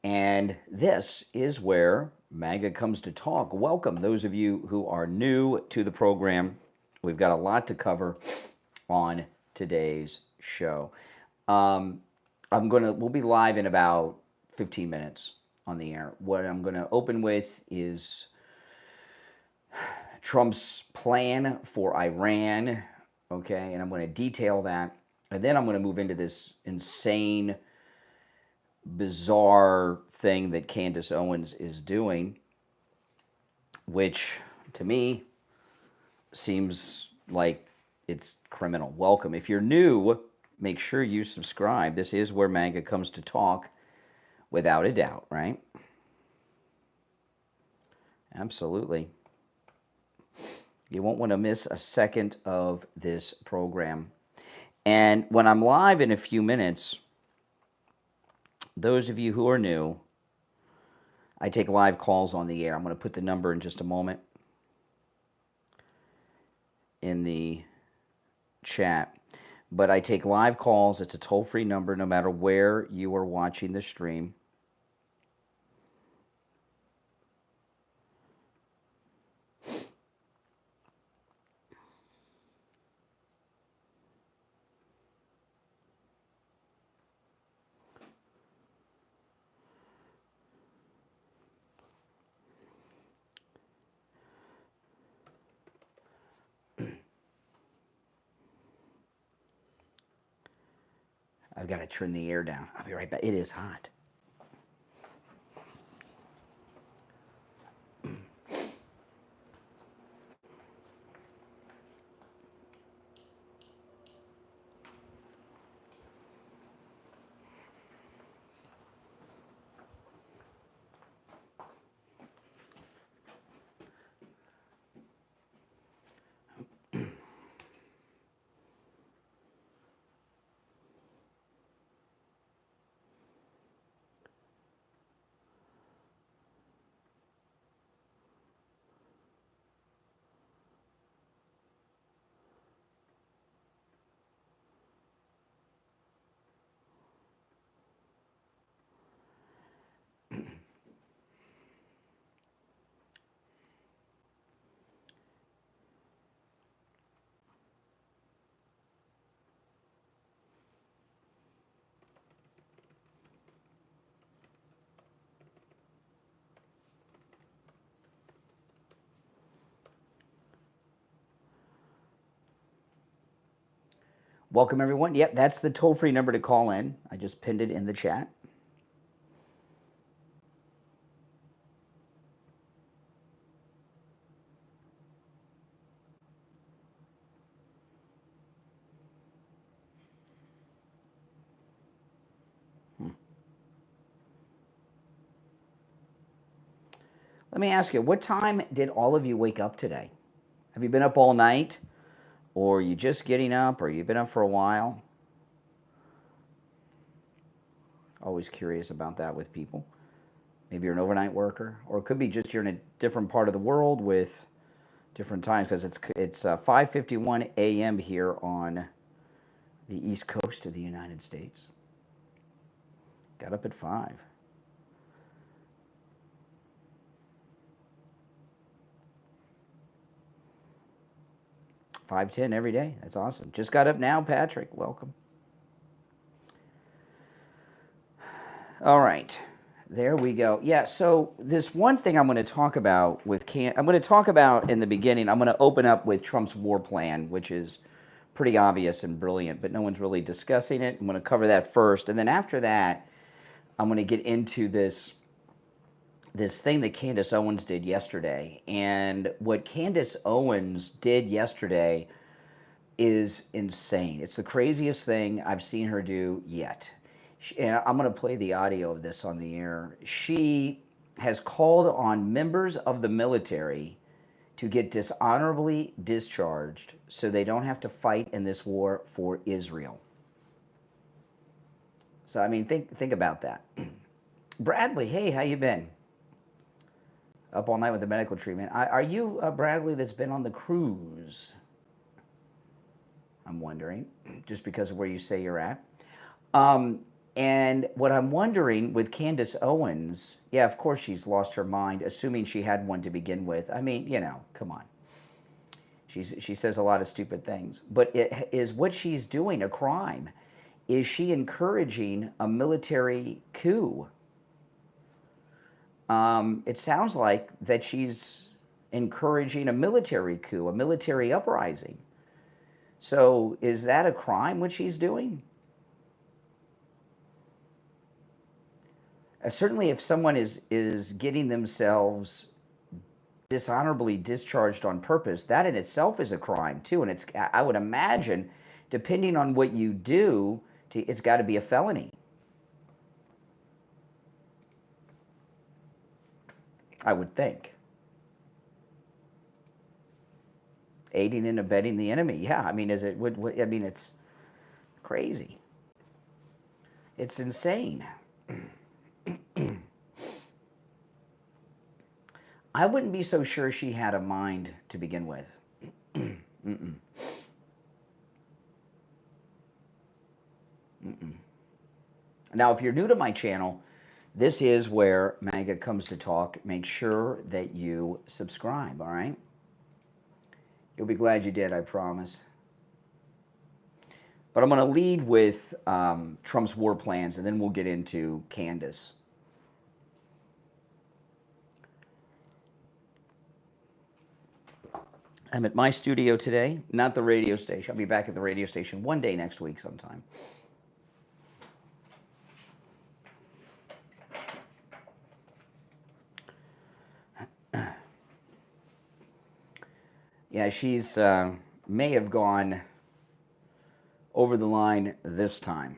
And this is where MAGA comes to talk. Welcome, those of you who are new to the program. We've got a lot to cover on today's show. We'll be live in about 15 minutes on the air. What I'm going to open with is Trump's plan for Iran, okay? And I'm going to detail that. And then I'm going to move into this insane, bizarre thing that Candace Owens is doing, which to me seems like it's criminal. Welcome. If you're new, make sure you subscribe. This is where MAGA comes to talk, without a doubt, right? Absolutely. You won't want to miss a second of this program. And when I'm live in a few minutes, those of you who are new, I take live calls on the air. I'm going to put the number in just a moment in the chat. But I take live calls. It's a toll-free number no matter where you are watching the stream. I've got to turn the air down. I'll be right back. It is hot. Welcome, everyone. Yep, that's the toll-free number to call in. I just pinned it in the chat. Let me ask you, what time did all of you wake up today? Have you been up all night? Or are you just getting up? Or you've been up for a while? Always curious about that with people. Maybe you're an overnight worker. Or it could be just you're in a different part of the world with different times. Because it's 5:51 a.m. here on the East Coast of the United States. Got up at 5. $5:10 every day. That's awesome. Just got up now, Patrick. Welcome. All right. There we go. Yeah, so this one thing I'm going to talk about with I'm going to talk about in the beginning, I'm going to open up with Trump's war plan, which is pretty obvious and brilliant, but no one's really discussing it. I'm going to cover that first. And then after that, I'm going to get into this thing that Candace Owens did yesterday. And what Candace Owens did yesterday is insane. It's the craziest thing I've seen her do yet. And I'm going to play the audio of this on the air. She has called on members of the military to get dishonorably discharged so they don't have to fight in this war for Israel. So, I mean, think about that. Bradley, hey, how you been? Up all night with the medical treatment. Are you Bradley that's been on the cruise? I'm wondering, just because of where you say you're at. And what I'm wondering with Candace Owens, yeah, of course she's lost her mind, assuming she had one to begin with. I mean, come on. She says a lot of stupid things. But is what she's doing a crime? Is she encouraging a military coup? It sounds like that she's encouraging a military coup, a military uprising. So is that a crime, what she's doing? Certainly if someone is getting themselves dishonorably discharged on purpose, that in itself is a crime too. And I would imagine, depending on what you do, it's got to be a felony. I would think. Aiding and abetting the enemy. Yeah, I mean, I mean, it's crazy. It's insane. I wouldn't be so sure she had a mind to begin with. Now, if you're new to my channel, this is where MAGA comes to talk. Make sure that you subscribe, all right? You'll be glad you did, I promise. But I'm going to lead with Trump's war plans, and then we'll get into Candace. I'm at my studio today, not the radio station. I'll be back at the radio station one day next week sometime. Yeah, she's may have gone over the line this time.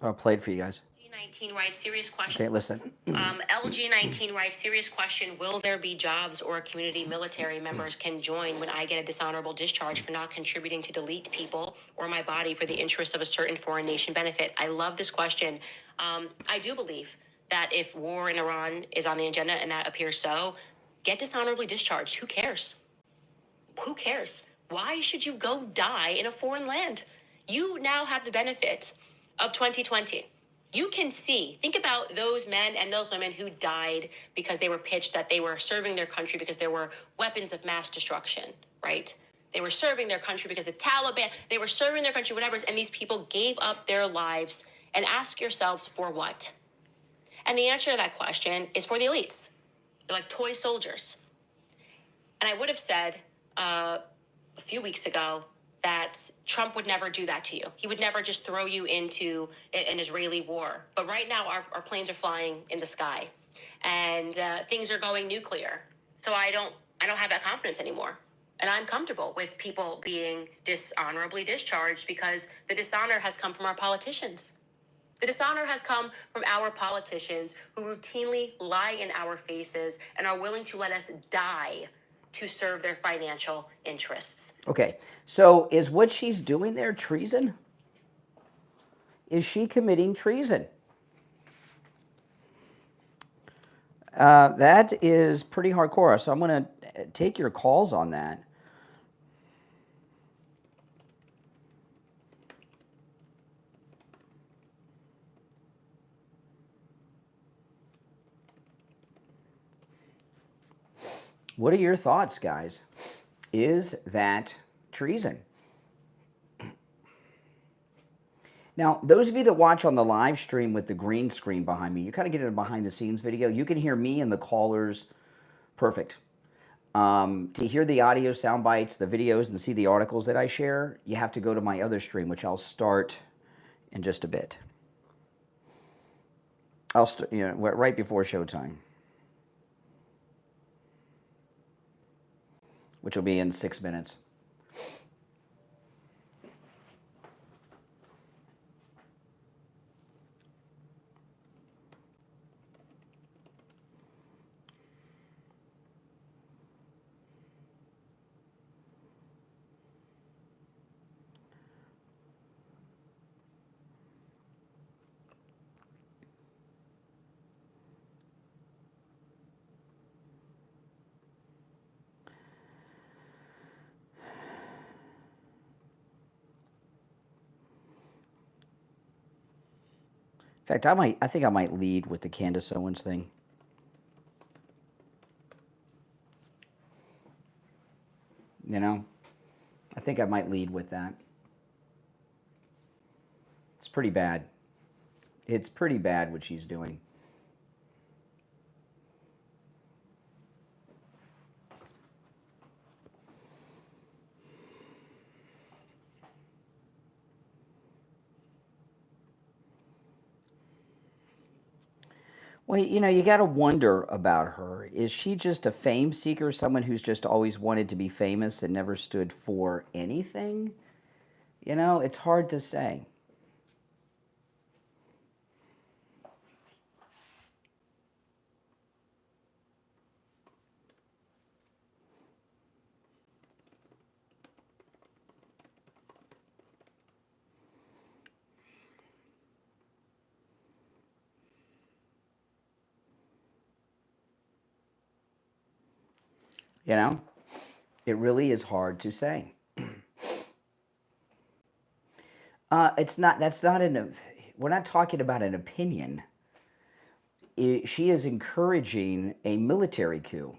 I'll play it for you guys. LG19 writes, serious question. Okay, listen. LG19 writes, serious question. Will there be jobs or community military members can join when I get a dishonorable discharge for not contributing to delete people or my body for the interests of a certain foreign nation benefit? I love this question. I do believe that if war in Iran is on the agenda, and that appears so, get dishonorably discharged. Who cares? Who cares? Why should you go die in a foreign land? You now have the benefit of 2020. You can see, think about those men and those women who died because they were pitched that they were serving their country because there were weapons of mass destruction, right? They were serving their country because the Taliban, they were serving their country, whatever, and these people gave up their lives. And ask yourselves, for what? And the answer to that question is for the elites. They're like toy soldiers. And I would have said a few weeks ago that Trump would never do that to you. He would never just throw you into an Israeli war. But right now, our planes are flying in the sky, and things are going nuclear. So I don't have that confidence anymore. And I'm comfortable with people being dishonorably discharged because the dishonor has come from our politicians. The dishonor has come from our politicians who routinely lie in our faces and are willing to let us die to serve their financial interests. Okay, so is what she's doing there treason? Is she committing treason? That is pretty hardcore, so I'm going to take your calls on that. What are your thoughts, guys? Is that treason? Now, those of you that watch on the live stream with the green screen behind me, you kind of get a behind the scenes video. You can hear me and the callers perfect. To hear the audio sound bites, the videos, and see the articles that I share, you have to go to my other stream, which I'll start in just a bit. I'll start, right before showtime, which will be in 6 minutes. fact, I think I might lead with the Candace Owens thing. You know, I think I might lead with that. It's pretty bad. It's pretty bad what she's doing. Well, you know, you got to wonder about her. Is she just a fame seeker, someone who's just always wanted to be famous and never stood for anything? You know, it's hard to say. You know, it really is hard to say. It's not. That's not an. We're not talking about an opinion. She is encouraging a military coup.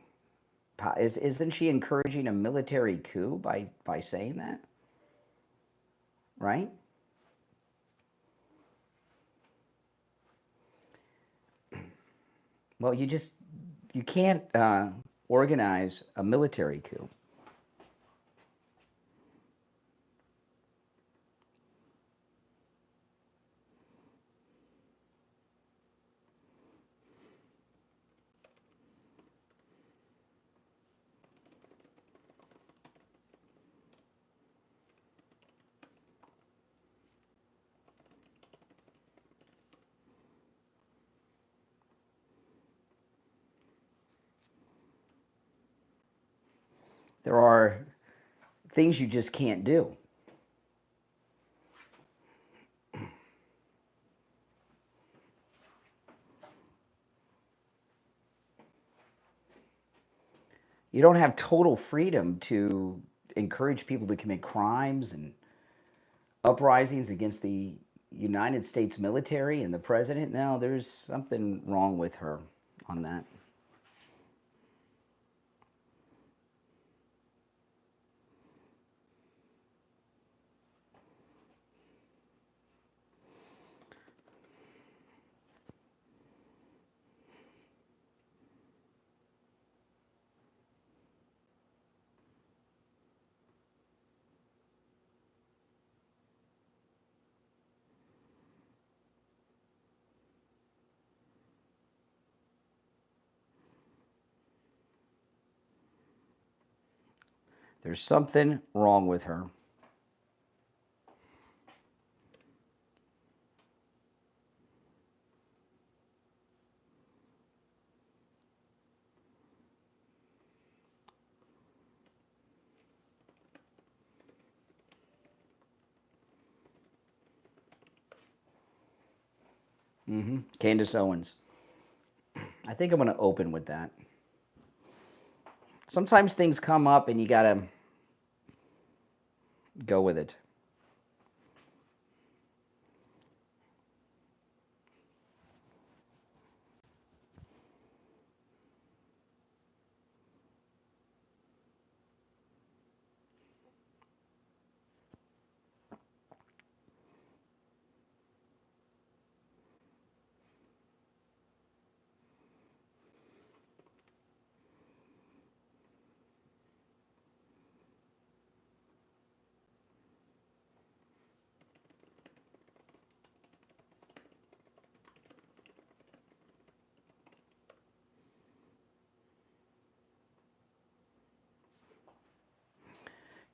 Isn't she encouraging a military coup by saying that? Right? Well, you can't organize a military coup. There are things you just can't do. You don't have total freedom to encourage people to commit crimes and uprisings against the United States military and the president. No, there's something wrong with her on that. There's something wrong with her. Candace Owens. I think I'm going to open with that. Sometimes things come up and you got to go with it.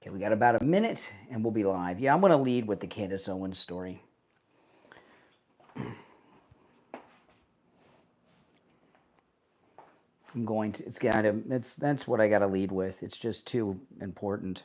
Okay, we got about a minute and we'll be live. Yeah, I'm going to lead with the Candace Owens story. I'm going to, it's got to, that's what I got to lead with. It's just too important.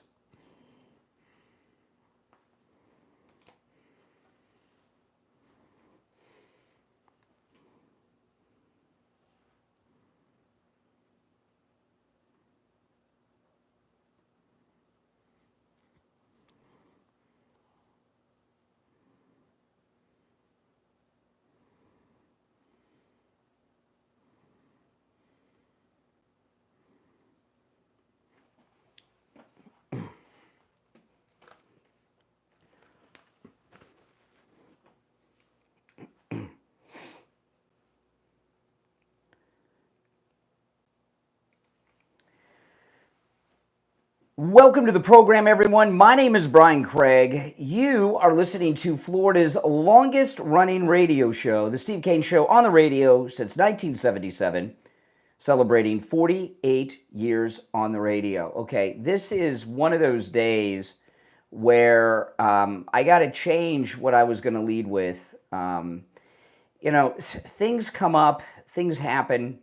Welcome to the program, everyone. My name is Brian Craig. You are listening to Florida's longest-running radio show, the Steve Kane Show, on the radio since 1977, celebrating 48 years on the radio. Okay, this is one of those days where I got to change what I was going to lead with. Things come up, things happen.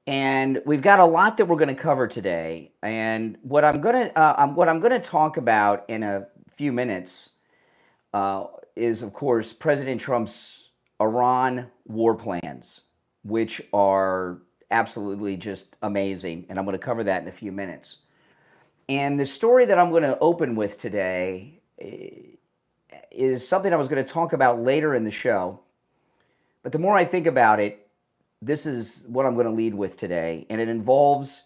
And we've got a lot that we're going to cover today. And what I'm going to talk about in a few minutes is, of course, President Trump's Iran war plans, which are absolutely just amazing. And I'm going to cover that in a few minutes. And the story that I'm going to open with today is something I was going to talk about later in the show. But the more I think about it, this is what I'm going to lead with today, and it involves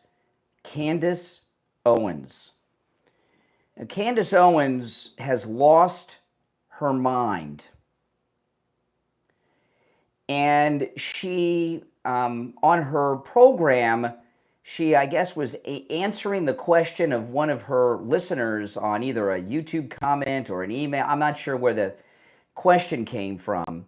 Candace Owens. Now, Candace Owens has lost her mind, and she, on her program, she, I guess, was answering the question of one of her listeners on either a YouTube comment or an email. I'm not sure where the question came from,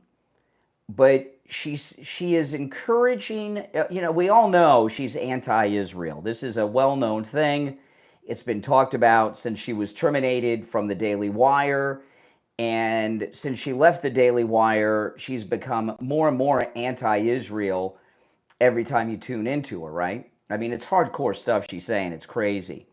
but she is encouraging, we all know she's anti-Israel. This is a well-known thing. It's been talked about since she was terminated from the Daily Wire. And since she left the Daily Wire, she's become more and more anti-Israel every time you tune into her, right? I mean, it's hardcore stuff she's saying. It's crazy.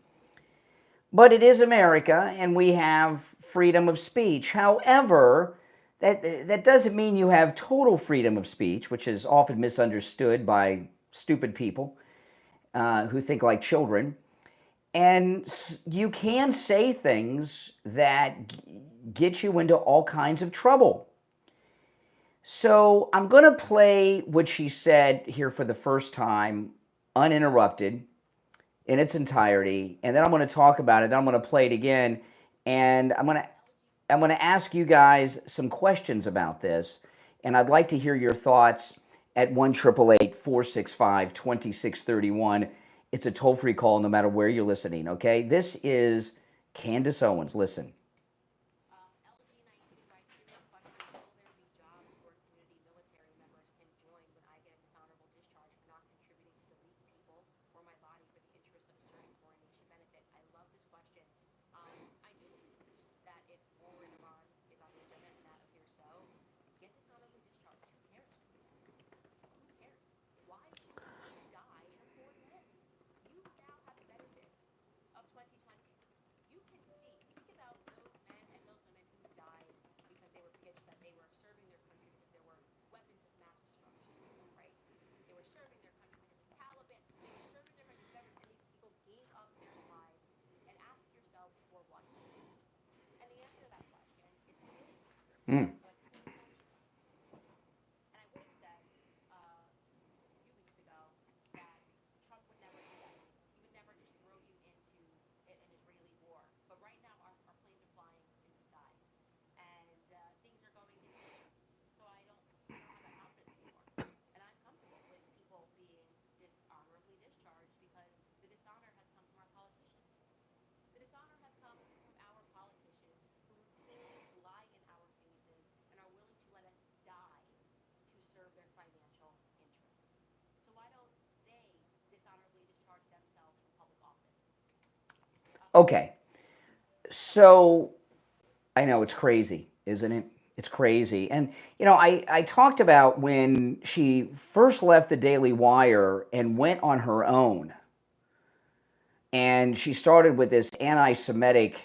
But it is America, and we have freedom of speech. However, that doesn't mean you have total freedom of speech, which is often misunderstood by stupid people who think like children. And you can say things that get you into all kinds of trouble. So I'm going to play what she said here for the first time, uninterrupted, in its entirety. And then I'm going to talk about it. Then I'm going to play it again. And I'm going to ask you guys some questions about this, and I'd like to hear your thoughts at 1-888-465-2631. It's a toll-free call no matter where you're listening, okay? This is Candace Owens. Listen. Mm. Okay, so I know it's crazy, isn't it? It's crazy. And, I talked about when she first left the Daily Wire and went on her own. And she started with this anti-Semitic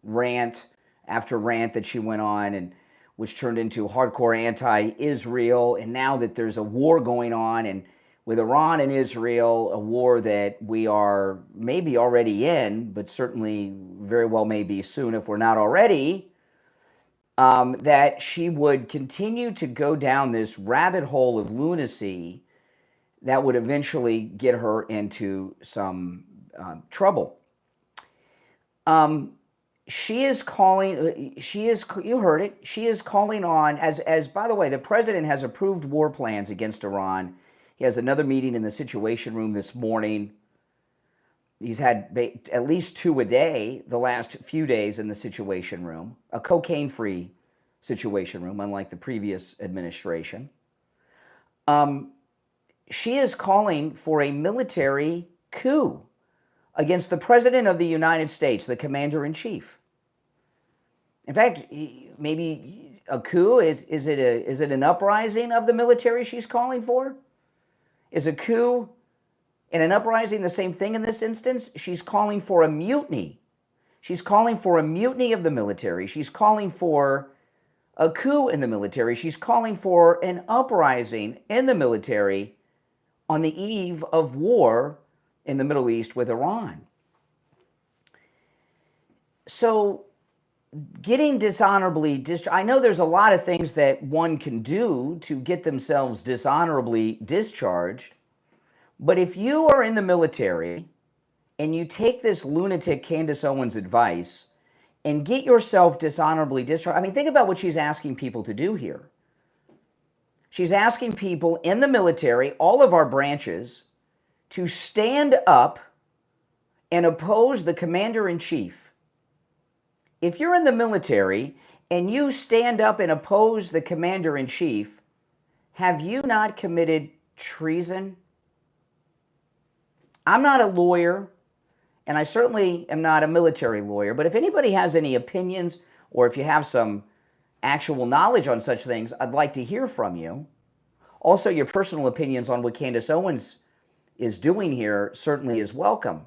rant after rant that she went on, and which turned into hardcore anti-Israel. And now that there's a war going on, and with Iran and Israel, a war that we are maybe already in, but certainly very well may be soon if we're not already, that she would continue to go down this rabbit hole of lunacy that would eventually get her into some trouble. She is calling, you heard it, she is calling on, as by the way, the president has approved war plans against Iran. He has another meeting in the Situation Room this morning. He's had at least 2 a day the last few days in the Situation Room, a cocaine-free Situation Room, unlike the previous administration. She is calling for a military coup against the President of the United States, the Commander-in-Chief. In fact, maybe a coup, is it an uprising of the military she's calling for? Is a coup and an uprising the same thing in this instance? She's calling for a mutiny. She's calling for a mutiny of the military. She's calling for a coup in the military. She's calling for an uprising in the military on the eve of war in the Middle East with Iran. So getting dishonorably discharged, I know there's a lot of things that one can do to get themselves dishonorably discharged, but if you are in the military and you take this lunatic Candace Owens advice and get yourself dishonorably discharged, I mean, think about what she's asking people to do here. She's asking people in the military, all of our branches, to stand up and oppose the Commander-in-Chief. If you're in the military and you stand up and oppose the Commander-in-Chief, have you not committed treason? I'm not a lawyer, and I certainly am not a military lawyer, but if anybody has any opinions or if you have some actual knowledge on such things, I'd like to hear from you. Also, your personal opinions on what Candace Owens is doing here certainly is welcome.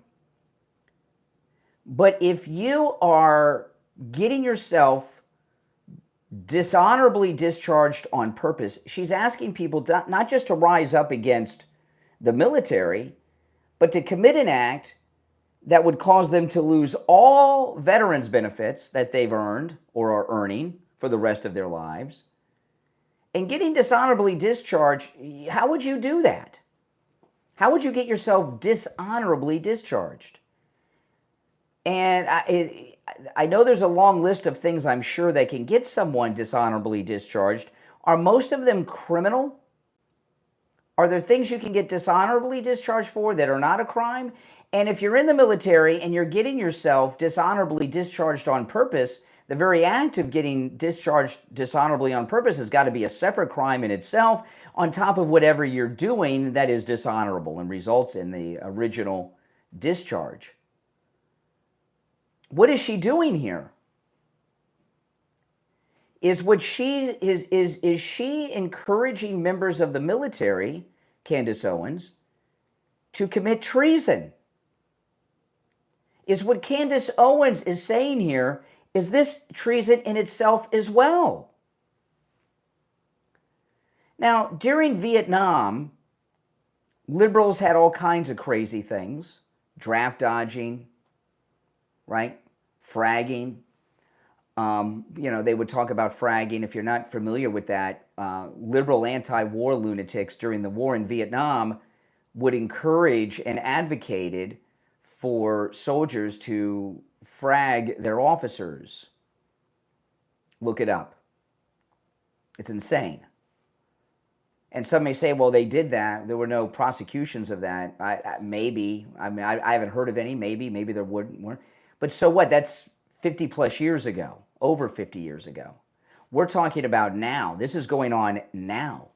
But if you are getting yourself dishonorably discharged on purpose, she's asking people not just to rise up against the military, but to commit an act that would cause them to lose all veterans benefits that they've earned or are earning for the rest of their lives. And getting dishonorably discharged, how would you do that? How would you get yourself dishonorably discharged? And I know there's a long list of things I'm sure that can get someone dishonorably discharged. Are most of them criminal? Are there things you can get dishonorably discharged for that are not a crime? And if you're in the military and you're getting yourself dishonorably discharged on purpose, the very act of getting discharged dishonorably on purpose has got to be a separate crime in itself, on top of whatever you're doing that is dishonorable and results in the original discharge. What is she doing here? Is she encouraging members of the military, Candace Owens, to commit treason? Is what Candace Owens is saying here, is this treason in itself as well? Now, during Vietnam, liberals had all kinds of crazy things, draft dodging, right? Fragging. They would talk about fragging. If you're not familiar with that, liberal anti-war lunatics during the war in Vietnam would encourage and advocated for soldiers to frag their officers. Look it up. It's insane. And some may say, well, they did that. There were no prosecutions of that. Maybe. I mean, I haven't heard of any. Maybe there weren't. But so what? That's 50 plus years ago. Over 50 years ago. We're talking about now. This is going on now.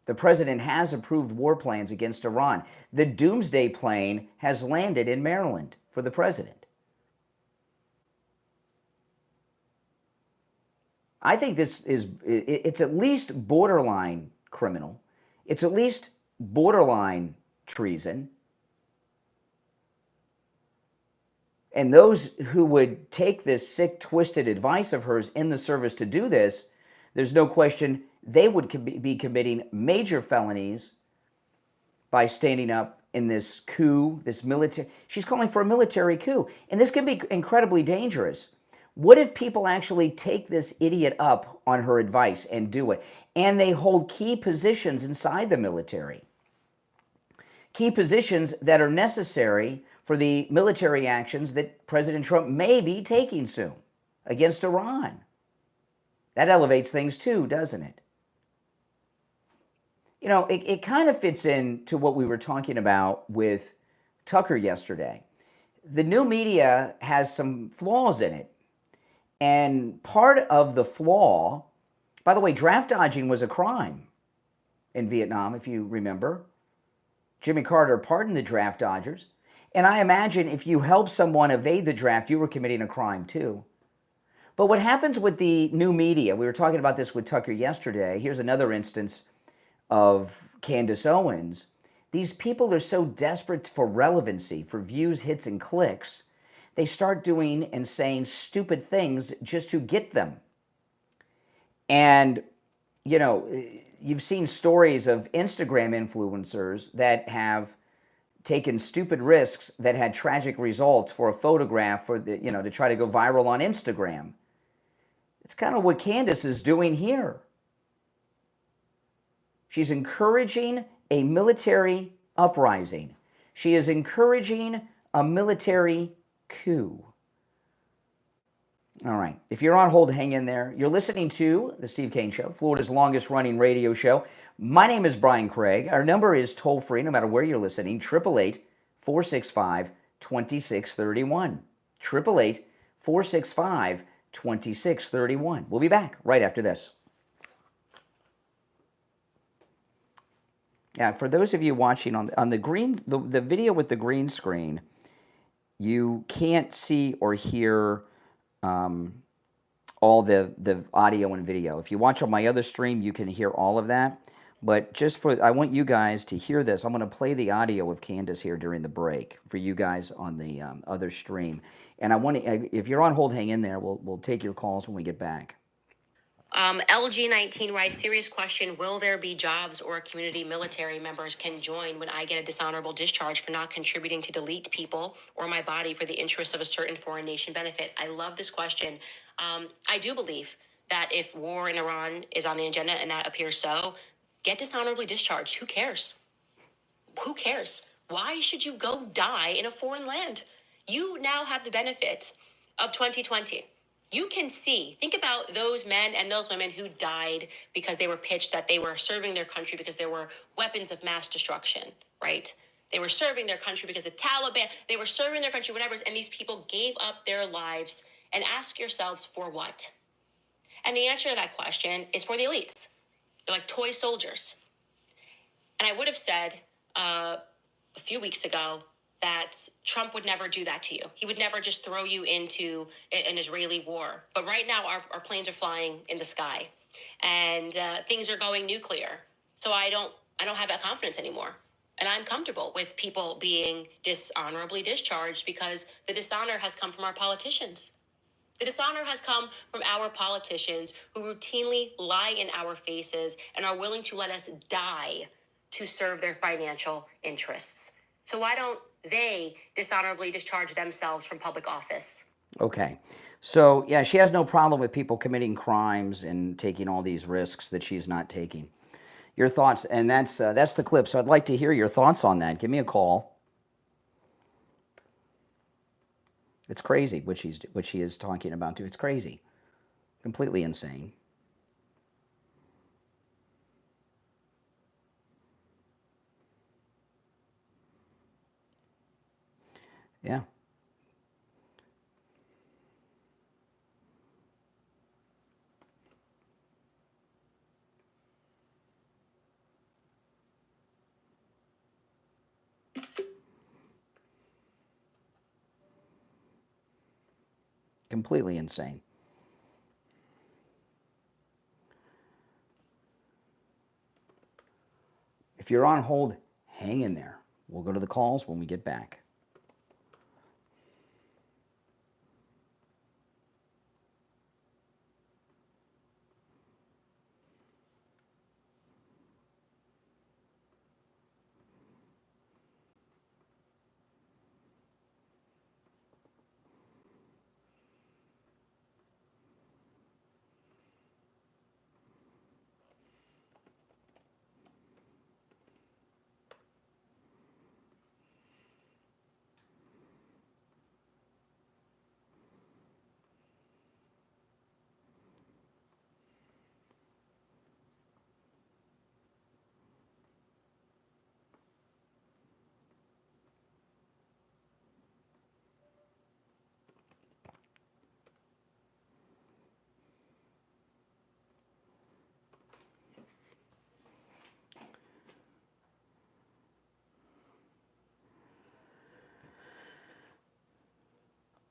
The president has approved war plans against Iran. The doomsday plane has landed in Maryland for the president. I think it's at least borderline criminal. It's at least borderline treason. And those who would take this sick, twisted advice of hers in the service to do this, there's no question they would be committing major felonies by standing up in this coup, this military. She's calling for a military coup. And this can be incredibly dangerous. What if people actually take this idiot up on her advice and do it? And they hold key positions inside the military. Key positions that are necessary for the military actions that President Trump may be taking soon against Iran. That elevates things too, doesn't it? it kind of fits into what we were talking about with Tucker yesterday. The new media has some flaws in it. And part of the flaw, by the way, draft dodging was a crime in Vietnam, if you remember. Jimmy Carter pardoned the draft dodgers. And I imagine if you help someone evade the draft, you were committing a crime too. But what happens with the new media, we were talking about this with Tucker yesterday. Here's another instance of Candace Owens. These people are so desperate for relevancy, for views, hits, and clicks, they start doing and saying stupid things just to get them. And, you've seen stories of Instagram influencers that have taken stupid risks that had tragic results for a photograph to try to go viral on Instagram. It's kind of what Candace is doing here. She's encouraging a military uprising. She is encouraging a military coup. All right. If you're on hold, hang in there. You're listening to The Steve Kane Show, Florida's longest running radio show. My name is Brian Craig. Our number is toll free, no matter where you're listening, 888-465-2631. 888-465-2631. We'll be back right after this. Yeah, for those of you watching on the video with the green screen, you can't see or hear all the audio and video. If you watch on my other stream, you can hear all of that. But I want you guys to hear this. I'm going to play the audio of Candace here during the break for you guys on the other stream. And if you're on hold, hang in there. We'll take your calls when we get back. LG19 writes, serious question, will there be jobs or community military members can join when I get a dishonorable discharge for not contributing to delete people or my body for the interests of a certain foreign nation benefit? I love this question. I do believe that if war in Iran is on the agenda, and that appears so, get dishonorably discharged. Who cares? Who cares? Why should you go die in a foreign land? You now have the benefit of 2020. You can think about those men and those women who died because they were pitched that they were serving their country because there were weapons of mass destruction, right? They were serving their country because the Taliban, they were serving their country, whatever, and these people gave up their lives. And ask yourselves, for what? And the answer to that question is for the elites. They're like toy soldiers. And I would have said a few weeks ago that Trump would never do that to you. He would never just throw you into an Israeli war. But right now, our planes are flying in the sky, and things are going nuclear. So I don't have that confidence anymore. And I'm comfortable with people being dishonorably discharged because the dishonor has come from our politicians. The dishonor has come from our politicians who routinely lie in our faces and are willing to let us die to serve their financial interests. So why don't they dishonorably discharge themselves from public office? Okay. So, yeah, she has no problem with people committing crimes and taking all these risks that she's not taking. Your thoughts, and that's the clip. So I'd like to hear your thoughts on that. Give me a call. It's crazy what she is talking about too. It's crazy. Completely insane. Yeah. Completely insane. If you're on hold, hang in there. We'll go to the calls when we get back.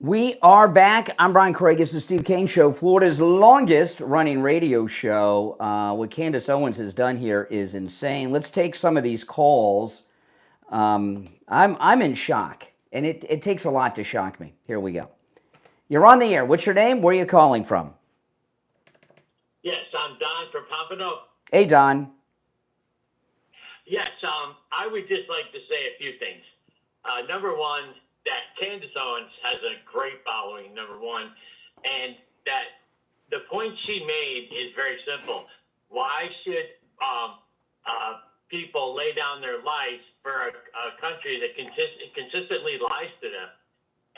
We are back. I'm Brian Craig. It's the Steve Kane Show, Florida's longest running radio show. What Candace Owens has done here is insane. Let's take some of these calls. I'm in shock, and it takes a lot to shock me. Here we go. You're on the air. What's your name? Where are you calling from? Yes, I'm Don from Pompano. Hey, Don. Yes, I would just like to say a few things. Number one, that Candace Owens has a great following, number one, and that the point she made is very simple. Why should people lay down their lives for a country that consistently lies to them?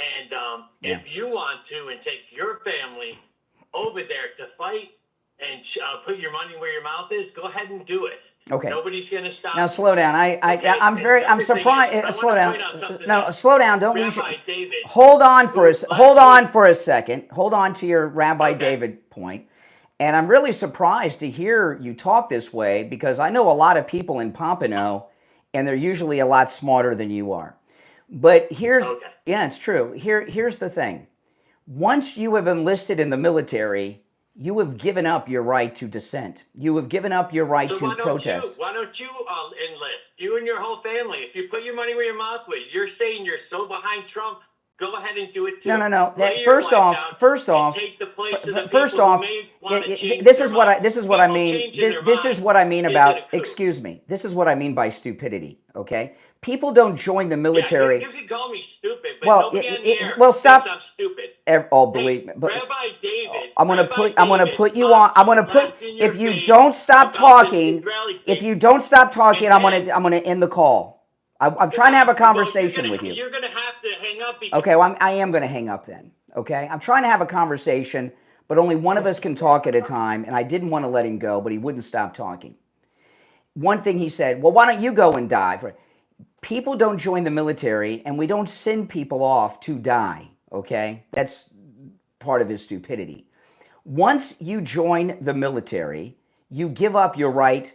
And if you want to and take your family over there to fight and put your money where your mouth is, go ahead and do it. Okay. Nobody's going to stop. Now slow down. I'm surprised. Slow down. No, slow down. Don't lose your. Hold on for a second. Hold on to your Rabbi David point. And I'm really surprised to hear you talk this way because I know a lot of people in Pompano, and they're usually a lot smarter than you are. But yeah, it's true. Here's the thing. Once you have enlisted in the military, you have given up your right to dissent. You have given up your right to protest. Why don't you enlist? You and your whole family. If you put your money where your mouth is, you're saying you're so behind Trump. Go ahead and do it too. No. First off, this is what I mean. This is what I mean about. Excuse me. This is what I mean by stupidity. Okay. People don't join the military. Yeah, you can call me stupid, but well, stop. I'm stupid. Believe me. But Rabbi David. I'm gonna put you on. I'm gonna put. If you don't stop talking, I'm gonna end the call. I'm trying to have a conversation with you. You're gonna have to hang up. Okay, well, I am gonna hang up then. Okay, I'm trying to have a conversation, but only one of us can talk at a time, and I didn't want to let him go, but he wouldn't stop talking. One thing he said, well, why don't you go and die? People don't join the military, and we don't send people off to die, okay? That's part of his stupidity. Once you join the military, you give up your right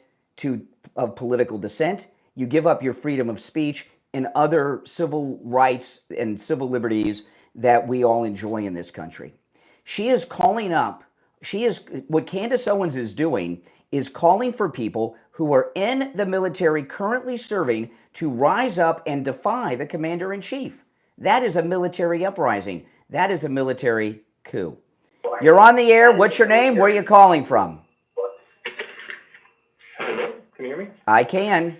of political dissent, you give up your freedom of speech and other civil rights and civil liberties that we all enjoy in this country. She is calling up, what Candace Owens is doing is calling for people who are in the military currently serving to rise up and defy the commander-in-chief. That is a military uprising. That is a military coup. You're on the air. What's your name? Where are you calling from? Hello? Can you hear me? I can.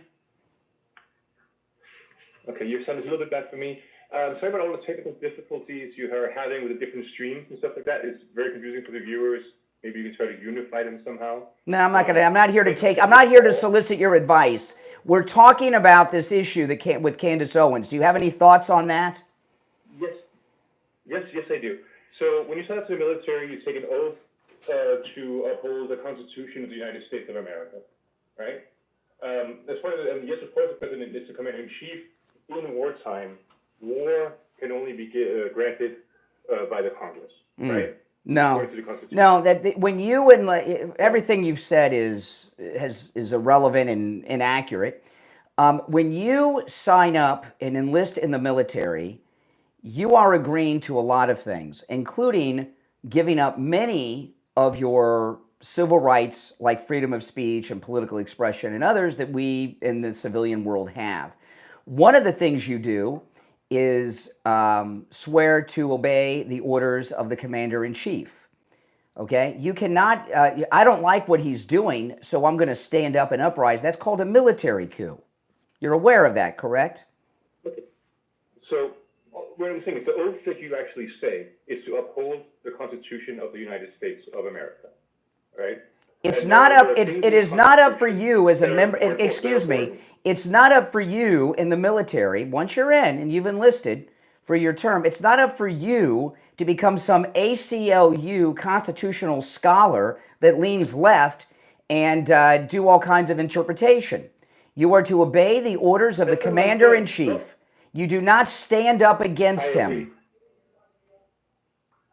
Okay, your sound is a little bit bad for me. Sorry about all the technical difficulties you are having with the different streams and stuff like that. It's very confusing for the viewers. Maybe you can try to unify them somehow. No, I'm not here to solicit your advice. We're talking about this issue with Candace Owens. Do you have any thoughts on that? Yes, I do. So when you sign up to the military, you take an oath to uphold the Constitution of the United States of America, right? As part of yes, of course, the president is the commander-in-chief. In wartime, war can only be granted by the Congress, right? No. When you everything you've said is irrelevant and inaccurate. When you sign up and enlist in the military, you are agreeing to a lot of things, including giving up many of your civil rights like freedom of speech and political expression and others that we in the civilian world have. One of the things you do is swear to obey the orders of the commander-in-chief. Okay? You cannot, I don't like what he's doing, so I'm going to stand up and uprise. That's called a military coup. You're aware of that, correct? Okay. So what I'm saying is the oath that you actually say is to uphold the Constitution of the United States of America, right? It is not up for you as a member, excuse me, it's not up for you in the military, once you're in and you've enlisted for your term, it's not up for you to become some ACLU constitutional scholar that leans left and do all kinds of interpretation. You are to obey the orders of the commander-in-chief. You do not stand up against him.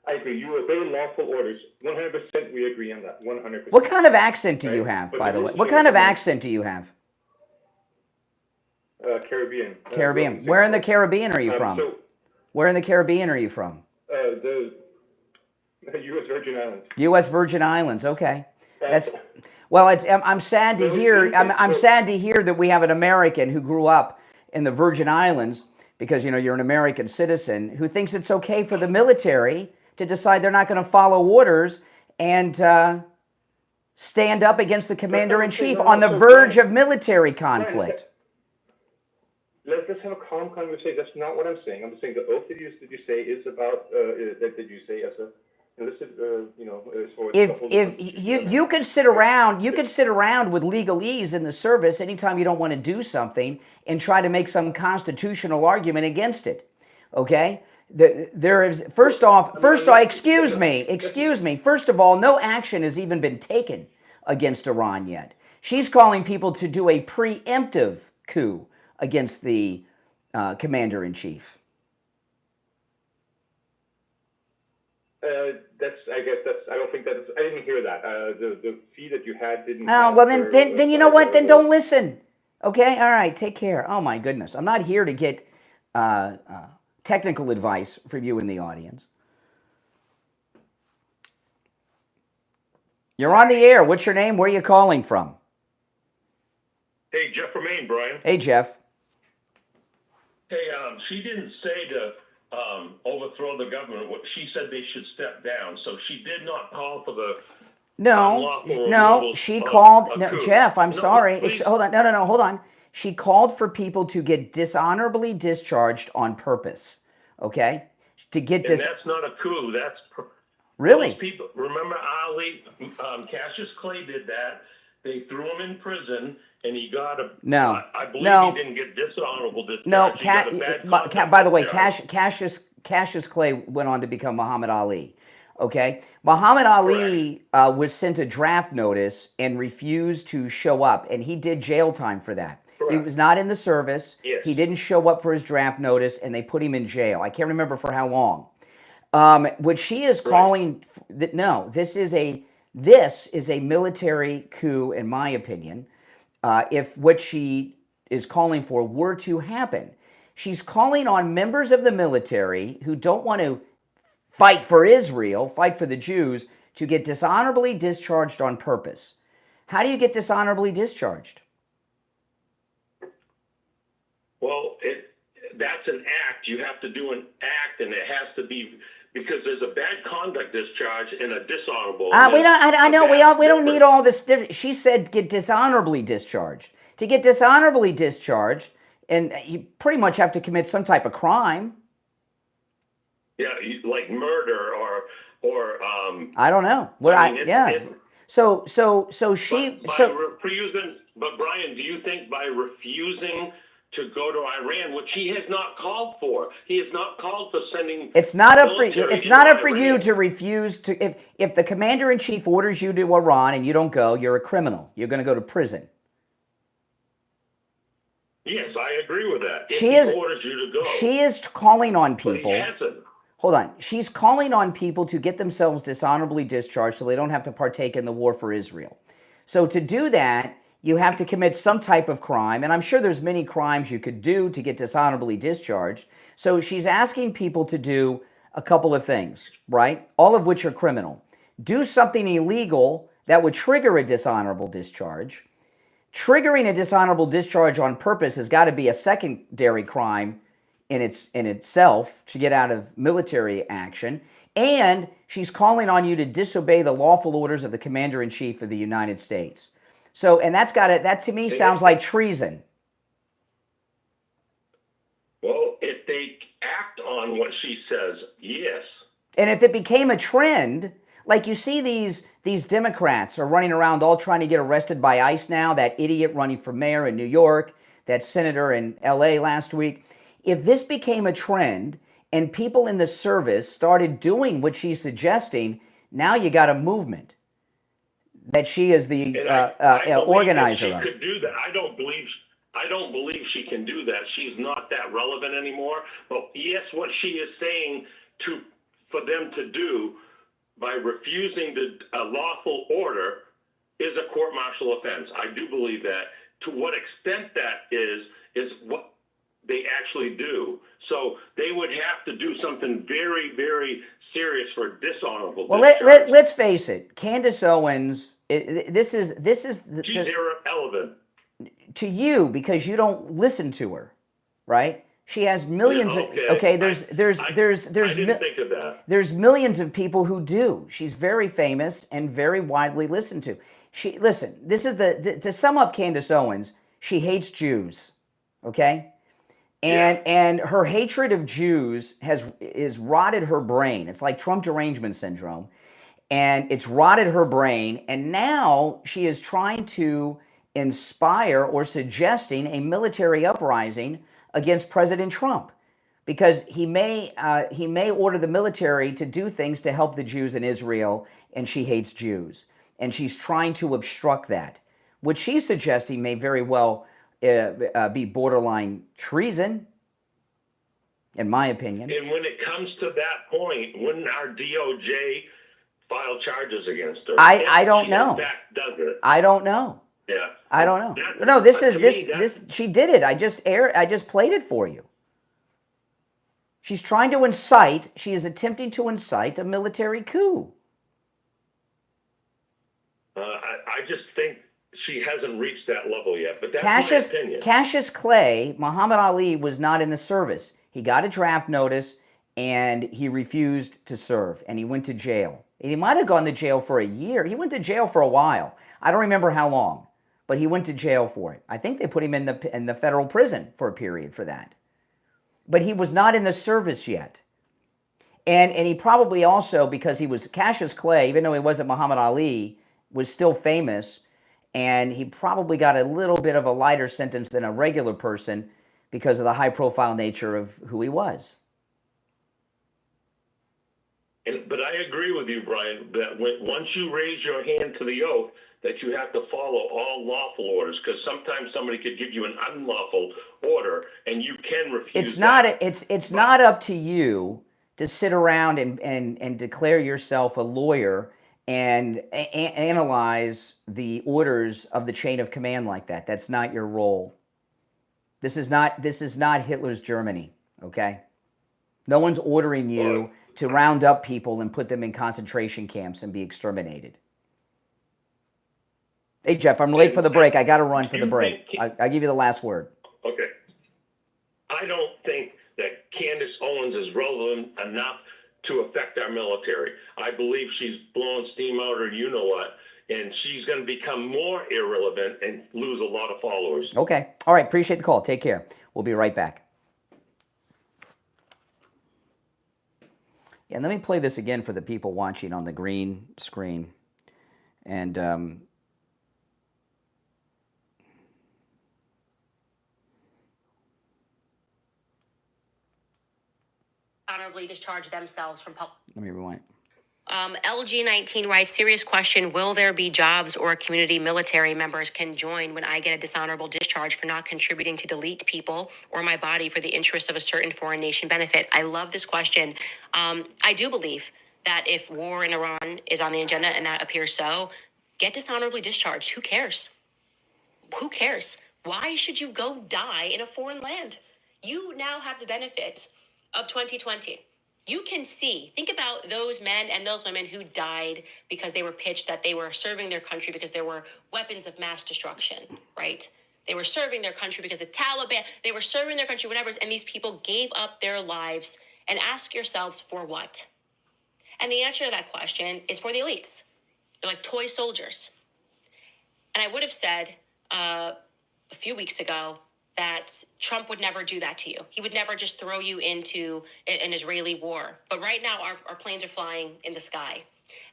I agree. You obey lawful orders. 100% we agree on that. 100%. What kind of accent do you have, by the way? What kind of accent do you have? Caribbean. Caribbean. Where in the Caribbean are you from? Where in the Caribbean are you from? The U.S. Virgin Islands. U.S. Virgin Islands. Okay. That's well. I'm sad to hear. I'm sad to hear that we have an American who grew up in the Virgin Islands, because you're an American citizen, who thinks it's okay for the military to decide they're not going to follow orders and stand up against the commander-in-chief on the verge of military conflict. Let's have a calm conversation. That's not what I'm saying. I'm saying the oath that you say is about that you say as a illicit, If you could sit around, with legalese in the service anytime you don't want to do something and try to make some constitutional argument against it. Okay? There is first off, excuse me. First of all, no action has even been taken against Iran yet. She's calling people to do a preemptive coup against the commander-in-chief. I don't think that's. I didn't hear that. The feed that you had didn't. Oh well, then you know what? Then don't listen. Okay, all right. Take care. Oh my goodness, I'm not here to get technical advice from you in the audience. You're on the air. What's your name? Where are you calling from? Hey, Jeff from Maine, Brian. Hey, Jeff. Hey, she didn't say to overthrow the government. She said they should step down. So she did not call for the No, she called. No, Jeff, I'm sorry. Hold on. No, hold on. She called for people to get dishonorably discharged on purpose. Okay? To get and that's not a coup. That's really people. Remember Ali, Cassius Clay did that. They threw him in prison, and he got a. No, I believe no. he didn't get dishonorable discharge. No, by the way, Cassius Clay went on to become Muhammad Ali. Okay, Muhammad Ali was sent a draft notice and refused to show up, and he did jail time for that. Correct. He was not in the service. Yes. He didn't show up for his draft notice, and they put him in jail. I can't remember for how long. What she is calling, no, this is a military coup, in my opinion. If what she is calling for were to happen, she's calling on members of the military who don't want to fight for Israel, fight for the Jews, to get dishonorably discharged on purpose. How do you get dishonorably discharged? Well, that's an act. You have to do an act, and it has to be because there's a bad conduct discharge and a dishonorable. We don't need all this. She said get dishonorably discharged. To get dishonorably discharged, and you pretty much have to commit some type of crime. Yeah, like murder or I don't know. But Brian, do you think by refusing to go to Iran, which he has not called for, he has not called for sending. It's not up for you to refuse to. If the commander-in-chief orders you to Iran and you don't go, you're a criminal. You're going to go to prison. Yes, I agree with that. She orders you to go. She is calling on people. But he hasn't. Hold on. She's calling on people to get themselves dishonorably discharged so they don't have to partake in the war for Israel. So to do that, you have to commit some type of crime, and I'm sure there's many crimes you could do to get dishonorably discharged. So she's asking people to do a couple of things, right? All of which are criminal. Do something illegal that would trigger a dishonorable discharge. Triggering a dishonorable discharge on purpose has got to be a secondary crime in itself to get out of military action. And she's calling on you to disobey the lawful orders of the Commander-in-Chief of the United States. So, and that to me sounds like treason. Well, if they act on what she says, yes. And if it became a trend, like you see these Democrats are running around all trying to get arrested by ICE now, that idiot running for mayor in New York, that senator in LA last week. If this became a trend and people in the service started doing what she's suggesting, now you got a movement that she is the organizer of. She could do that. I don't believe she can do that. She's not that relevant anymore. But yes, what she is saying for them to do by refusing a lawful order is a court-martial offense. I do believe that. To what extent that is what they actually do. So they would have to do something very, very serious for dishonorable Well, discharge. let's face it. Candace Owens, this is She's irrelevant. to you because you don't listen to her, right? She has millions. Okay. I didn't think of that. There's millions of people who do. She's very famous and very widely listened to. Listen. This is to sum up Candace Owens. She hates Jews, okay, and her hatred of Jews is rotted her brain. It's like Trump derangement syndrome, and it's rotted her brain. And now she is trying to inspire or suggesting a military uprising against President Trump, because he may order the military to do things to help the Jews in Israel, and she hates Jews, and she's trying to obstruct that. What she's suggesting may very well be borderline treason, in my opinion. And when it comes to that point, wouldn't our DOJ file charges against her? I don't know. In fact, does it? I don't know. Yeah. I don't know. No, this she did it. I just played it for you. She's trying to incite, she is attempting to incite a military coup. I just think she hasn't reached that level yet, but that's my opinion. Cassius Clay, Muhammad Ali, was not in the service. He got a draft notice and he refused to serve, and he went to jail. And he might have gone to jail for a year. He went to jail for a while. I don't remember how long, but he went to jail for it. I think they put him in the federal prison for a period for that. But he was not in the service yet. And he probably also, because he was Cassius Clay, even though he wasn't Muhammad Ali, was still famous, and he probably got a little bit of a lighter sentence than a regular person because of the high-profile nature of who he was. But I agree with you, Brian, that once you raise your hand to the oath, that you have to follow all lawful orders, because sometimes somebody could give you an unlawful order, and you can refuse. It's not up to you to sit around and declare yourself a lawyer and analyze the orders of the chain of command like that. That's not your role. This is not Hitler's Germany, okay? No one's ordering you to round up people and put them in concentration camps and be exterminated. Hey, Jeff, I'm late for the break. I got to run for the break. I'll give you the last word. Okay. I don't think that Candace Owens is relevant enough to affect our military. I believe she's blowing steam out her you-know-what, and she's going to become more irrelevant and lose a lot of followers. Okay. All right. Appreciate the call. Take care. We'll be right back. And let me play this again for the people watching on the green screen. And honorably discharge themselves from public. let me rewind. LG19 writes, serious question, will there be jobs or community military members can join when I get a dishonorable discharge for not contributing to delete people or my body for the interests of a certain foreign nation benefit? I love this question. I do believe that if war in Iran is on the agenda, and that appears so, get dishonorably discharged. Who cares? Who cares? Why should you go die in a foreign land? You now have the benefit of 2020. You can see, think about those men and those women who died because they were pitched that they were serving their country because there were weapons of mass destruction, right? They were serving their country because the Taliban, they were serving their country, whatever, and these people gave up their lives. And ask yourselves, for what? And the answer to that question is for the elites. They're like toy soldiers. And I would have said a few weeks ago that Trump would never do that to you. He would never just throw you into an Israeli war. But right now, our planes are flying in the sky,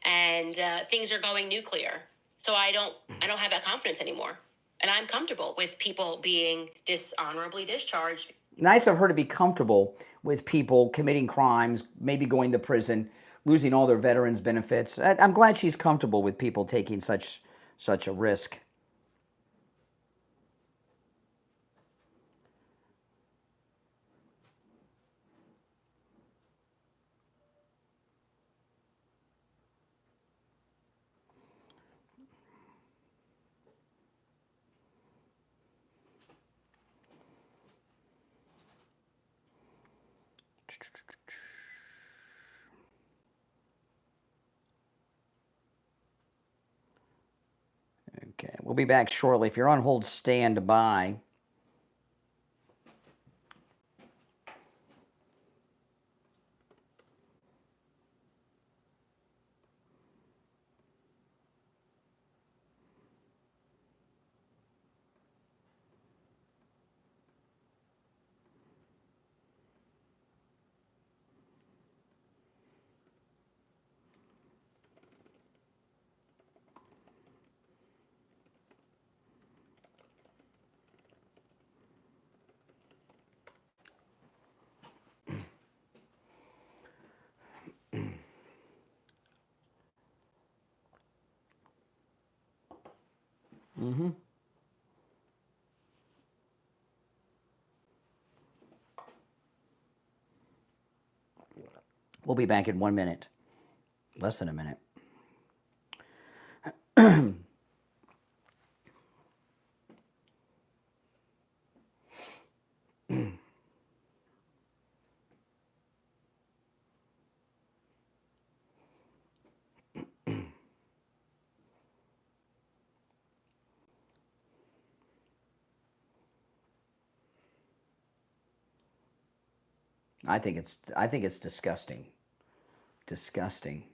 and things are going nuclear. So I don't have that confidence anymore, and I'm comfortable with people being dishonorably discharged. Nice of her to be comfortable with people committing crimes, maybe going to prison, losing all their veterans' benefits. I'm glad she's comfortable with people taking such a risk. Okay, we'll be back shortly. If you're on hold, stand by. We'll be back in 1 minute. Less than a minute. I think it's disgusting. Disgusting.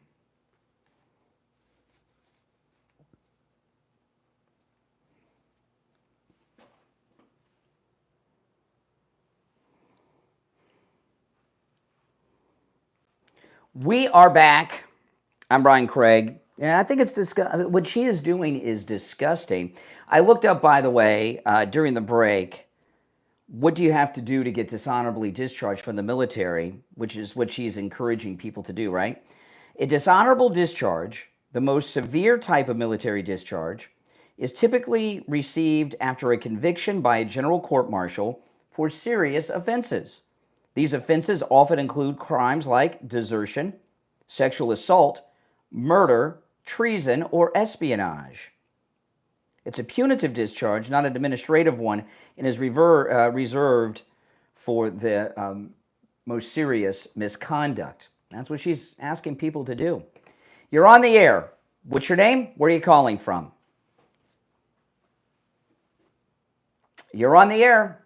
We are back. I'm Brian Craig. And I think it's disgusting. What she is doing is disgusting. I looked up, by the way, during the break, what do you have to do to get dishonorably discharged from the military, which is what she's encouraging people to do, right? A dishonorable discharge, the most severe type of military discharge, is typically received after a conviction by a general court-martial for serious offenses. These offenses often include crimes like desertion, sexual assault, murder, treason, or espionage. It's a punitive discharge, not an administrative one, and is reserved for the most serious misconduct. That's what she's asking people to do. You're on the air. What's your name? Where are you calling from? You're on the air.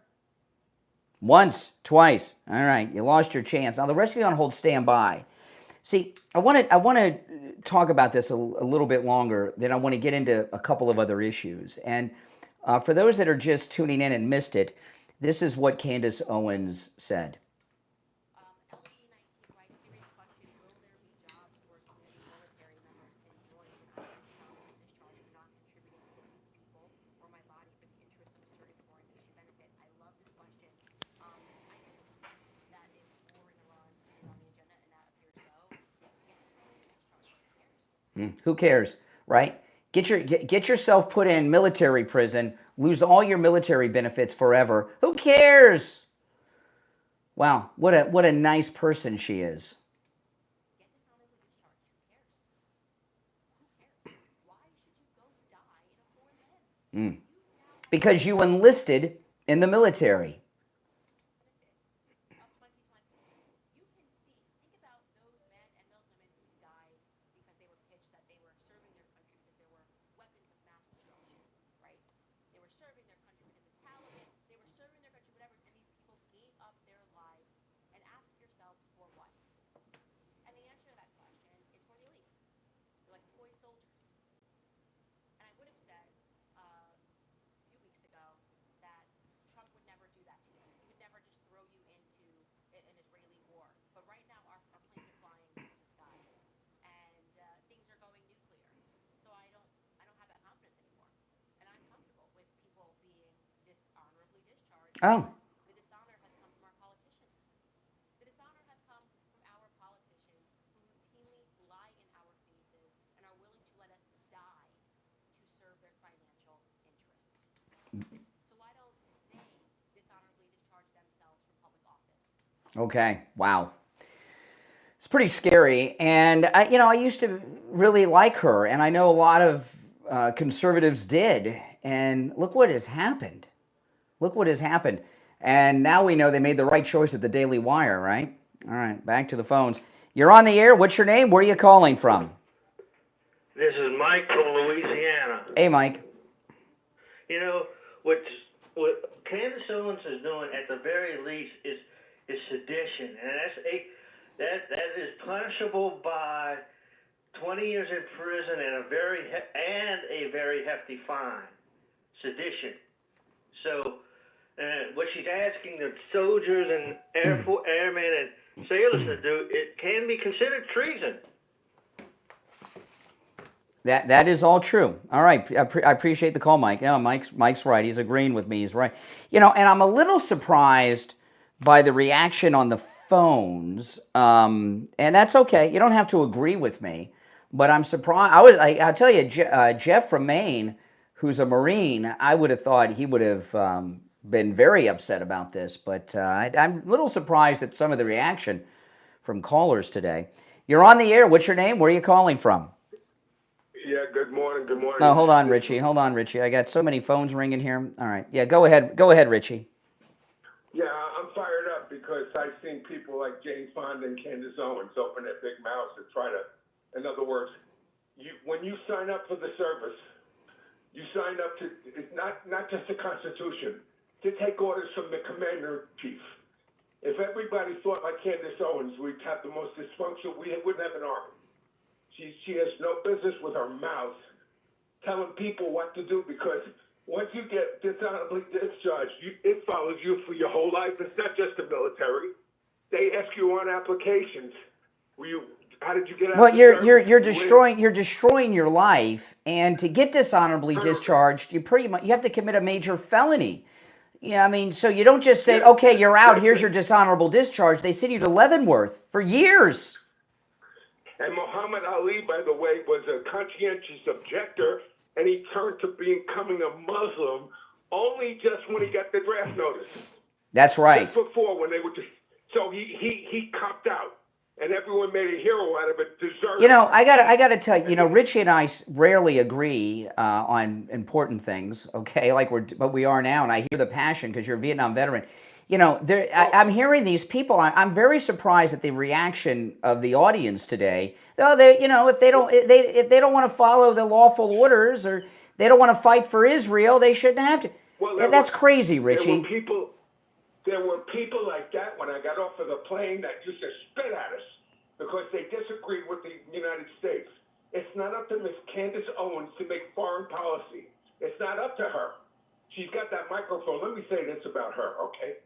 Once, twice. All right, you lost your chance. Now, the rest of you on hold, stand by. See, I want to talk about this a little bit longer, then I want to get into a couple of other issues. And for those that are just tuning in and missed it, this is what Candace Owens said. Who cares, right? Get yourself put in military prison, lose all your military benefits forever. Who cares? Wow, what a nice person she is. Because you enlisted in the military. Oh. The dishonor has come from our politicians. The dishonor has come from our politicians who routinely lie in our faces and are willing to let us die to serve their financial interests. So why don't they dishonorably discharge themselves from public office? Okay, wow. It's pretty scary. And, I used to really like her, and I know a lot of conservatives did. And look what has happened. Look what has happened. And now we know they made the right choice at the Daily Wire, right? All right, back to the phones. You're on the air. What's your name? Where are you calling from? This is Mike from Louisiana. Hey, Mike. You know, what Candace Owens is doing at the very least is sedition, and that is punishable by 20 years in prison and a very hefty fine. Sedition. So, what she's asking the soldiers and airmen and sailors to do, it can be considered treason. That is all true. All right, I appreciate the call, Mike. No, Mike's right. He's agreeing with me. He's right. And I'm a little surprised by the reaction on the phones, and that's okay. You don't have to agree with me, but I'm surprised. I'll tell you, Jeff from Maine, who's a Marine, I would have thought he would have been very upset about this, but I'm a little surprised at some of the reaction from callers today. You're on the air. What's your name? Where are you calling from? Yeah, good morning. No, hold on, Richie. I got so many phones ringing here. All right. Yeah, go ahead, Richie. Yeah, I'm fired up because I've seen people like Jane Fonda and Candace Owens open their big mouths and try to, in other words, when you sign up for the service, you sign up to, it's not just the Constitution, to take orders from the commander-in-chief. If everybody thought like Candace Owens, we'd have the most dysfunctional, we wouldn't have an army. She has no business with her mouth telling people what to do, because once you get dishonorably discharged, it follows you for your whole life. It's not just the military. They ask you on applications. How did you get out? Well, you're destroying your life, and to get dishonorably discharged, you have to commit a major felony. Yeah, I mean, so you don't just say, okay, you're out. Here's your dishonorable discharge. They send you to Leavenworth for years. And Muhammad Ali, by the way, was a conscientious objector, and he turned to becoming a Muslim only just when he got the draft notice. That's right. Just before, when they were just, so he copped out, and everyone made a hero out of it. Deserved. I gotta tell you, Richie and I rarely agree on important things. Okay, but we are now, and I hear the passion because you're a Vietnam veteran. I'm hearing these people. I'm very surprised at the reaction of the audience today. Though if they don't want to follow the lawful orders, or they don't want to fight for Israel, they shouldn't have to. Well, that's crazy, Richie. There were people like that when I got off of the plane that used to spit at us because they disagreed with the United States. It's not up to Miss Candace Owens to make foreign policy. It's not up to her. She's got that microphone. Let me say this about her, okay?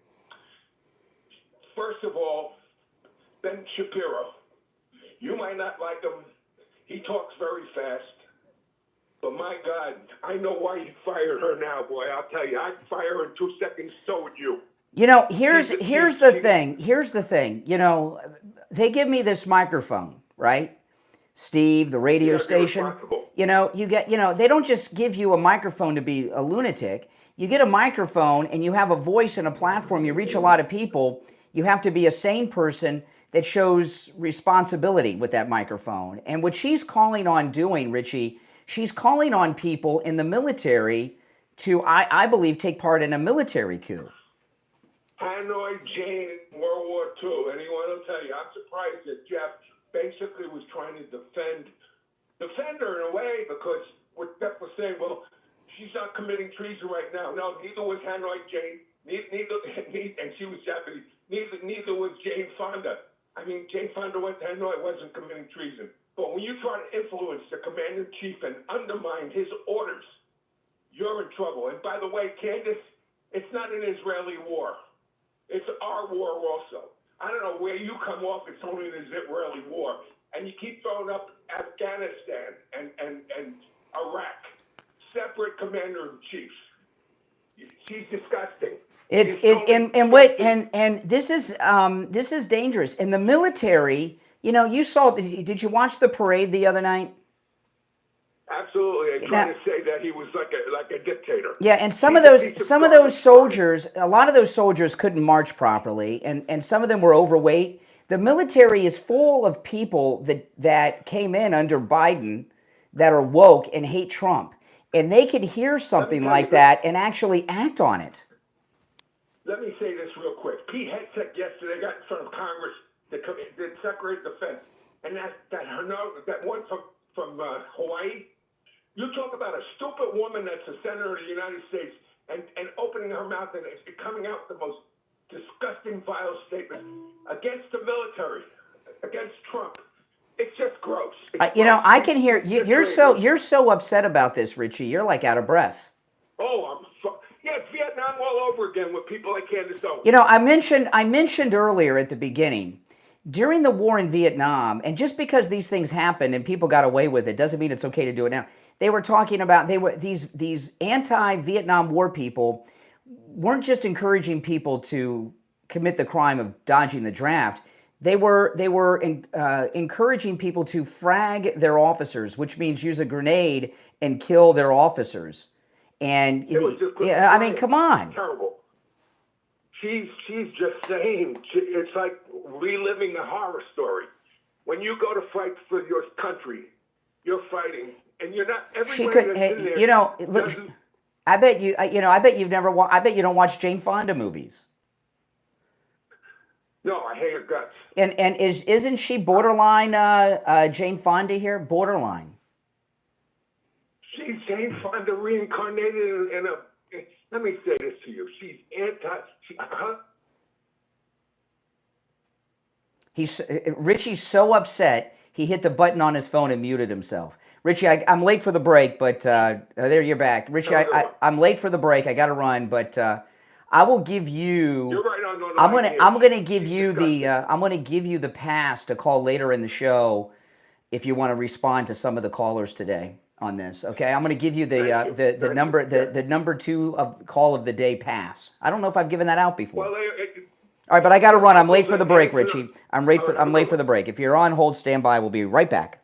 First of all, Ben Shapiro. You might not like him. He talks very fast. But my God, I know why you fired her now, boy. I'll tell you, I'd fire her in 2 seconds, so would you. Here's the thing. Here's the thing. They give me this microphone, right? Steve, the radio station. They don't just give you a microphone to be a lunatic. You get a microphone and you have a voice and a platform. You reach a lot of people. You have to be a sane person that shows responsibility with that microphone. And what she's calling on doing, Richie, she's calling on people in the military to, I believe, take part in a military coup. Hanoi Jane in World War II. Anyone will tell you, I'm surprised that Jeff basically was trying to defend her in a way, because what Jeff was saying, well, she's not committing treason right now. No, neither was Hanoi Jane. And she was Japanese. Neither was Jane Fonda. I mean, Jane Fonda went to Hanoi, wasn't committing treason. But when you try to influence the commander-in-chief and undermine his orders, you're in trouble. And by the way, Candace, it's not an Israeli war. It's our war also. I don't know where you come off, it's only an Israeli war. And you keep throwing up Afghanistan and Iraq, separate commander-in-chiefs. She's disgusting. This is dangerous. In the military, you saw. Did you watch the parade the other night? Absolutely. They tried to say that he was like a dictator. Yeah, and some of those soldiers, a lot of those soldiers couldn't march properly, and some of them were overweight. The military is full of people that came in under Biden that are woke and hate Trump, and they could hear something like that and actually act on it. Let me say this real quick. Pete Hegseth yesterday got in front of Congress, the Secretary of Defense, and that one from Hawaii, You talk about a stupid woman that's a senator of the United States and opening her mouth and coming out with the most disgusting, vile statements against the military, against Trump. It's just gross. It's You know, gross. I can hear you. You're so upset about this, Richie. You're like out of breath. Oh, yeah, it's Vietnam all over again with people like Candace Owens. You know, I mentioned earlier at the beginning, during the war in Vietnam, and just because these things happened and people got away with it doesn't mean it's okay to do it now. They were talking about these anti-Vietnam War people weren't just encouraging people to commit the crime of dodging the draft. They were encouraging people to frag their officers, which means use a grenade and kill their officers. And yeah, I mean, come on. Terrible. She's just saying, it's like reliving a horror story. When you go to fight for your country, you're fighting, and you're not. She Everybody could, that's in there you know. doesn't. I bet you, I bet you've never. I bet you don't watch Jane Fonda movies. No, I hate her guts. And isn't she borderline Jane Fonda here? Borderline. She's Jane Fonda reincarnated in a. Let me say this to you. She's Richie's so upset he hit the button on his phone and muted himself. Richie, I'm late for the break, but there you're back. Richie, I'm late for the break. I got to run, but I will give you. You're right on the I'm gonna give you the pass to call later in the show if you want to respond to some of the callers today on this. Okay, I'm gonna give you the number 2 of call of the day pass. I don't know if I've given that out before. Well, All right, but I got to run. I'm late for the break, Richie. I'm late for the break. If you're on hold, stand by. We'll be right back.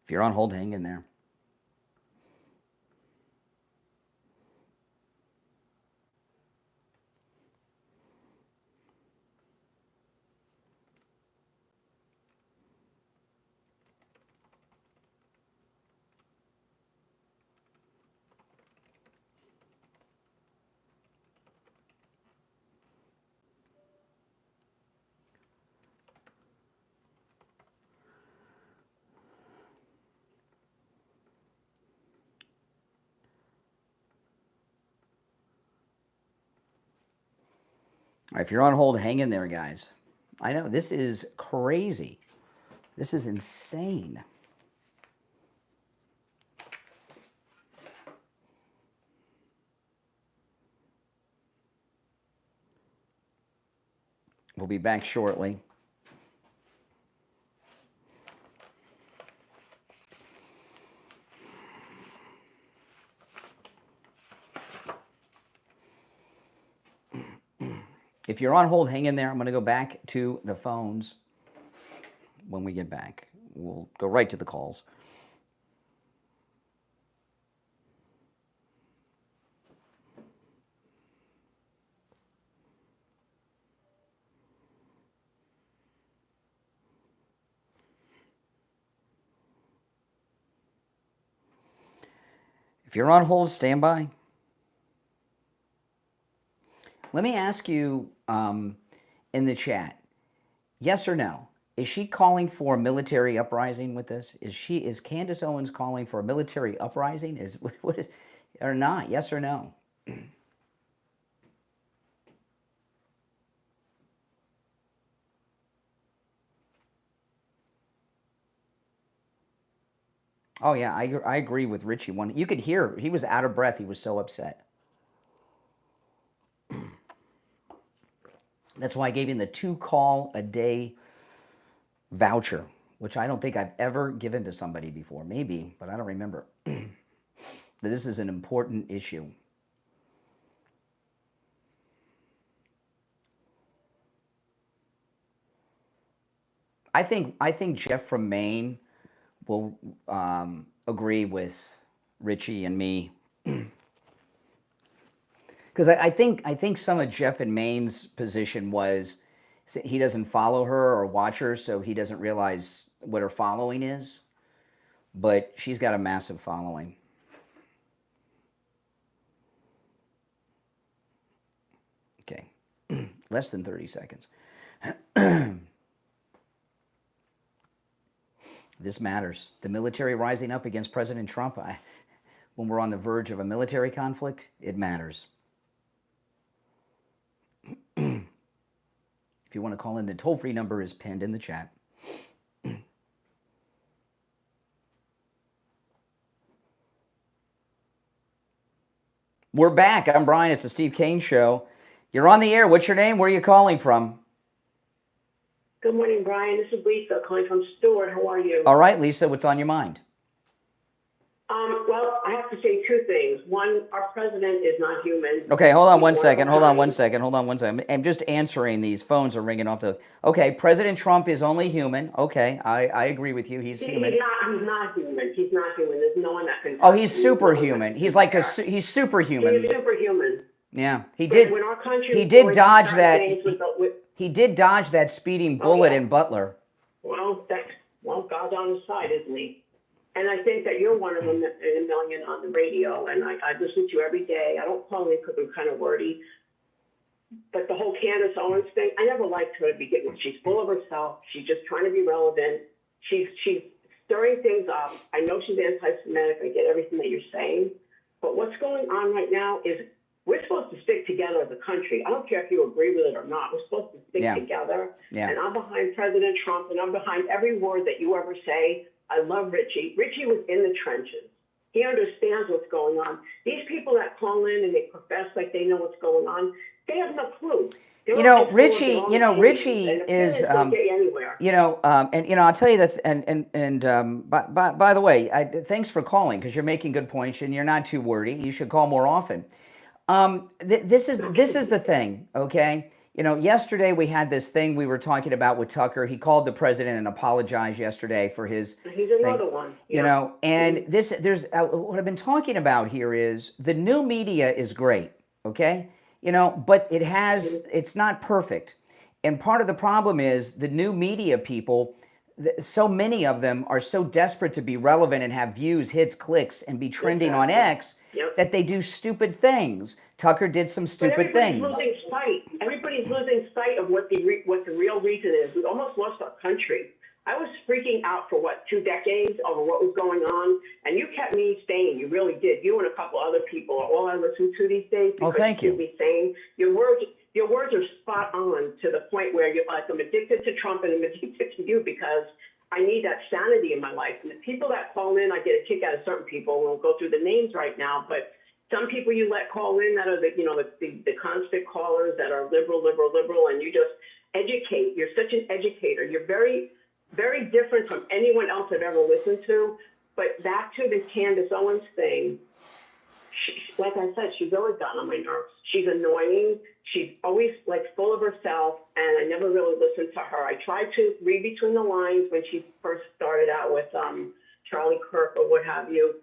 If you're on hold, hang in there. All right, if you're on hold, hang in there, guys. I know, this is crazy. This is insane. We'll be back shortly. If you're on hold, hang in there. I'm going to go back to the phones when we get back. We'll go right to the calls. If you're on hold, stand by. Let me ask you in the chat, yes or no? Is she calling for a military uprising with this? Is Candace Owens calling for a military uprising? What is or not? Yes or no? Oh yeah, I agree with Richie. When you could hear, he was out of breath. He was so upset. That's why I gave him the 2 call a day voucher, which I don't think I've ever given to somebody before. Maybe, but I don't remember. This is an important issue. I think Jeff from Maine will agree with Richie and me. Because I think some of Jeff and Maine's position was he doesn't follow her or watch her, so he doesn't realize what her following is. But she's got a massive following. Okay, less than 30 seconds. This matters. The military rising up against President Trump, when we're on the verge of a military conflict, it matters. If you want to call in, the toll-free number is pinned in the chat. We're back. I'm Brian. It's the Steve Kane Show. You're on the air. What's your name? Where are you calling from? Good morning, Brian. This is Lisa calling from Stewart. How are you? All right, Lisa. What's on your mind? Well, I have to say two things. One, our president is not human. Okay, hold on one second. I'm just answering these. Phones are ringing off the... Okay, President Trump is only human. Okay, I agree with you. He's human. He's not human. He's not human. There's no one that can... Oh, he's superhuman. He's like he's superhuman. He's superhuman. Yeah, he did dodge that... He did dodge that speeding bullet in Butler. Well, God's on his side, isn't he? And I think that you're one of them in a million on the radio, and I listen to you every day. I don't call in because I'm kind of wordy. But the whole Candace Owens thing, I never liked her to begin with. She's full of herself. She's just trying to be relevant. She's stirring things up. I know she's anti-Semitic. I get everything that you're saying. But what's going on right now is we're supposed to stick together as a country. I don't care if you agree with it or not. We're supposed to stick together. Yeah. And I'm behind President Trump, and I'm behind every word that you ever say. I love Richie. Richie was in the trenches. He understands what's going on. These people that call in and they profess like they know what's going on, they have no clue. Richie is, I'll tell you that, by the way, thanks for calling, because you're making good points and you're not too wordy. You should call more often. This is the thing, okay? Yesterday we had this thing we were talking about with Tucker. He called the president and apologized yesterday for his He's another thing. one. And there's what I've been talking about here is the new media is great, okay? But it's not perfect. And part of the problem is the new media people, so many of them are so desperate to be relevant and have views, hits, clicks, and be trending on X that they do stupid things. Tucker did some stupid things. Everybody's losing sight of what the real reason is. We almost lost our country. I was freaking out for 2 decades over what was going on, and you kept me sane. You really did. You and a couple other people are all I listen to these days. Oh, thank you. You keep me sane. Your words are spot on to the point where you're like, I'm addicted to Trump and I'm addicted to you because I need that sanity in my life. And the people that call in, I get a kick out of certain people. We'll go through the names right now, but some people you let call in that are the constant callers that are liberal, and you just educate. You're such an educator. You're very, very different from anyone else I've ever listened to. But back to the Candace Owens thing, like I said, she's always gotten on my nerves. She's annoying. She's always full of herself, and I never really listened to her. I tried to read between the lines when she first started out with Charlie Kirk or what have you.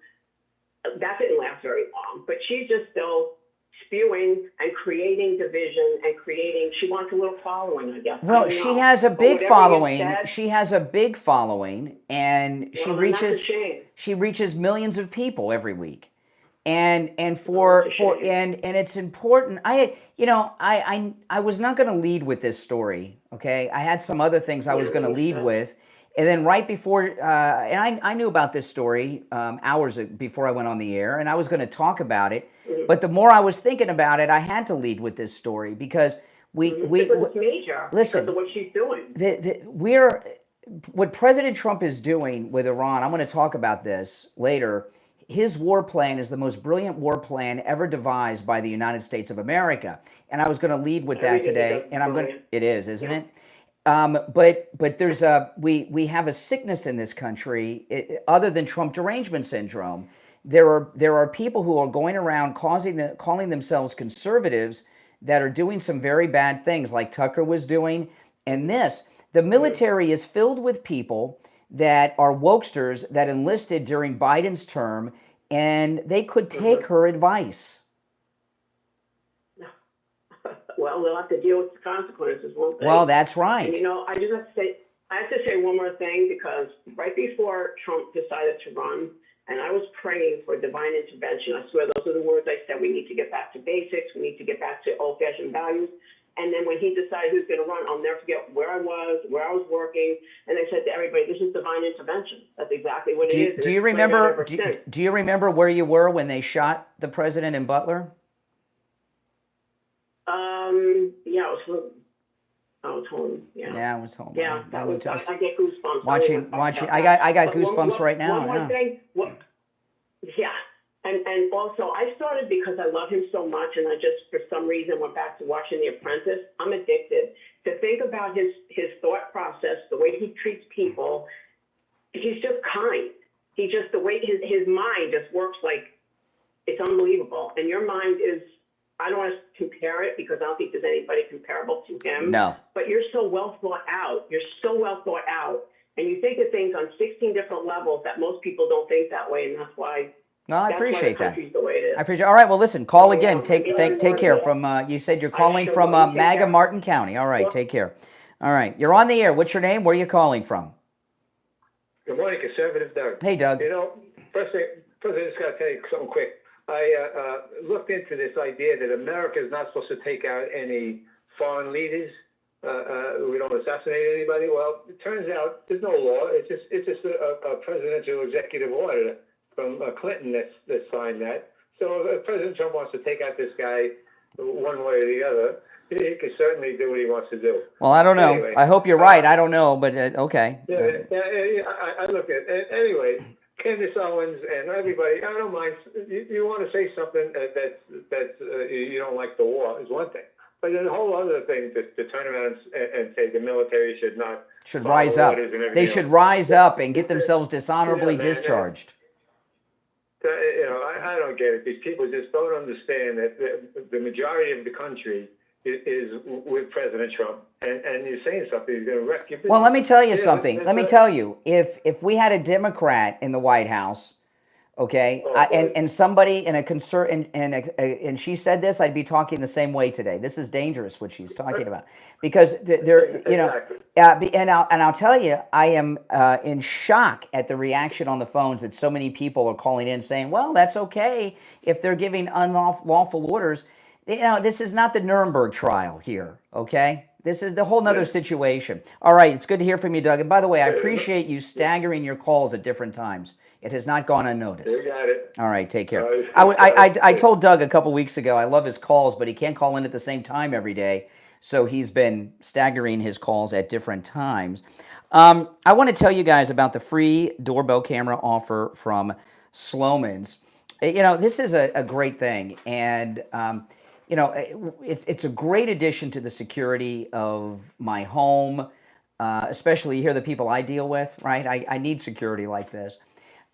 That didn't last very long, but she's just still spewing and creating division and she wants a little following, I guess. Well, she has a big following. She has a big following, and she reaches millions of people every week. And it's important. I was not going to lead with this story. Okay, I had some other things I was going to lead with. And then right before, and I knew about this story hours before I went on the air, and I was going to talk about it. But the more I was thinking about it, I had to lead with this story because it's major listen, because of what she's doing. What President Trump is doing with Iran, I'm going to talk about this later. His war plan is the most brilliant war plan ever devised by the United States of America. And I was going to lead with that today. And it is, isn't it? But there's we have a sickness in this country other than Trump derangement syndrome. There are people who are going around calling themselves conservatives that are doing some very bad things, like Tucker was doing. And the military is filled with people that are wokesters that enlisted during Biden's term, and they could take her advice. well, they'll have to deal with the consequences, won't they? Well, that's right. And, I just have to say one more thing, because right before Trump decided to run, and I was praying for divine intervention. I swear those are the words I said. We need to get back to basics. We need to get back to old-fashioned values. And then when he decided he was going to run, I'll never forget where I was working, and I said to everybody, "This is divine intervention." That's exactly what it is. Do you remember? Do you remember where you were when they shot the president in Butler? Yeah, I was home. Yeah, I was home. Yeah, that was. I get goosebumps. Watching. I got goosebumps right now. One more thing. Yeah. And also, I started because I love him so much, and I just, for some reason, went back to watching The Apprentice. I'm addicted. To think about his thought process, the way he treats people, he's just kind. He just, the way his mind just works like, it's unbelievable. And your mind is, I don't want to compare it because I don't think there's anybody comparable to him. No. But you're so well thought out. You're so well thought out. And you think of things on 16 different levels that most people don't think that way, and that's why. No, I appreciate that. The way it is. I appreciate. All right. Well, listen. Call again. Take care. From you said you're calling from MAGA Martin County. All right. Take care. All right. You're on the air. What's your name? Where are you calling from? Good morning, Conservative Doug. Hey, Doug. First I just got to tell you something quick. I looked into this idea that America is not supposed to take out any foreign leaders. We don't assassinate anybody. Well, it turns out there's no law. It's just a presidential executive order from Clinton that signed that. So if President Trump wants to take out this guy one way or the other, he can certainly do what he wants to do. Well, I don't know. Anyway, I hope you're right. I don't know, but okay. I look at it. Anyway, Candace Owens and everybody, I don't mind. You want to say something that you don't like the war is one thing. But then a whole other thing to turn around and say the military should rise up. They should rise up and get themselves dishonorably discharged. I don't get it. These people just don't understand that the majority of the country is with President Trump, and you're saying something he's going to wreck your business. Well, let me tell you something. Let me tell you, if we had a Democrat in the White House, okay, and somebody in a concern, and she said this, I'd be talking the same way today. This is dangerous what she's talking about, because and I'll tell you, I am in shock at the reaction on the phones that so many people are calling in saying, well, that's okay if they're giving unlawful orders. This is not the Nuremberg trial here, okay? This is the whole nother situation. All right, it's good to hear from you, Doug. And by the way, I appreciate you staggering your calls at different times. It has not gone unnoticed. You got it. All right, take care. I told Doug a couple weeks ago I love his calls, but he can't call in at the same time every day, so he's been staggering his calls at different times. I want to tell you guys about the free doorbell camera offer from Sloman's. This is a great thing, and it's a great addition to the security of my home, especially here, the people I deal with, right? I need security like this.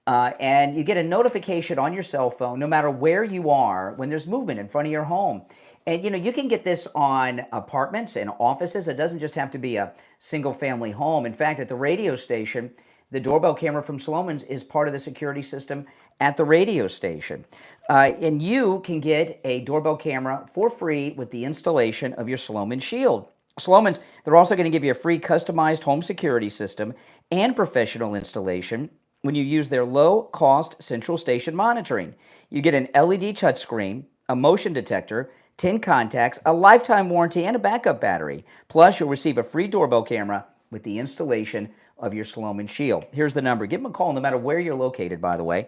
And you get a notification on your cell phone, no matter where you are, when there's movement in front of your home. And, you can get this on apartments and offices. It doesn't just have to be a single-family home. In fact, at the radio station, the doorbell camera from Sloman's is part of the security system at the radio station. And you can get a doorbell camera for free with the installation of your Sloman Shield. Sloman's, they're also going to give you a free customized home security system and professional installation when you use their low-cost central station monitoring. You get an LED touchscreen, a motion detector, 10 contacts, a lifetime warranty, and a backup battery. Plus, you'll receive a free doorbell camera with the installation of your Sloman Shield. Here's the number. Give them a call no matter where you're located, by the way.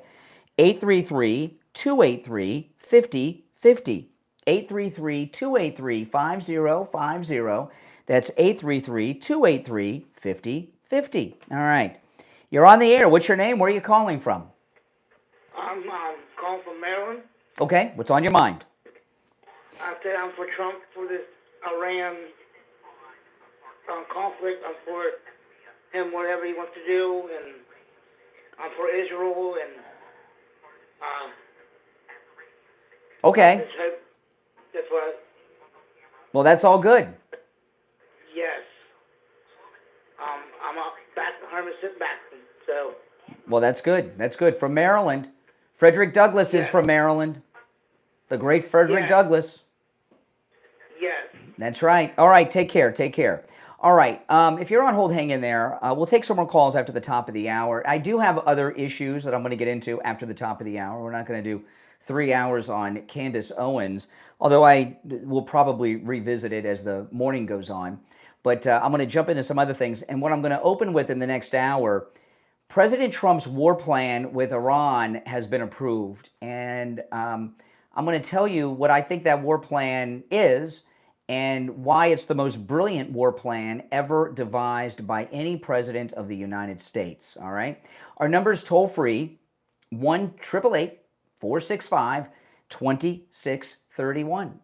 833-283-5050. 833-283-5050. That's 833-283-5050. All right. You're on the air. What's your name? Where are you calling from? I'm calling from Maryland. Okay. What's on your mind? I said I'm for Trump for this Iran conflict. I'm for him, whatever he wants to do, and I'm for Israel, and okay. That's what. Well, that's all good. Yes. I'm back 100% back. So. Well, that's good. That's good. From Maryland. Frederick Douglass is from Maryland. The great Frederick Douglass. Yes. That's right. All right, take care. Take care. All right, if you're on hold, hang in there. We'll take some more calls after the top of the hour. I do have other issues that I'm going to get into after the top of the hour. We're not going to do 3 hours on Candace Owens, although I will probably revisit it as the morning goes on. But I'm going to jump into some other things. And what I'm going to open with in the next hour, President Trump's war plan with Iran has been approved. And I'm going to tell you what I think that war plan is and why it's the most brilliant war plan ever devised by any president of the United States. All right. Our number is toll free, 1-888-465-2631.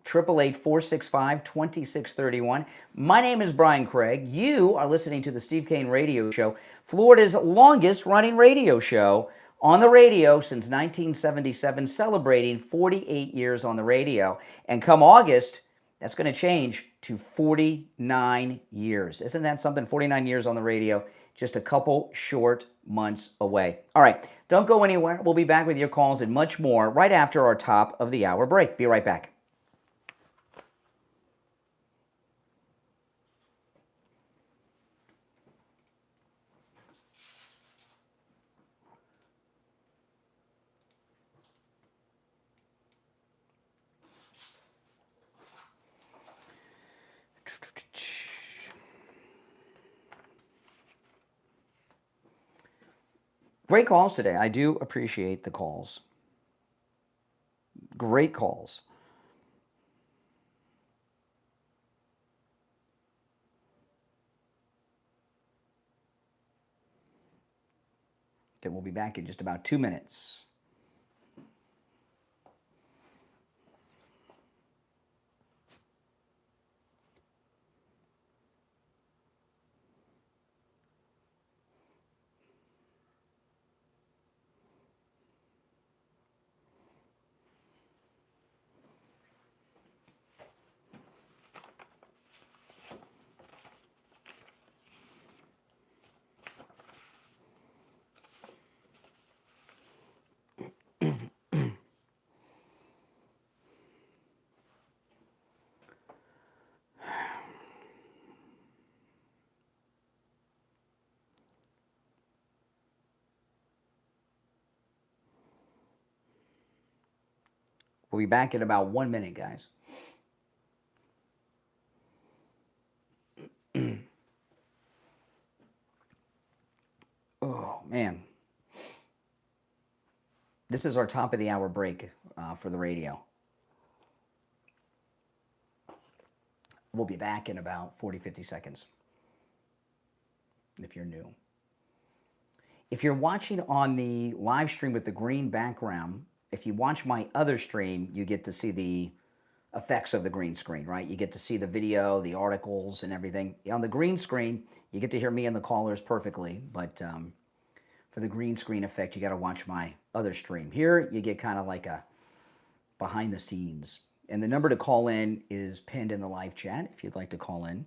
888-465-2631. My name is Brian Craig. You are listening to the Steve Kane Radio Show, Florida's longest running radio show on the radio since 1977, celebrating 48 years on the radio. And come August, that's going to change to 49 years. Isn't that something? 49 years on the radio, just a couple short months away. All right, don't go anywhere. We'll be back with your calls and much more right after our top of the hour break. Be right back. Great calls today. I do appreciate the calls. Great calls. Okay, we'll be back in just about 2 minutes. We'll be back in about 1 minute, guys. Oh, man. This is our top of the hour break for the radio. We'll be back in about 40, 50 seconds if you're new. If you're watching on the live stream with the green background, if you watch my other stream, you get to see the effects of the green screen, right? You get to see the video, the articles, and everything. On the green screen, you get to hear me and the callers perfectly, but for the green screen effect, you got to watch my other stream. Here, you get kind of like a behind the scenes. And the number to call in is pinned in the live chat if you'd like to call in.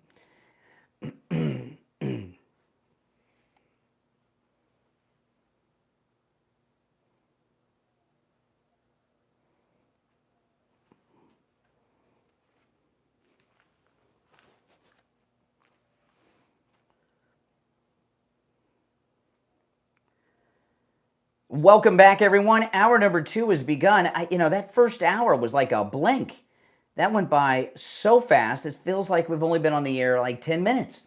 Welcome back, everyone. Hour number 2 has begun. That first hour was like a blink. That went by so fast, it feels like we've only been on the air like 10 minutes.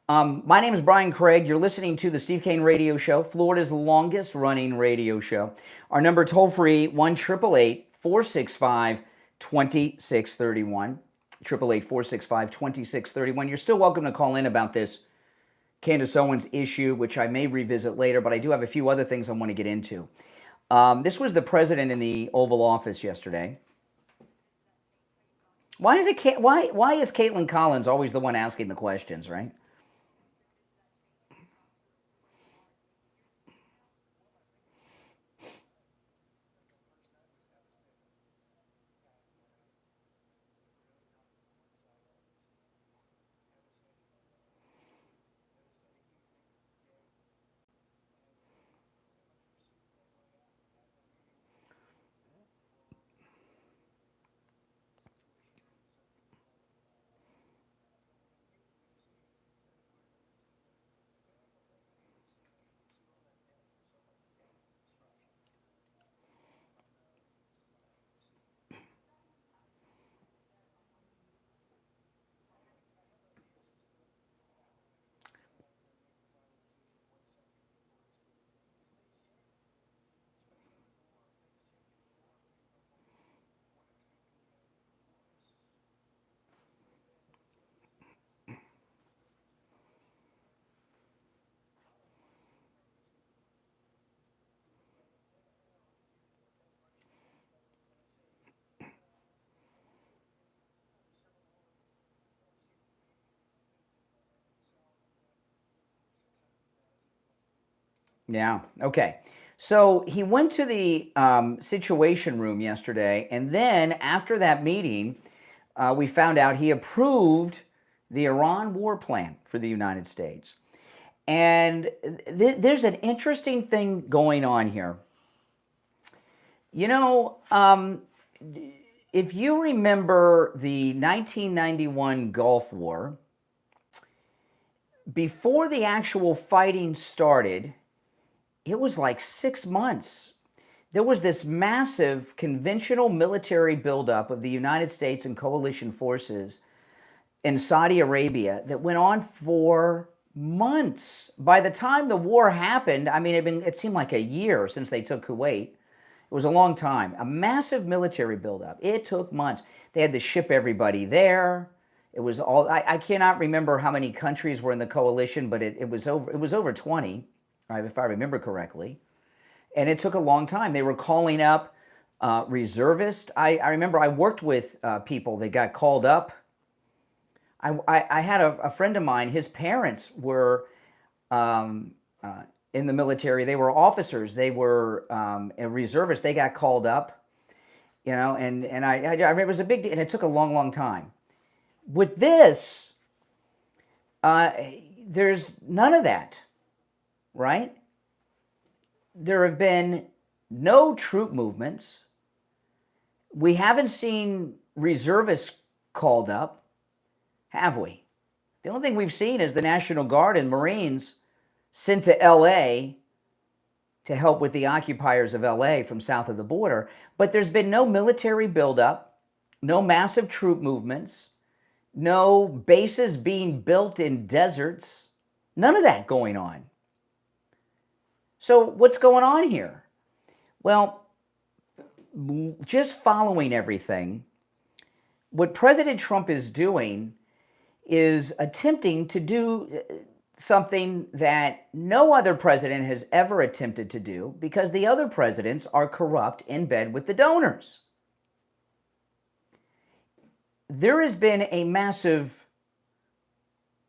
My name is Brian Craig. You're listening to the Steve Kane Radio Show, Florida's longest running radio show. Our number toll-free, 1-888-465-2631. 888-465-2631. You're still welcome to call in about this Candace Owens issue, which I may revisit later, but I do have a few other things I want to get into. This was the president in the Oval Office yesterday. Why is Caitlin Collins always the one asking the questions, right? Yeah. Okay. So he went to the Situation Room yesterday, and then after that meeting, we found out he approved the Iran war plan for the United States. And there's an interesting thing going on here. You know, if you remember the 1991 Gulf War, before the actual fighting started, it was like 6 months. There was this massive conventional military buildup of the United States and coalition forces in Saudi Arabia that went on for months. By the time the war happened, I mean, it seemed like a year since they took Kuwait. It was a long time. A massive military buildup. It took months. They had to ship everybody there. It was all, I cannot remember how many countries were in the coalition, but it was over 20, if I remember correctly. And it took a long time. They were calling up reservists. I remember I worked with people that got called up. I had a friend of mine, his parents were in the military. They were officers. They were reservists. They got called up, you know, and I remember it was a big deal, and it took a long, long time. With this, there's none of that, right? There have been no troop movements. We haven't seen reservists called up, have we? The only thing we've seen is the National Guard and Marines sent to LA to help with the occupiers of LA from south of the border. But there's been no military buildup, no massive troop movements, no bases being built in deserts, none of that going on. So what's going on here? Well, just following everything, what President Trump is doing is attempting to do something that no other president has ever attempted to do, because the other presidents are corrupt in bed with the donors. There has been a massive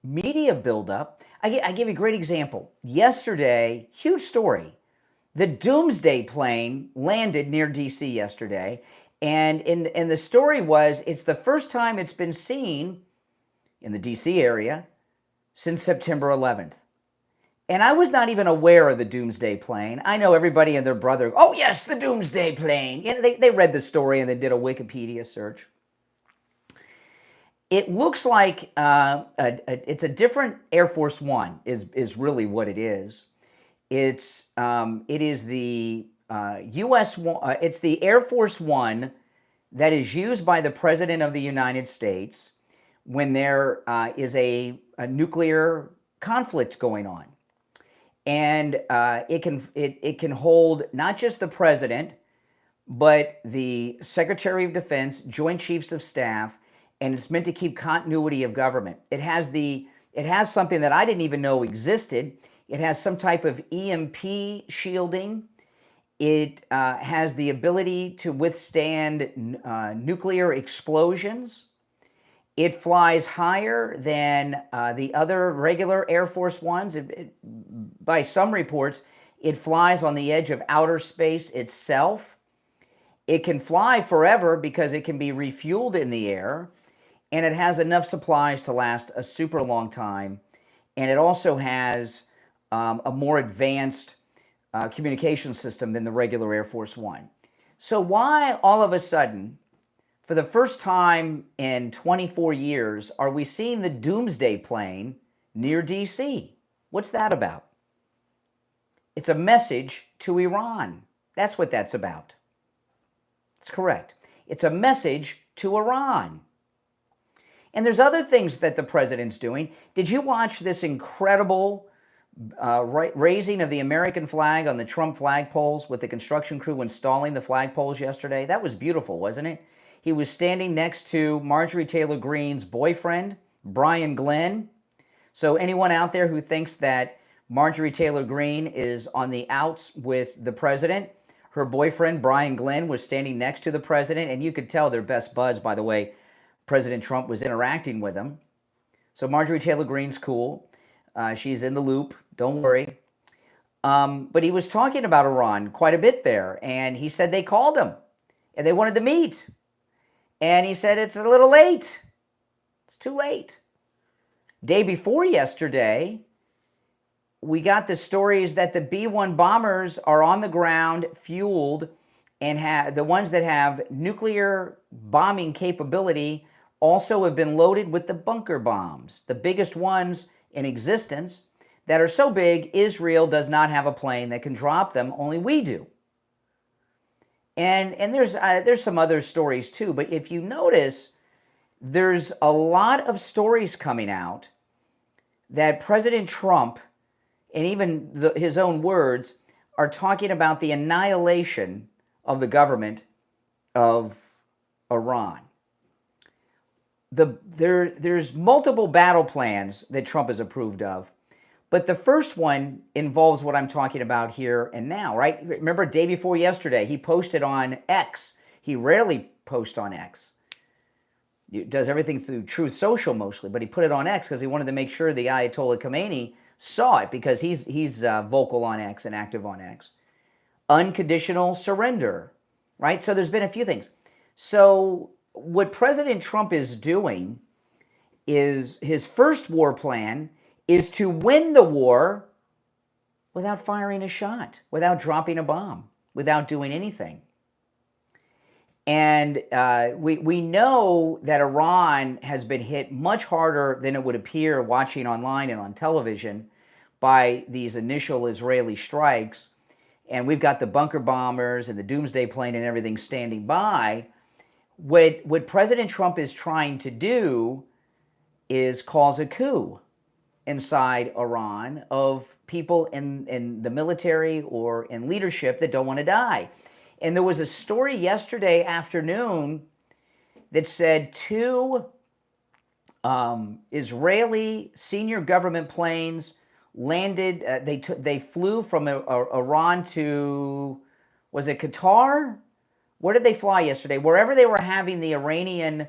media buildup. I give you a great example. Yesterday, huge story. The Doomsday plane landed near D.C. yesterday, and the story was it's the first time it's been seen in the D.C. area since September 11th. And I was not even aware of the Doomsday plane. I know everybody and their brother, oh yes, the Doomsday plane. You know, they read the story and they did a Wikipedia search. It looks like it's a different Air Force One is really what it is. It is the U.S. It's the Air Force One that is used by the President of the United States when there is a nuclear conflict going on. And it can hold not just the President, but the Secretary of Defense, Joint Chiefs of Staff, and it's meant to keep continuity of government. It has something that I didn't even know existed. It has some type of EMP shielding. It has the ability to withstand nuclear explosions. It flies higher than the other regular Air Force Ones. By some reports, it flies on the edge of outer space itself. It can fly forever because it can be refueled in the air, and it has enough supplies to last a super long time. And it also has a more advanced communication system than the regular Air Force One. So why all of a sudden, for the first time in 24 years, are we seeing the Doomsday plane near D.C.? What's that about? It's a message to Iran. That's what that's about. That's correct. It's a message to Iran. And there's other things that the president's doing. Did you watch this incredible raising of the American flag on the Trump flagpoles with the construction crew installing the flagpoles yesterday? That was beautiful, wasn't it? He was standing next to Marjorie Taylor Greene's boyfriend, Brian Glenn. So anyone out there who thinks that Marjorie Taylor Greene is on the outs with the president, her boyfriend, Brian Glenn, was standing next to the president, and you could tell they're best buds by the way President Trump was interacting with him. So Marjorie Taylor Greene's cool. She's in the loop. Don't worry. But he was talking about Iran quite a bit there, and he said they called him, and they wanted to meet. And he said, it's a little late. It's too late. Day before yesterday, we got the stories that the B-1 bombers are on the ground, fueled, and the ones that have nuclear bombing capability also have been loaded with the bunker bombs, the biggest ones in existence, that are so big, Israel does not have a plane that can drop them, only we do. And there's some other stories too, but if you notice, there's a lot of stories coming out that President Trump, and even his own words, are talking about the annihilation of the government of Iran. There's multiple battle plans that Trump has approved of, but the first one involves what I'm talking about here and now, right? Remember, day before yesterday, he posted on X. He rarely posts on X. He does everything through Truth Social mostly, but he put it on X because he wanted to make sure the Ayatollah Khomeini saw it, because he's vocal on X and active on X. Unconditional surrender, right? So there's been a few things. So what President Trump is doing is his first war plan is to win the war without firing a shot, without dropping a bomb, without doing anything. And we know that Iran has been hit much harder than it would appear watching online and on television by these initial Israeli strikes. And we've got the bunker bombers and the doomsday plane and everything standing by. What President Trump is trying to do is cause a coup inside Iran of people in the military or in leadership that don't want to die. And there was a story yesterday afternoon that said 2 Israeli senior government planes landed. They flew from Iran to, was it Qatar? Where did they fly yesterday? Wherever they were having the Iranian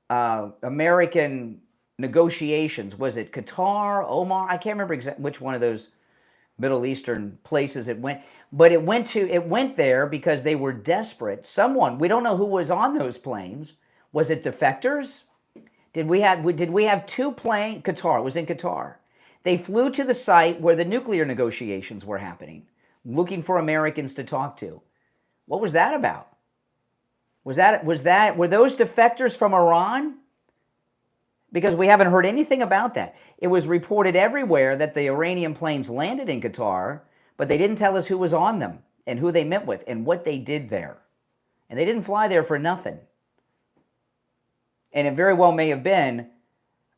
American negotiations. Was it Qatar, Oman? I can't remember exactly which one of those Middle Eastern places it went. But it went there because they were desperate. Someone, we don't know who was on those planes. Was it defectors? Did we have 2 planes? Qatar, it was in Qatar. They flew to the site where the nuclear negotiations were happening, looking for Americans to talk to. What was that about? Were those defectors from Iran? Because we haven't heard anything about that. It was reported everywhere that the Iranian planes landed in Qatar, but they didn't tell us who was on them and who they met with and what they did there. And they didn't fly there for nothing. And it very well may have been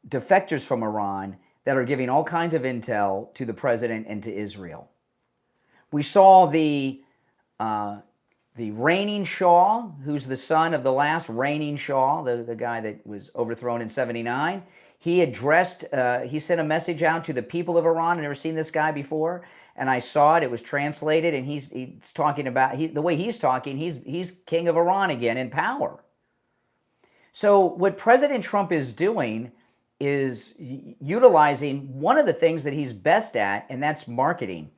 defectors from Iran that are giving all kinds of intel to the president and to Israel. We saw the reigning Shah, who's the son of the last reigning Shah, the guy that was overthrown in 79. He sent a message out to the people of Iran. I've never seen this guy before, and I saw it. It was translated, and he's talking about, the way he's talking, he's king of Iran again in power. So what President Trump is doing is utilizing one of the things that he's best at, and that's marketing.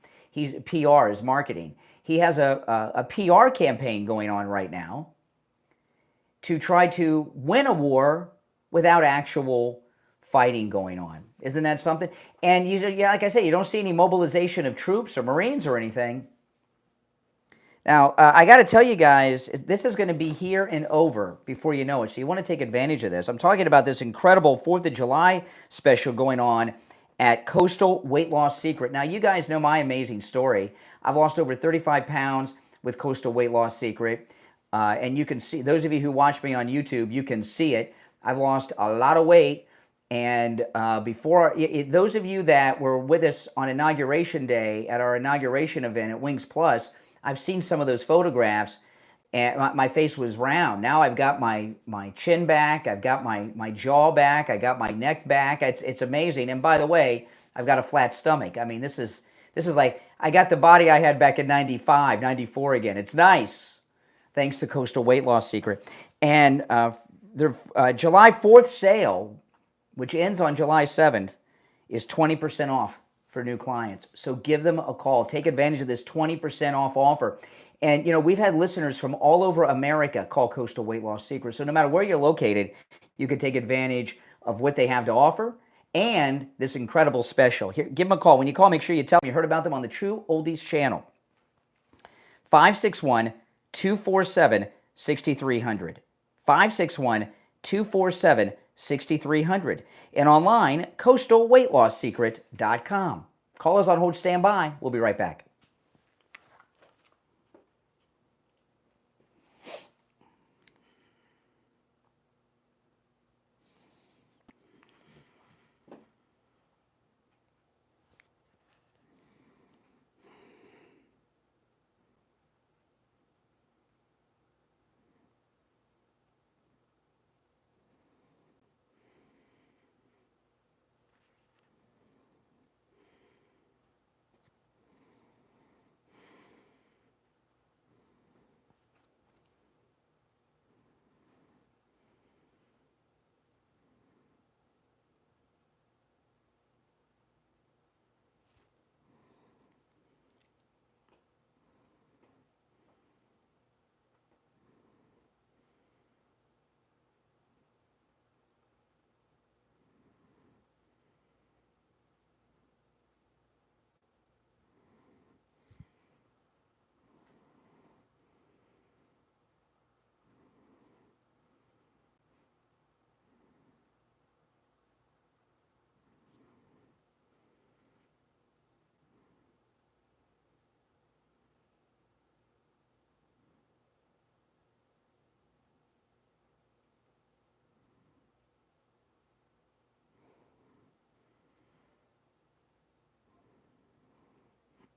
PR is marketing. He has a PR campaign going on right now to try to win a war without actual fighting going on. Isn't that something? And like I say, you don't see any mobilization of troops or Marines or anything. Now, I got to tell you guys, this is going to be here and over before you know it, so you want to take advantage of this. I'm talking about this incredible 4th of July special going on at Coastal Weight Loss Secret. Now, you guys know my amazing story. I've lost over 35 pounds with Coastal Weight Loss Secret, and you can see, those of you who watch me on YouTube, you can see it. I've lost a lot of weight, and those of you that were with us on Inauguration Day at our inauguration event at Wings Plus, I've seen some of those photographs, and my face was round. Now I've got my chin back, I've got my jaw back, I got my neck back. It's amazing. And by the way, I've got a flat stomach. I mean, this is like, I got the body I had back in 95, 94 again. It's nice, thanks to Coastal Weight Loss Secret. And their July 4th sale, which ends on July 7th, is 20% off. for new clients. So give them a call. Take advantage of this 20% off offer. And, you know, we've had listeners from all over America call Coastal Weight Loss Secrets. So no matter where you're located, you can take advantage of what they have to offer and this incredible special. Here, give them a call. When you call, make sure you tell them you heard about them on the True Oldies channel. 561-247-6300. 561-247-6300. And online, coastalweightlasssecret.com. Call us on hold, stand by. We'll be right back.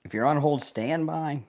If you're on hold, stand by.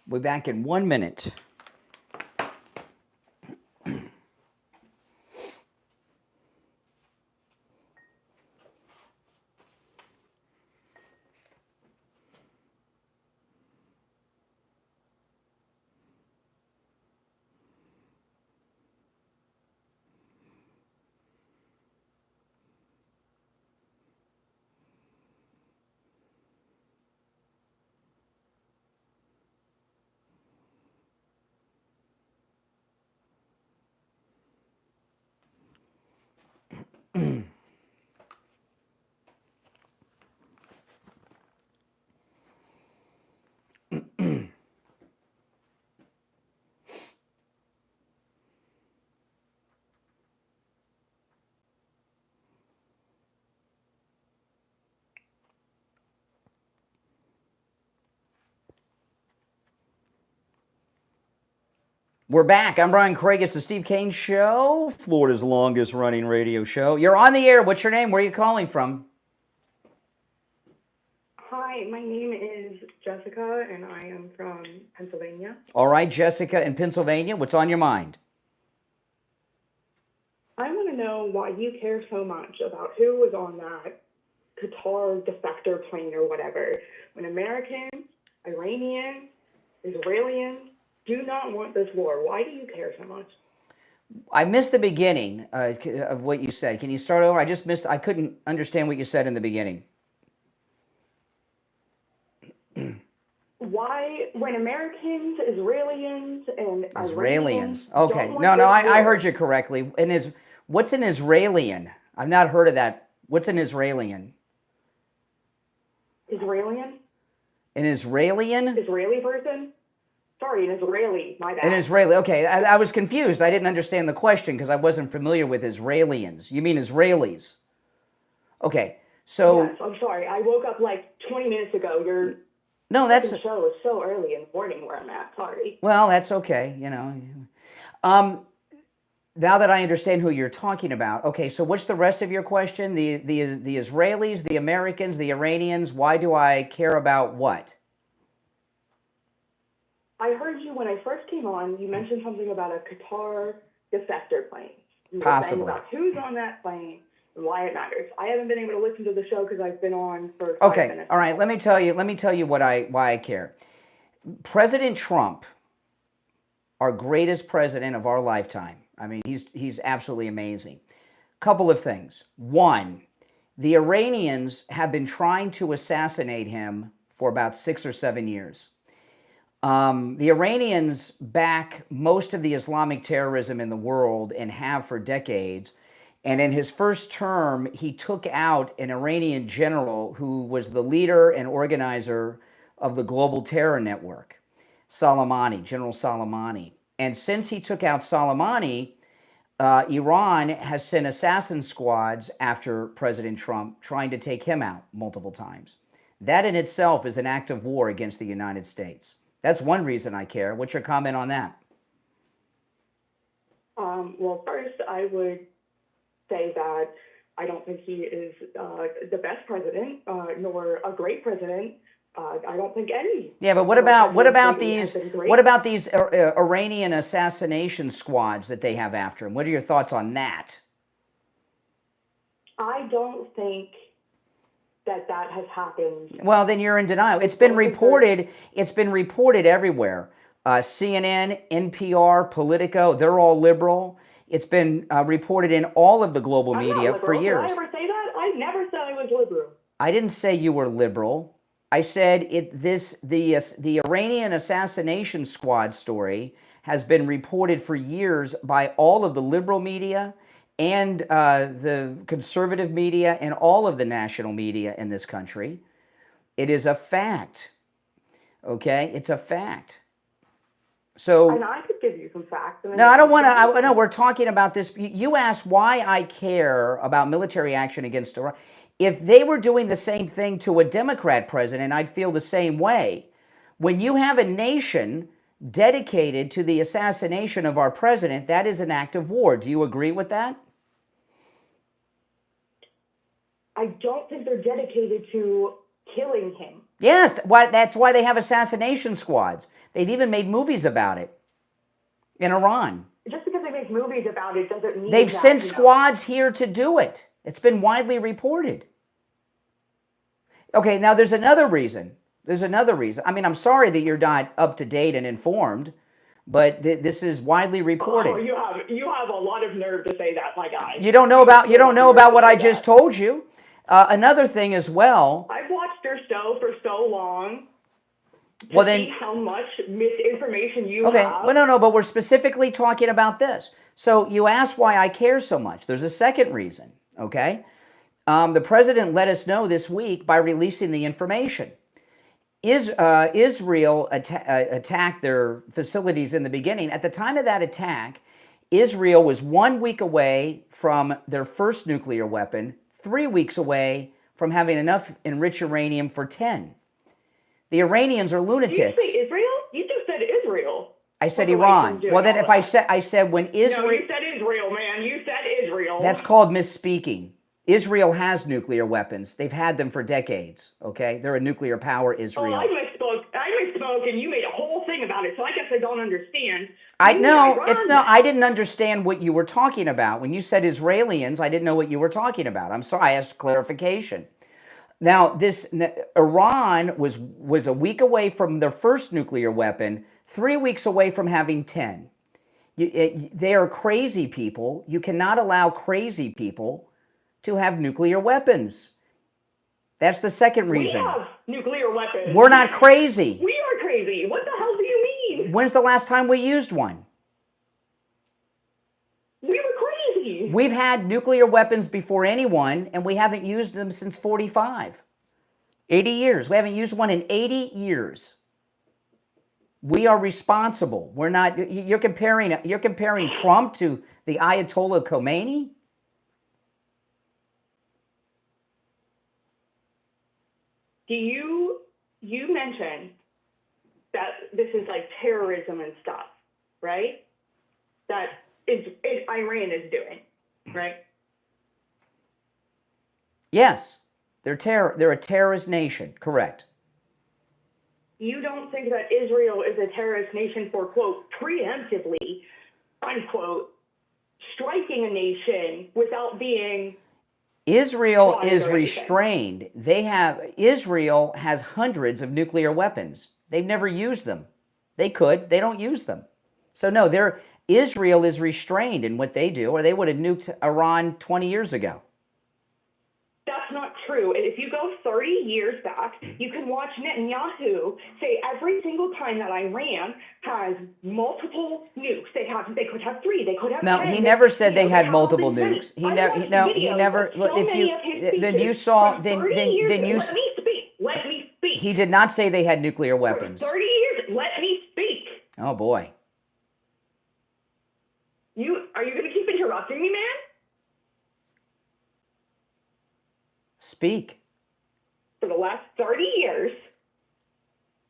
We're back in 1 minute. We're back. I'm Brian Craig. It's the Steve Kane Show, Florida's longest running radio show. You're on the air. What's your name? Where are you calling from? Hi, my name is Jessica, and I am from Pennsylvania. All right, Jessica in Pennsylvania. What's on your mind? I want to know why you care so much about who was on that Qatar defector plane or whatever, when Americans, Iranians, Israelis do not want this war. Why do you care so much? I missed the beginning of what you said. Can you start over? I couldn't understand what you said in the beginning. Why, when Americans, Israelis, and Israelis. Iranians Okay. don't want No, this I war? heard you correctly. What's an Israelian? I've not heard of that. What's an Israelian? Israelian? An Israelian? Israeli person? Sorry, an Israeli. My bad. An Israeli. Okay, I was confused. I didn't understand the question because I wasn't familiar with Israelians. You mean Israelis? Okay, so... Yes, I'm sorry. I woke up like 20 minutes ago. Your show is so early in the morning where I'm at. Sorry. Well, that's okay, you know. Now that I understand who you're talking about, okay, so what's the rest of your question? The Israelis, the Americans, the Iranians, why do I care about what? I heard you when I first came on, you mentioned something about a Qatar defector plane. You were Possibly. saying about who's on that plane and why it matters. I haven't been able to listen to the show because I've been on for 5 minutes. Okay, all right, let me tell you why I care. President Trump, our greatest president of our lifetime, I mean, he's absolutely amazing. Couple of things. One, the Iranians have been trying to assassinate him for about 6 or 7 years. The Iranians back most of the Islamic terrorism in the world and have for decades. And in his first term, he took out an Iranian general who was the leader and organizer of the global terror network, Soleimani, General Soleimani. And since he took out Soleimani, Iran has sent assassin squads after President Trump, trying to take him out multiple times. That in itself is an act of war against the United States. That's one reason I care. What's your comment on that? Well, first, I would say that I don't think he is the best president, nor a great president. I don't think any. Yeah, but what about these Iranian assassination squads that they have after him? What are your thoughts on that? I don't think that has happened. Well, then you're in denial. It's been reported. It's been reported everywhere. CNN, NPR, Politico, they're all liberal. It's been reported in all of the global media for years. Did I ever say that? I never said I was liberal. I didn't say you were liberal. I said the Iranian assassination squad story has been reported for years by all of the liberal media and the conservative media and all of the national media in this country. It is a fact. Okay? It's a fact. So, and I could give you some facts. No, I don't want to. No, we're talking about this. You asked why I care about military action against Iran. If they were doing the same thing to a Democrat president, I'd feel the same way. When you have a nation dedicated to the assassination of our president, that is an act of war. Do you agree with that? I don't think they're dedicated to killing him. Yes, that's why they have assassination squads. They've even made movies about it in Iran. Just because they make movies about it doesn't mean they've sent squads here to do it. It's been widely reported. Okay, now there's another reason. I mean, I'm sorry that you're not up to date and informed, but this is widely reported. Oh, you have a lot of nerve to say that, my guy. You don't know about what I just told you. Another thing as well. I've watched your show for so long. Well, then, see how much misinformation you have. Okay, well, no, but we're specifically talking about this. So you asked why I care so much. There's a second reason, okay? The president let us know this week by releasing the information. Israel attacked their facilities in the beginning. At the time of that attack, Israel was 1 week away from their first nuclear weapon, 3 weeks away from having enough enriched uranium for 10. The Iranians are lunatics. Did you say Israel? You just said Israel. I said Look away Iran. from doing Well, then all if that. I said when No, Israel, you said Israel, man. You said Israel. that's called misspeaking. Israel has nuclear weapons. They've had them for decades. Okay, they're a nuclear power. Oh, Israel. I misspoke, and you made a whole thing about it. So I guess I don't understand. I You know Iran it's no. I didn't understand what you were talking about when you said Israelis. I didn't know what you were talking about. I'm sorry. I asked clarification. Now, Iran was a week away from their first nuclear weapon, 3 weeks away from having 10. They are crazy people. You cannot allow crazy people to have nuclear weapons. That's the second reason. We have nuclear weapons. We're not crazy. We are crazy. What the hell do you mean? When's the last time we used one? We were crazy. We've had nuclear weapons before anyone, and we haven't used them since 45. 80 years. We haven't used one in 80 years. We are responsible. We're not. You're comparing Trump to the Ayatollah Khomeini? You mentioned that this is like terrorism and stuff, right? That Iran is doing, right? Yes. They're a terrorist nation, correct. You don't think that Israel is a terrorist nation for, quote, preemptively, unquote, striking a nation without being... Israel is restrained. Israel has hundreds of nuclear weapons. They've never used them. They could. They don't use them. So no, Israel is restrained in what they do, or they would have nuked Iran 20 years ago. That's not true. And if you go 30 years back, you can watch Netanyahu say every single time that Iran has multiple nukes, they could have 3, they could have 10. No, he never said they had multiple nukes. He never. If you then you saw then you. Let me speak. Let me speak. He did not say they had nuclear weapons. For 30 years. Let me speak. Oh boy. Are you going to keep interrupting me, man? Speak. For the last 30 years,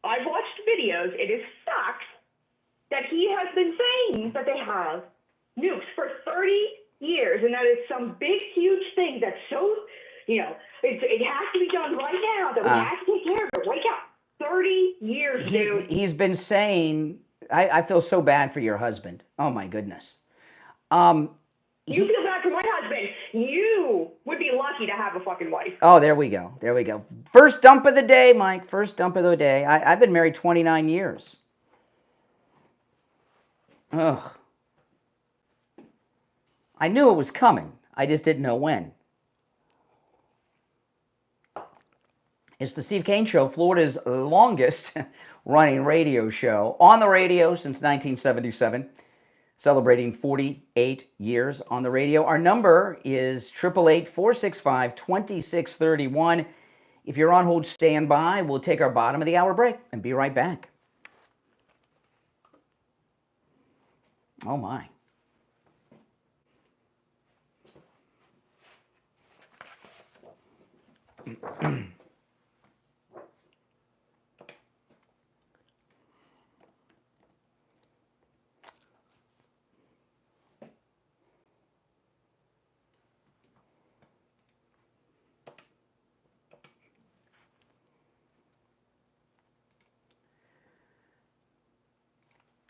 I've watched videos. It is fact that he has been saying that they have nukes for 30 years, and that is some big, huge thing that's so, it has to be done right now, that we have to take care of it right now. 30 years, dude. He's been saying, I feel so bad for your husband. Oh my goodness. You feel bad for my husband. You would be lucky to have a fucking wife. Oh, there we go. There we go. First dump of the day, Mike. First dump of the day. I've been married 29 years. Ugh. I knew it was coming. I just didn't know when. It's the Steve Kane Show, Florida's longest running radio show. On the radio since 1977. Celebrating 48 years on the radio. Our number is 888-465-2631. If you're on hold, stand by. We'll take our bottom of the hour break and be right back. Oh my.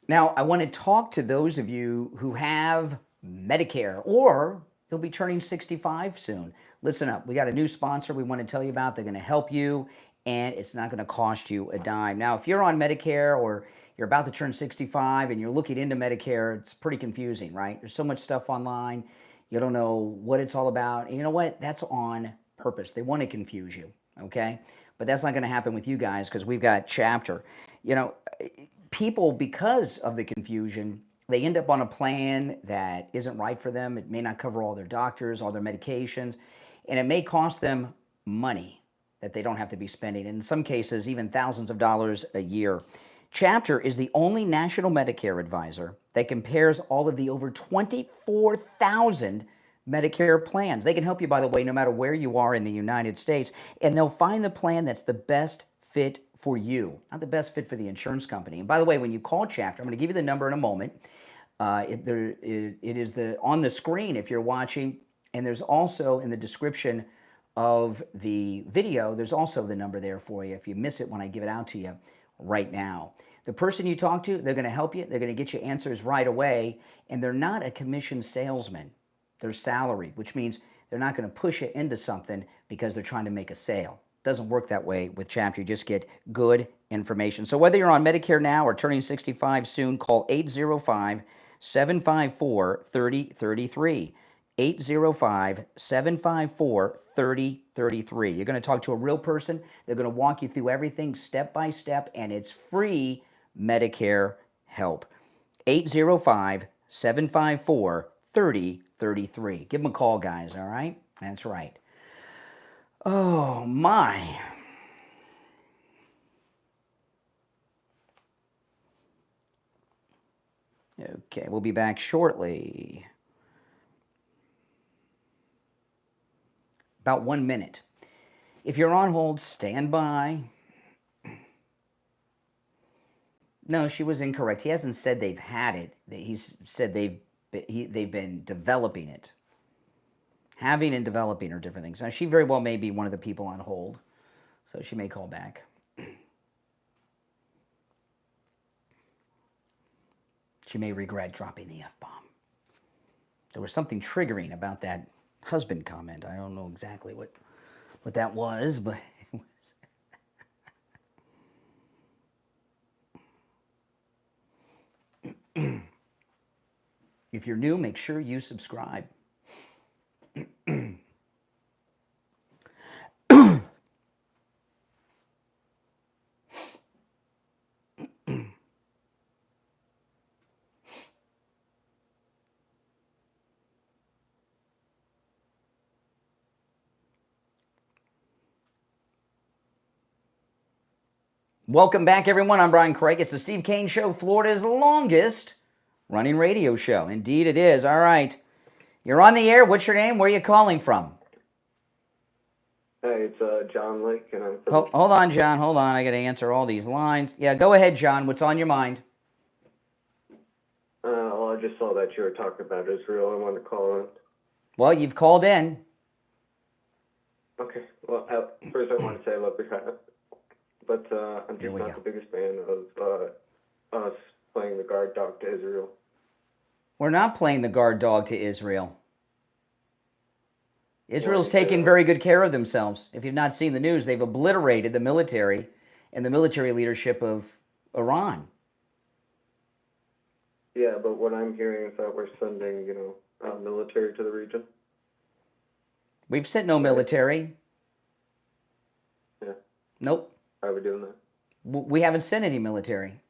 Now, I want to talk to those of you who have Medicare or you'll be turning 65 soon. Listen up. We got a new sponsor we want to tell you about. They're going to help you, and it's not going to cost you a dime. Now, if you're on Medicare or you're about to turn 65 and you're looking into Medicare, it's pretty confusing, right? There's so much stuff online. You don't know what it's all about. And you know what? That's on purpose. They want to confuse you, okay? But that's not going to happen with you guys because we've got Chapter. People, because of the confusion, they end up on a plan that isn't right for them. It may not cover all their doctors, all their medications, and it may cost them money that they don't have to be spending, in some cases, even thousands of dollars a year. Chapter is the only national Medicare advisor that compares all of the over 24,000 Medicare plans. They can help you, by the way, no matter where you are in the United States, and they'll find the plan that's the best fit for you, not the best fit for the insurance company. And by the way, when you call Chapter, I'm going to give you the number in a moment. It is on the screen if you're watching, and there's also in the description of the video, there's also the number there for you if you miss it when I give it out to you right now. The person you talk to, they're going to help you. They're going to get you answers right away, and they're not a commissioned salesman. They're salaried, which means they're not going to push you into something because they're trying to make a sale. It doesn't work that way with Chapter. You just get good information. So whether you're on Medicare now or turning 65 soon, call 805-754-3033. 805-754-3033. You're going to talk to a real person. They're going to walk you through everything step by step, and it's free Medicare help. 805-754-3033. Give them a call, guys, all right? That's right. Oh, my. Okay, we'll be back shortly. About 1 minute. If you're on hold, stand by. No, she was incorrect. He hasn't said they've had it. He's said they've been developing it. Having and developing are different things. Now, she very well may be one of the people on hold, so she may call back. She may regret dropping the F-bomb. There was something triggering about that husband comment. I don't know exactly what that was, but it was. If you're new, make sure you subscribe. Welcome back, everyone. I'm Brian Craig. It's the Steve Kane Show, Florida's longest running radio show. Indeed it is. All right. You're on the air. What's your name? Where are you calling from? Hey, it's John Lake, and I'm from... Hold on, John. Hold on. I got to answer all these lines. Yeah, go ahead, John. What's on your mind? Well, I just saw that you were talking about Israel. I wanted to call in. Well, you've called in. Okay. Well, first I want to say I love your hat. But I'm just not the biggest fan of us playing the guard dog to Israel. We're not playing the guard dog to Israel. Israel's taking very good care of themselves. If you've not seen the news, they've obliterated the military and the military leadership of Iran. Yeah, but what I'm hearing is that we're sending, military to the region. We've sent no military. Yeah. Nope. How are we doing that? We haven't sent any military.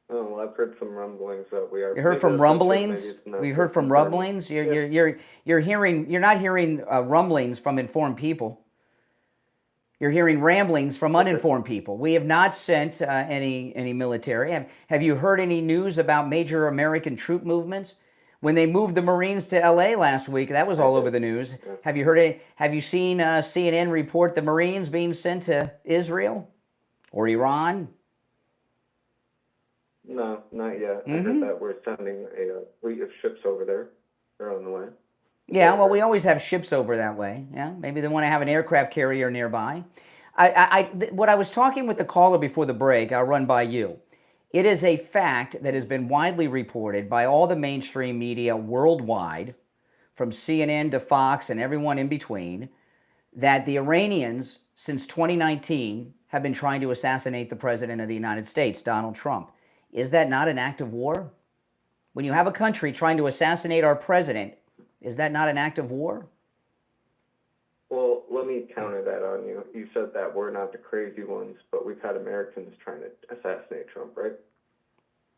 Oh, well, I've heard some rumblings that we are. You heard from rumblings? We've heard from rumblings? You're not hearing rumblings from informed people. You're hearing ramblings from uninformed people. We have not sent any military. Have you heard any news about major American troop movements? When they moved the Marines to L.A. last week, that was all over the news. Have you heard it? Have you seen CNN report the Marines being sent to Israel or Iran? No, not yet. I heard that we're sending a fleet of ships over there. They're on the way. Yeah, well, we always have ships over that way. Yeah, maybe they want to have an aircraft carrier nearby. What I was talking with the caller before the break, I'll run by you. It is a fact that has been widely reported by all the mainstream media worldwide, from CNN to Fox and everyone in between, that the Iranians, since 2019, have been trying to assassinate the President of the United States, Donald Trump. Is that not an act of war? When you have a country trying to assassinate our president, is that not an act of war? Well, let me counter that on you. You said that we're not the crazy ones, but we've had Americans trying to assassinate Trump, right?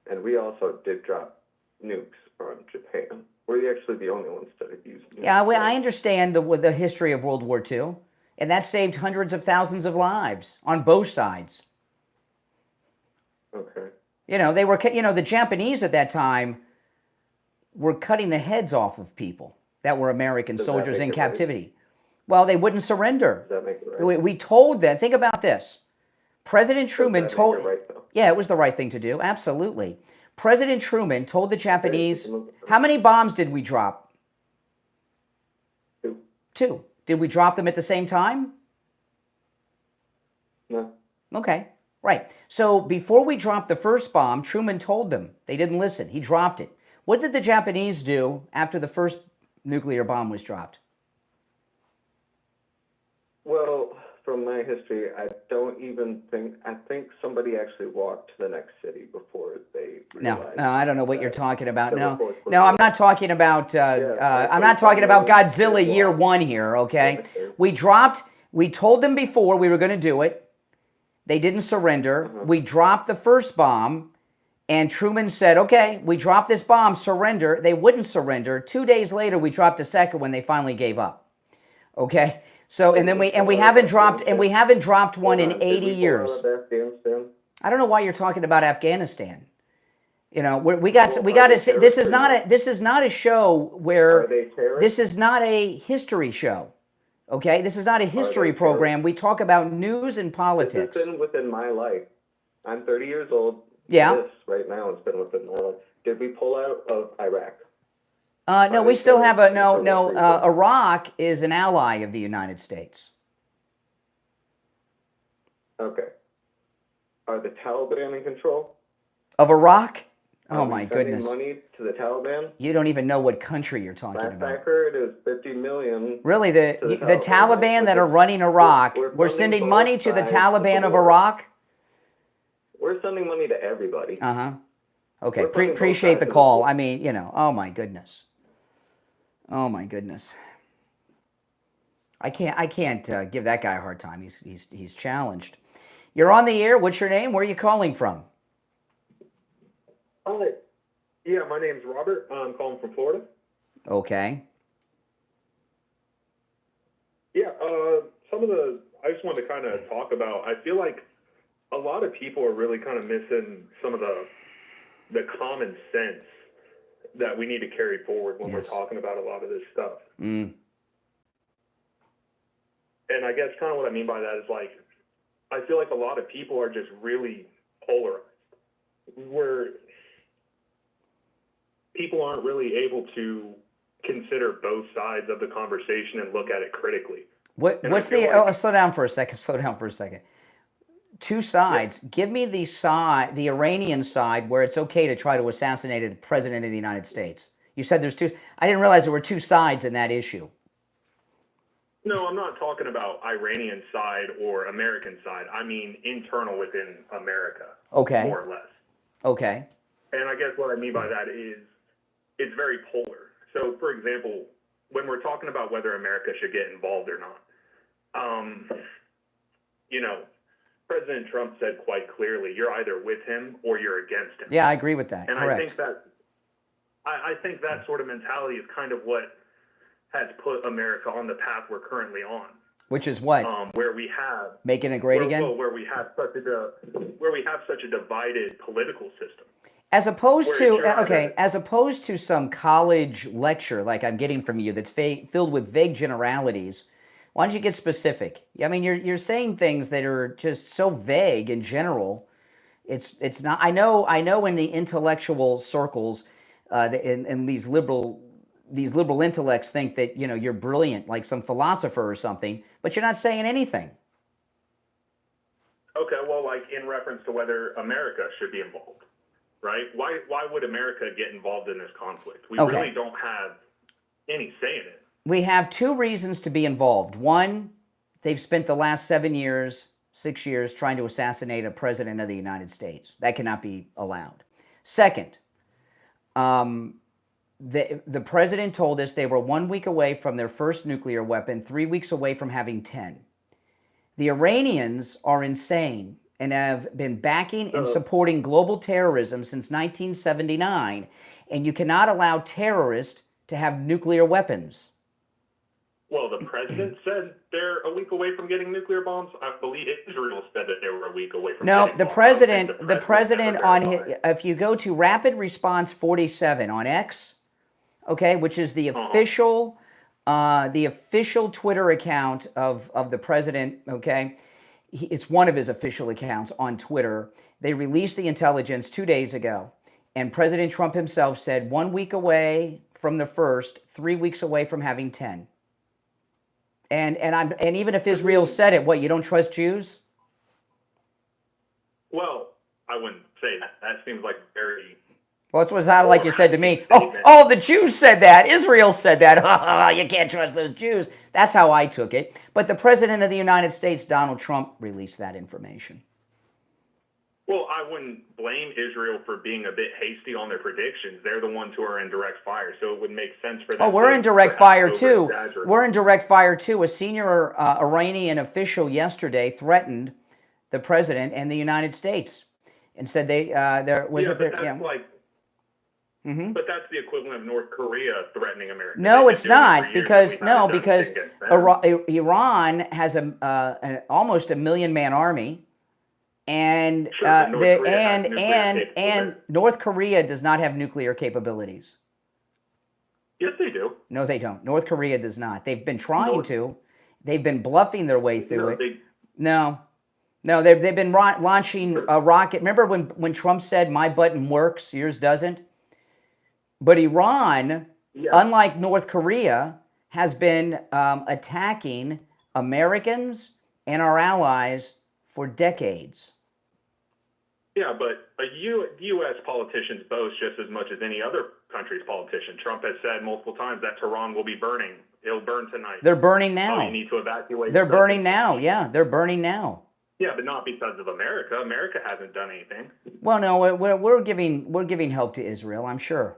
And we also did drop nukes on Japan. We're actually the only ones that have used nukes. Yeah, well, I understand the history of World War II, and that saved hundreds of thousands of lives on both sides. Okay. They were, the Japanese at that time were cutting the heads off of people that were American soldiers in captivity. Well, they wouldn't surrender. Does that make it right? We told them, think about this. President Truman Does that told, make it right, though? yeah, it was the right thing to do, absolutely. President Truman told the Japanese, how many bombs did we drop? 2. 2. Did we drop them at the same time? No. Okay, right. So before we dropped the first bomb, Truman told them. They didn't listen. He dropped it. What did the Japanese do after the first nuclear bomb was dropped? Well, from my history, I think somebody actually walked to the next city before they realized. No, I don't know what you're talking about. the No, reports were no, I'm real. not talking about. I'm not talking about Godzilla Year One here. Okay, we told them before we were going to do it. They didn't surrender. We dropped the first bomb, and Truman said, "Okay, we dropped this bomb. Surrender." They wouldn't surrender. 2 days later, we dropped a second when they finally gave up. Okay. So and then we haven't dropped one in 80 years. I don't know why you're talking about Afghanistan. You know, we got to say this is not a show where this is not a history show. Okay, this is not a history program. We talk about news and politics. It's been within my life. I'm 30 years old. Yeah. This right now has been within my life. Did we pull out of Iraq? No, we still have Iraq is an ally of the United States. Okay. Are the Taliban in control? Of Iraq? Oh Are we my sending goodness. money to the Taliban? You don't even know what country you're talking Last I about. heard it was 50 million. Really, the Taliban that are running Iraq, we're sending money to the Taliban of Iraq? We're sending money to everybody. Uh-huh. Okay, We're funding both appreciate sides the of the call. war. I mean, you know, oh my goodness. Oh my goodness. I can't give that guy a hard time. He's challenged. You're on the air. What's your name? Where are you calling from? Yeah, my name's Robert. I'm calling from Florida. Okay. Yeah, I just wanted to kind of talk about, I feel like a lot of people are really kind of missing some of the common sense that we need to carry forward when we're talking about a lot of this stuff. Mm. And I guess kind of what I mean by that is like, I feel like a lot of people are just really polarized. People aren't really able to consider both sides of the conversation and look at it critically. What's slow down for a second. Two sides. Yeah. Give me the Iranian side where it's okay to try to assassinate a president of the United States. You said there's two. I didn't realize there were two sides in that issue. No, I'm not talking about Iranian side or American side. I mean internal within America. Okay. More or less. Okay. And I guess what I mean by that is it's very polar. So, for example, when we're talking about whether America should get involved or not, President Trump said quite clearly, you're either with him or you're against him. Yeah, I agree with that. And correct. I think that sort of mentality is kind of what has put America on the path we're currently on. Which is what? Where we have making it great again. Well, where we have such a divided political system. As opposed to some college lecture like I'm getting from you that's filled with vague generalities. Why don't you get specific? I mean, you're saying things that are just so vague in general. It's not. I know in the intellectual circles, and these liberal intellects think that you're brilliant, like some philosopher or something, but you're not saying anything. Okay, well, like in reference to whether America should be involved, right? Why would America get involved in this conflict? We really don't have any say in it. We have two reasons to be involved. One, they've spent the last 6 years trying to assassinate a president of the United States. That cannot be allowed. Second, the president told us they were 1 week away from their first nuclear weapon, 3 weeks away from having 10. The Iranians are insane and have been backing and supporting global terrorism since 1979, and you cannot allow terrorists to have nuclear weapons. Well, the president said they're a week away from getting nuclear bombs. I believe Israel said that they were a week away from getting bombs. The president on his, if you go to Rapid Response 47 on X, okay, which is the official The official Twitter account of the president, okay, it's one of his official accounts on Twitter. They released the intelligence 2 days ago, and President Trump himself said 1 week away from the first, 3 weeks away from having 10. And even if Israel said it, what, you don't trust Jews? Well, I wouldn't say that. That seems like very... Well, it was not like you said to me, oh, the Jews said that, Israel said that, you can't trust those Jews. That's how I took it. But the President of the United States, Donald Trump, released that information. Well, I wouldn't blame Israel for being a bit hasty on their predictions. They're the ones who are in direct fire, so it would make sense for them. Oh, we're in direct fire too. We're in direct fire too. A senior Iranian official yesterday threatened the president and the United States and said there was But that's the equivalent of North Korea threatening America. No, it's not, because Iran has almost 1 million man army. And North Korea does not have nuclear capabilities. Yes, they do. No, they don't. North Korea does not. They've been trying to. They've been bluffing their way through it. No, they've been launching a rocket. Remember when Trump said, my button works, yours doesn't? But Iran, unlike North Korea, has been attacking Americans and our allies for decades. Yeah, but U.S. politicians boast just as much as any other country's politician. Trump has said multiple times that Tehran will be burning. It'll burn tonight. They're burning now. Oh, you need to evacuate. They're burning now. Yeah, they're burning now. Yeah, but not because of America. America hasn't done anything. Well, no, we're giving help to Israel, I'm sure.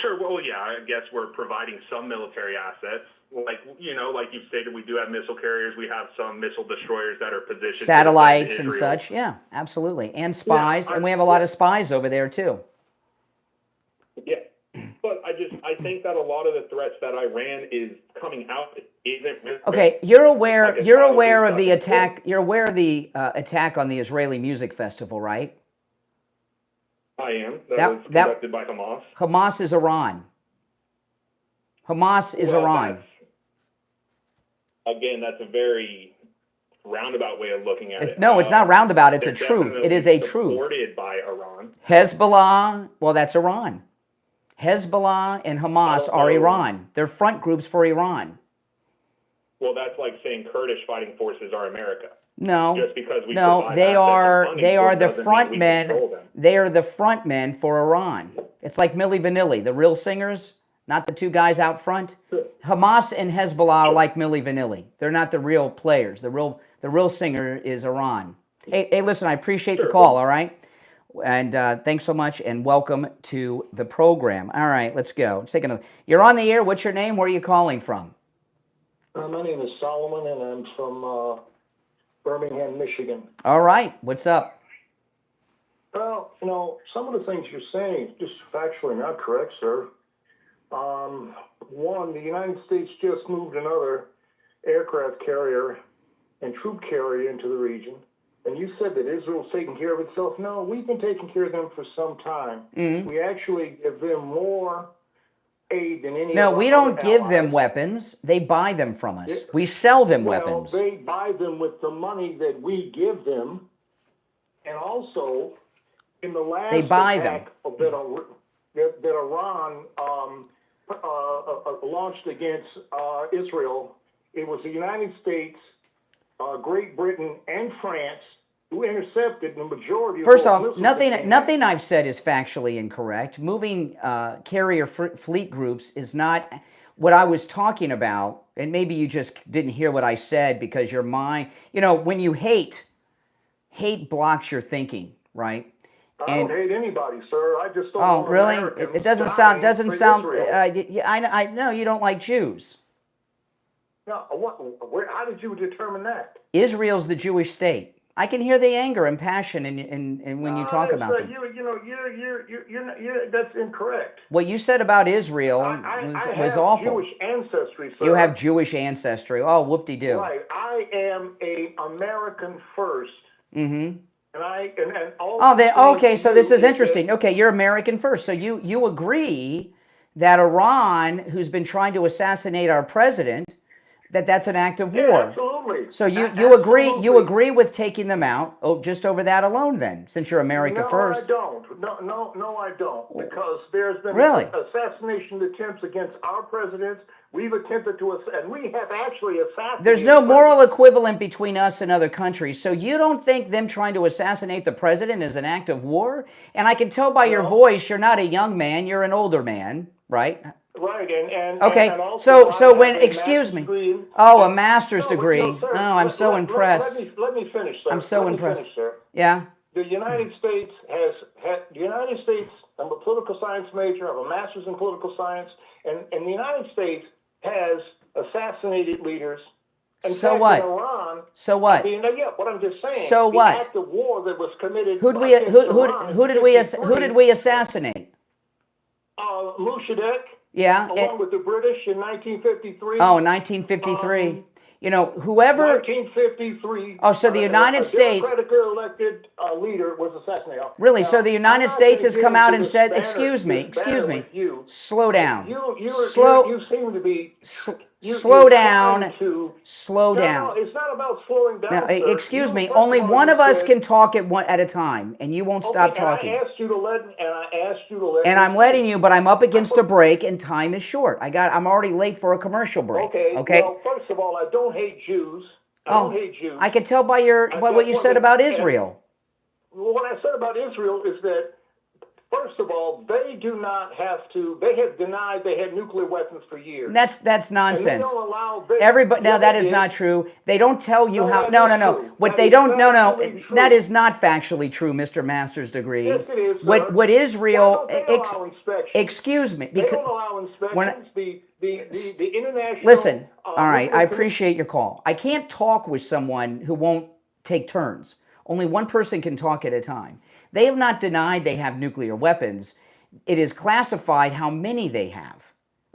Sure. Well, yeah, I guess we're providing some military assets. Like you've stated, we do have missile carriers. We have some missile destroyers that are positioned. Satellites and such. Yeah, absolutely. And spies. And we have a lot of spies over there, too. Yeah. But I think that a lot of the threats that Iran is coming out isn't. Okay, you're aware of the attack. You're aware of the attack on the Israeli music festival, right? I am. That was conducted by Hamas. Hamas is Iran. Hamas is Iran. Again, that's a very roundabout way of looking at it. No, it's not roundabout. It's a truth. It is a truth. Supported by Iran. Hezbollah, well, that's Iran. Hezbollah and Hamas are Iran. They're front groups for Iran. Well, that's like saying Kurdish fighting forces are America. No, just because we they are the front men. They are the front men for Iran. It's like Milli Vanilli, the real singers, not the two guys out front. Hamas and Hezbollah are like Milli Vanilli. They're not the real players. The real singer is Iran. Hey, listen, I appreciate the call. All right, and thanks so much, and welcome to the program. All right, let's go. Let's take another. You're on the air. What's your name? Where are you calling from? My name is Solomon, and I'm from Birmingham, Michigan. All right, what's up? Well, some of the things you're saying is just factually not correct, sir. One, the United States just moved another aircraft carrier and troop carrier into the region. And you said that Israel's taking care of itself. No, we've been taking care of them for some time. Mm-hmm. We actually give them more aid than any. No, we don't give them weapons. They buy them from us. We sell them weapons. They buy them with the money that we give them. And also, in the last they buy attack them. that Iran launched against Israel, it was the United States, Great Britain, and France who intercepted the majority of First off, nothing I've said is factually incorrect. Moving carrier fleet groups is not what I was talking about, and maybe you just didn't hear what I said because your mind, when you hate blocks your thinking, right? I don't hate anybody, sir. I just don't. Oh, really? It doesn't sound. I know you don't like Jews. No, how did you determine that? Israel's the Jewish state. I can hear the anger and passion in when you talk about them. That's incorrect. What you said about Israel was awful. Jewish ancestry, sir. You have Jewish ancestry. Oh, whoop-de-doo. Right. I am an American first. Mm-hmm. And all. Okay. So this is interesting. Okay, you're American first. So you agree that Iran, who's been trying to assassinate our president, that's an act of war. Yeah, absolutely. So you agree with taking them out just over that alone then, since you're America first? No, I don't. Because there's been Really? assassination attempts against our presidents. We've attempted to, and we have actually assassinated. There's no moral equivalent between us and other countries. So you don't think them trying to assassinate the president is an act of war? And I can tell by your voice, you're not a young man, you're an older man, right? Right, and okay, and also so when, excuse me, a master's degree. Sir, I'm so impressed. Let me finish, sir. I'm so impressed. Finish, sir. Yeah. The United States I'm a political science major, I have a master's in political science, and the United States has assassinated leaders. In so fact, what? In Iran, so what? What I'm just saying. So the what? Act of war that was committed. Who did we assassinate? Mossadegh. Yeah. Along with the British in 1953. Oh, 1953. Whoever. 1953. Oh, so the United States. Democratically elected leader was assassinated. Really? Now, so the United States has come out and said, excuse me. Slow down. You seem to be. Slow down. Slow down. No, it's not about slowing down. Now, excuse me. Only one of us can talk at a time, and you won't stop talking. I asked you to let. And I'm letting you, but I'm up against a break, and time is short. I'm already late for a commercial break. Okay. Well, first of all, I don't hate Jews. I don't hate Jews. I can tell by what you said about Israel. What I said about Israel is that, first of all, they do not have to. They have denied they had nuclear weapons for years. That's nonsense. And they don't allow. Everybody, no, that is not true. They don't tell you how. No. What they don't. No. That is not factually true, Mr. Master's degree. Yes, it is. What Israel? They don't allow inspections. Excuse me. They don't allow inspections. The international. Listen. All right. I appreciate your call. I can't talk with someone who won't take turns. Only one person can talk at a time. They have not denied they have nuclear weapons. It is classified how many they have,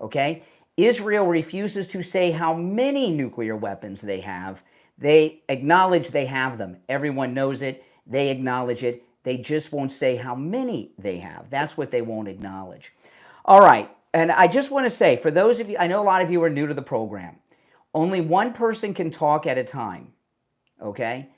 okay? Israel refuses to say how many nuclear weapons they have. They acknowledge they have them. Everyone knows it. They acknowledge it. They just won't say how many they have. That's what they won't acknowledge. All right, and I just want to say, for those of you, I know a lot of you are new to the program, only one person can talk at a time, okay?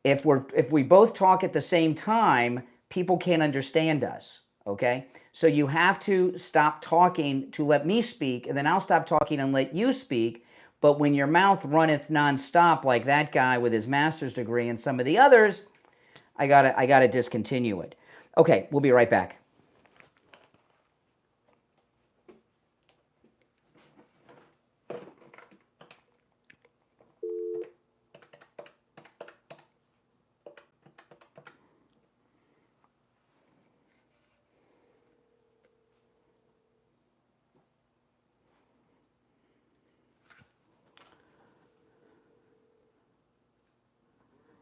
If we both talk at the same time, people can't understand us, okay? So you have to stop talking to let me speak, and then I'll stop talking and let you speak. But when your mouth runneth nonstop like that guy with his master's degree and some of the others, I gotta discontinue it. Okay, we'll be right back.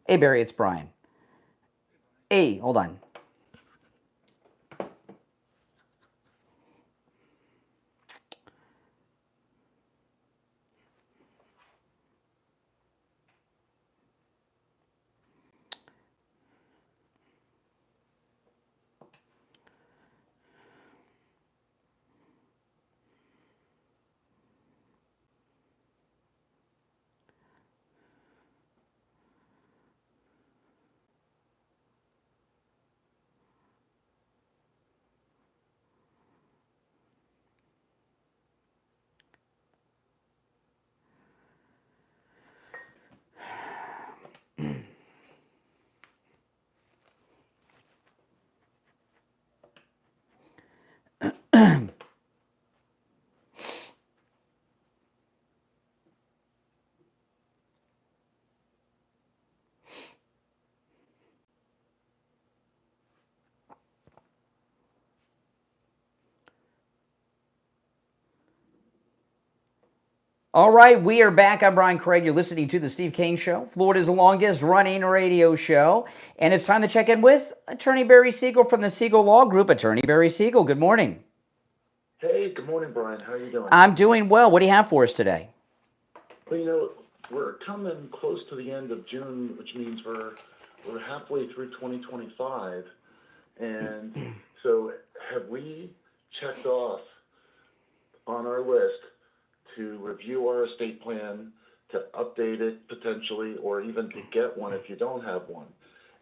Hey, Barry, it's Brian. Hey, hold on. All right, we are back. I'm Brian Craig. You're listening to The Steve Kane Show, Florida's longest running radio show. And it's time to check in with Attorney Barry Siegel from the Siegel Law Group. Attorney Barry Siegel, good morning. Hey, good morning, Brian. How are you doing? I'm doing well. What do you have for us today? Well, you know, we're coming close to the end of June, which means we're halfway through 2025. And so have we checked off on our list to review our estate plan, to update it potentially, or even to get one if you don't have one?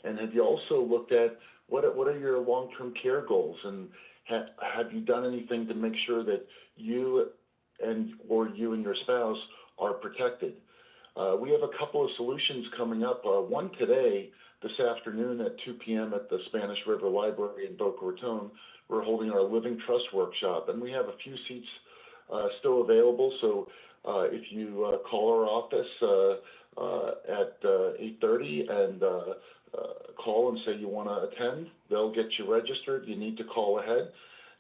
And have you also looked at what are your long-term care goals, and have you done anything to make sure that you and your spouse are protected? We have a couple of solutions coming up. One today, this afternoon at 2 p.m. at the Spanish River Library in Boca Raton. We're holding our Living Trust workshop, and we have a few seats still available. So if you call our office at 8:30 and call and say you want to attend, they'll get you registered. You need to call ahead.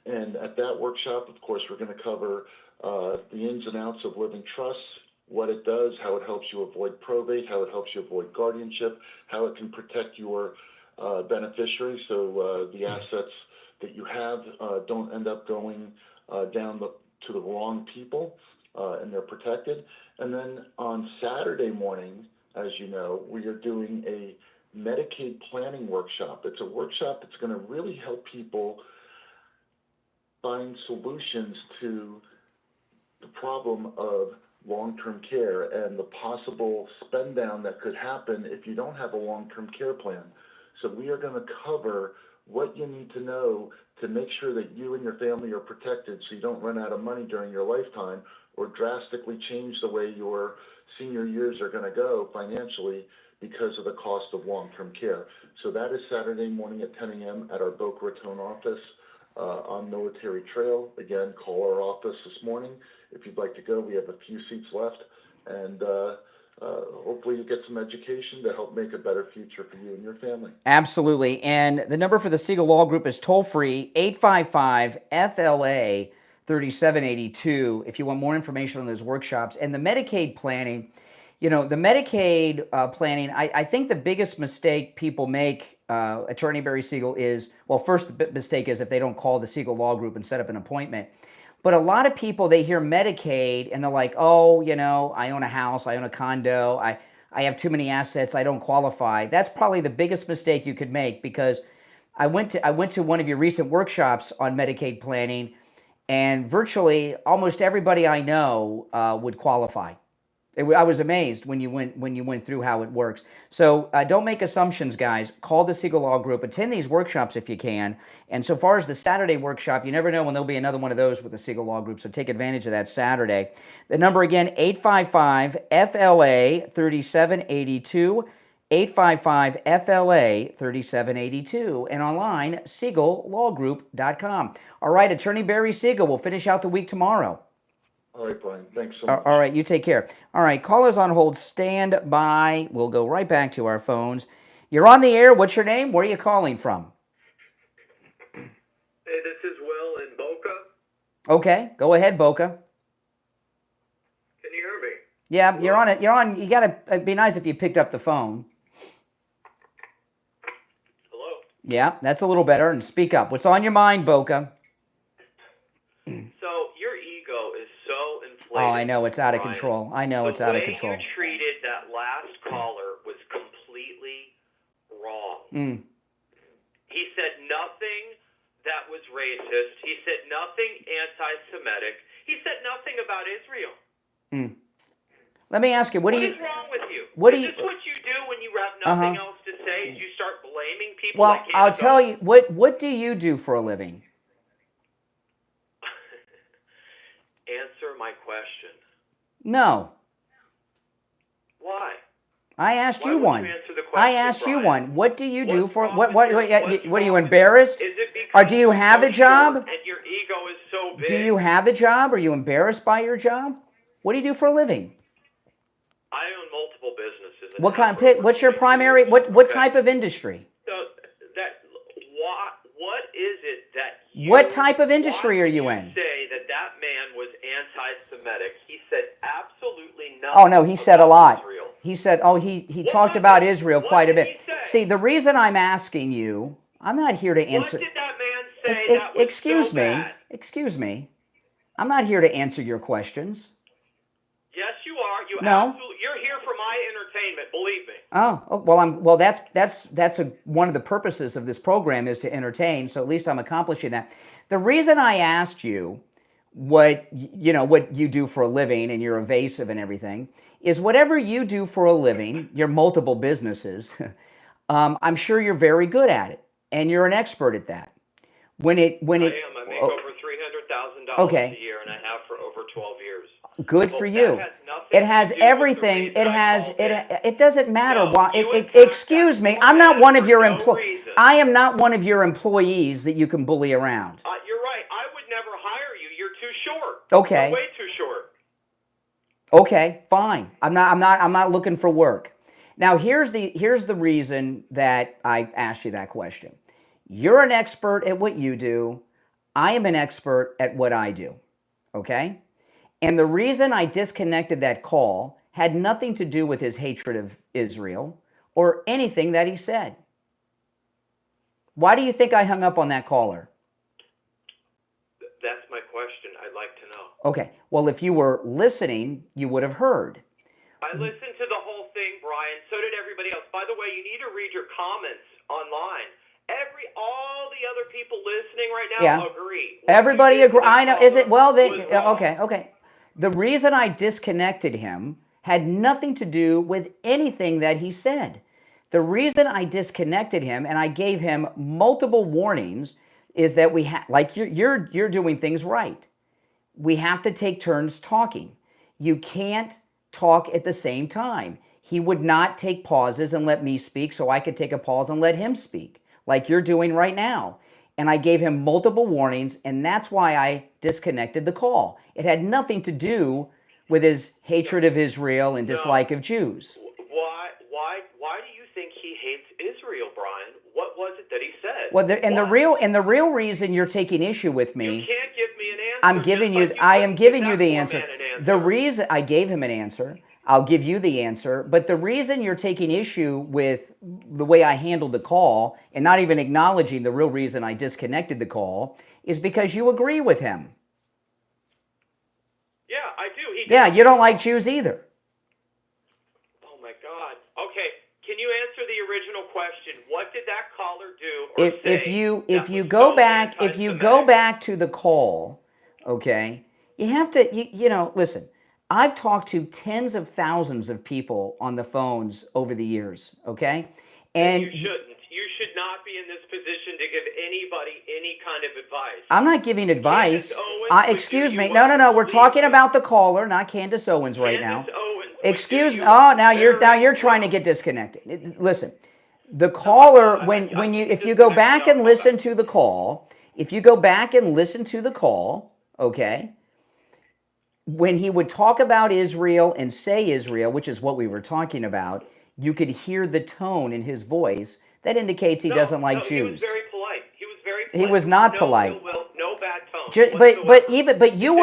And at that workshop, of course, we're going to cover the ins and outs of Living Trusts, what it does, how it helps you avoid probate, how it helps you avoid guardianship, how it can protect your beneficiaries so the assets that you have don't end up going down to the wrong people and they're protected. And then on Saturday morning, as you know, we are doing a Medicaid planning workshop. It's a workshop that's going to really help people find solutions to the problem of long-term care and the possible spend down that could happen if you don't have a long-term care plan. So we are going to cover what you need to know to make sure that you and your family are protected so you don't run out of money during your lifetime or drastically change the way your senior years are going to go financially because of the cost of long-term care. So that is Saturday morning at 10 a.m. at our Boca Raton office on Military Trail. Again, call our office this morning if you'd like to go. We have a few seats left, and hopefully you get some education to help make a better future for you and your family. Absolutely. And the number for the Siegel Law Group is toll-free, 855-FLA-3782, if you want more information on those workshops. And the Medicaid planning, the Medicaid planning, I think the biggest mistake people make, Attorney Barry Siegel, is, well, first the mistake is if they don't call the Siegel Law Group and set up an appointment. But a lot of people, they hear Medicaid and they're like, oh, I own a house, I own a condo, I have too many assets, I don't qualify. That's probably the biggest mistake you could make, because I went to one of your recent workshops on Medicaid planning, and virtually almost everybody I know would qualify. I was amazed when you went through how it works. So don't make assumptions, guys. Call the Siegel Law Group. Attend these workshops if you can. And so far as the Saturday workshop, you never know when there'll be another one of those with the Siegel Law Group. So take advantage of that Saturday. The number again, 855-FLA-3782. 855-FLA-3782. And online, SiegelLawGroup.com. All right, Attorney Barry Siegel will finish out the week tomorrow. All right, Brian. Thanks so much. All right, you take care. All right, callers on hold, stand by. We'll go right back to our phones. You're on the air. What's your name? Where are you calling from? Hey, this is Will in Boca. Okay, go ahead, Boca. Can you hear me? Yeah, you're on it. You're on. You gotta. It'd be nice if you picked up the phone. Hello. Yeah, that's a little better. And speak up. What's on your mind, Boca? So your ego is so inflated. Oh, I know it's out of Brian. control. I know it's out of control. The way you treated that last caller was completely wrong. He said nothing that was racist. He said nothing anti-Semitic. He said nothing about Israel. Let me ask you, what is wrong with you? What is do you? This what you do when you have nothing else to say? Is you start blaming people? Well, like I'll tell you. What do you do for a living? Answer my question. No. Why? I asked Why you won't one. you answer the I question, asked you Brian? one. What do you do for what? What's What are you wrong embarrassed? Is it because Or do you have a you're so job? short and your ego is so big? Do you have a job? Are you embarrassed by your job? What do you do for a living? I own multiple businesses. What kind? What's your primary? What type of industry? So what is it that you? What type of industry are you in? Say that man was anti-Semitic. He said absolutely nothing. Oh no, he said a lot. Israel. He said, he talked about Israel quite a bit. See, the reason I'm asking you, I'm not here to answer. What did that man say that was Excuse so me. bad? Excuse me. I'm not here to answer your questions. Yes, you are. No. You're here for my entertainment. Believe me. Well, that's one of the purposes of this program is to entertain. So at least I'm accomplishing that. The reason I asked you what you do for a living, and you're evasive and everything, is whatever you do for a living, your multiple businesses, I'm sure you're very good at it, and you're an expert at that. I am. I make over $300,000 a year, and I have for over 12 years. Good for you. It has everything. It doesn't matter why. Excuse me. I'm not one of your I am not one of your employees that you can bully around. You're right. I would never hire you. You're too short. Okay. You're way too short. Okay, fine. I'm not looking for work. Now here's the reason that I asked you that question. You're an expert at what you do. I am an expert at what I do. Okay? And the reason I disconnected that call had nothing to do with his hatred of Israel or anything that he said. Why do you think I hung up on that caller? That's my question. I'd like to know. Okay. Well, if you were listening, you would have heard. I listened to the whole thing, Brian. So did everybody else. By the way, you need to read your comments online. All the other people listening right now agree. Everybody agree. I know. Is it? Well, okay. The reason I disconnected him had nothing to do with anything that he said. The reason I disconnected him and I gave him multiple warnings is that we have, like you're doing things right. We have to take turns talking. You can't talk at the same time. He would not take pauses and let me speak, so I could take a pause and let him speak, like you're doing right now. And I gave him multiple warnings, and that's why I disconnected the call. It had nothing to do with his hatred of Israel and dislike of Jews. Why do you think he hates Israel, Brian? What was it that he said? Well, the real reason you're taking issue with me, you can't give me an answer. I am giving you the answer. The reason I gave him an answer, I'll give you the answer, but the reason you're taking issue with the way I handled the call and not even acknowledging the real reason I disconnected the call is because you agree with him. Yeah, I do. You don't like Jews either. Oh my God. Okay, can you answer the original question? What did that caller do or say? If you go back to the call, okay, you have to listen. I've talked to tens of thousands of people on the phones over the years, okay? And you shouldn't. You should not be in this position to give anybody any kind of advice. I'm not giving advice. Excuse me. No. We're talking about the caller, not Candace Owens right now. Excuse me. Oh, now you're trying to get disconnected. Listen, the caller, if you go back and listen to the call, okay, when he would talk about Israel and say Israel, which is what we were talking about, you could hear the tone in his voice that indicates he doesn't like Jews. He was very polite. He was not polite. No bad tone. But you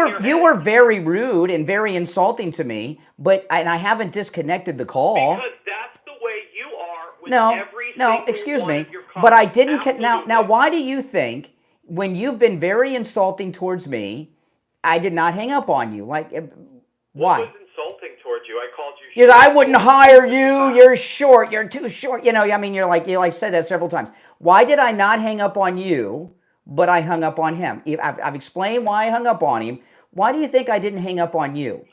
were very rude and very insulting to me. And I haven't disconnected the call. Because that's the way you are with every single excuse one me. of your comments. But I didn't. Now, why do you think when you've been very insulting towards me, I did not hang up on you? Why? What was insulting towards you? I called you short. I wouldn't hire you. You're short. You're too short. You said that several times. Why did I not hang up on you, but I hung up on him? I've explained why I hung up on him. Why do you think I didn't hang up on you?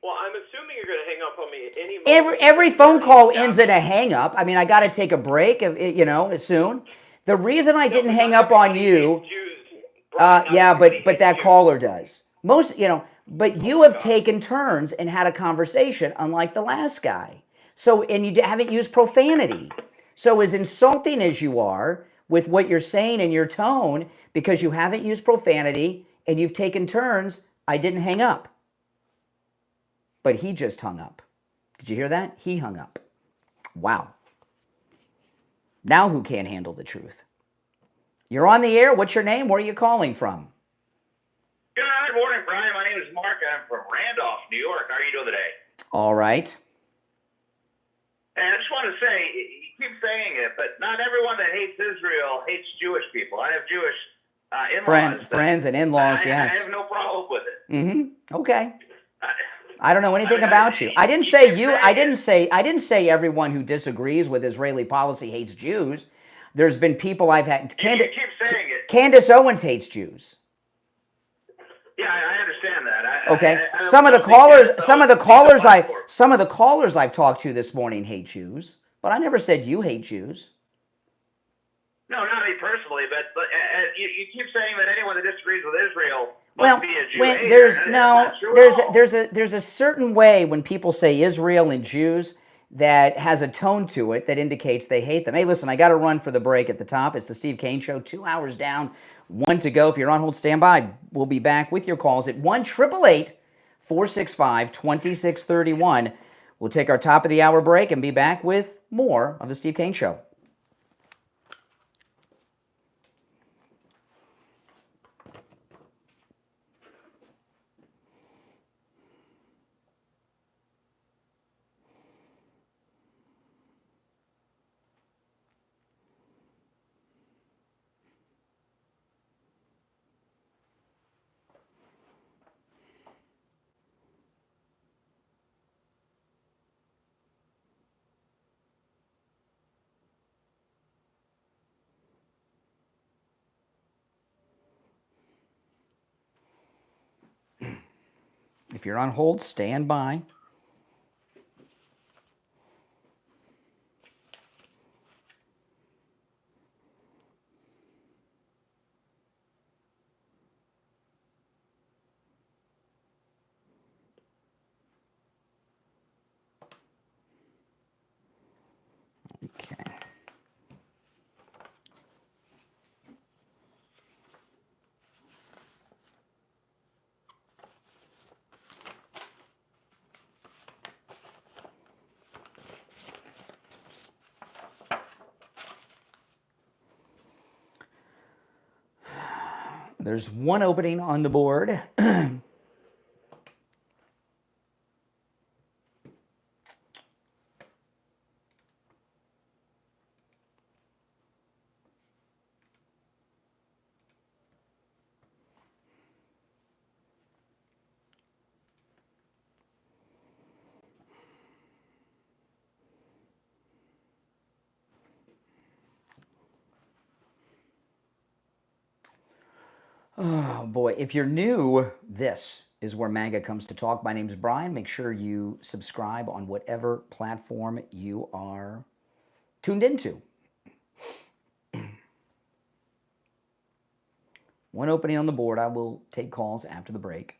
Well, I'm assuming you're going to hang up on me at any moment. Every phone call ends in a hang up. I mean, I got to take a break, soon. The reason I didn't hang up on you, but that caller does. But you have taken turns and had a conversation, unlike the last guy. And you haven't used profanity. So as insulting as you are with what you're saying and your tone, because you haven't used profanity and you've taken turns, I didn't hang up. But he just hung up. Did you hear that? He hung up. Wow. Now who can't handle the truth? You're on the air. What's your name? Where are you calling from? Good morning, Brian. My name is Mark. I'm from Randolph, New York. How are you doing today? All right. And I just want to say, you keep saying it, but not everyone that hates Israel hates Jewish people. I have Jewish in-laws. Friends and in-laws, yes. I have no problem with it. Mm-hmm. Okay. I don't know anything about you. I didn't say everyone who disagrees with Israeli policy hates Jews. There's been people I've had. You keep saying it. Candace Owens hates Jews. Yeah, I understand that. Okay. I Some of the callers I've talked to this morning hate Jews, but I never said you hate Jews. No, not me personally, but you keep saying that anyone that disagrees with Israel must be a Jew hater. There's a certain way when people say Israel and Jews that has a tone to it that indicates they hate them. Hey, listen, I got to run for the break at the top. It's the Steve Kane Show, 2 hours down, 1 to go. If you're on hold, stand by. We'll be back with your calls at 1-888-465-2631. We'll take our top of the hour break and be back with more of the Steve Kane Show. If you're on hold, stand by. Okay. There's one opening on the board. Oh boy, if you're new, this is where MAGA comes to talk. My name's Brian. Make sure you subscribe on whatever platform you are tuned into. One opening on the board. I will take calls after the break.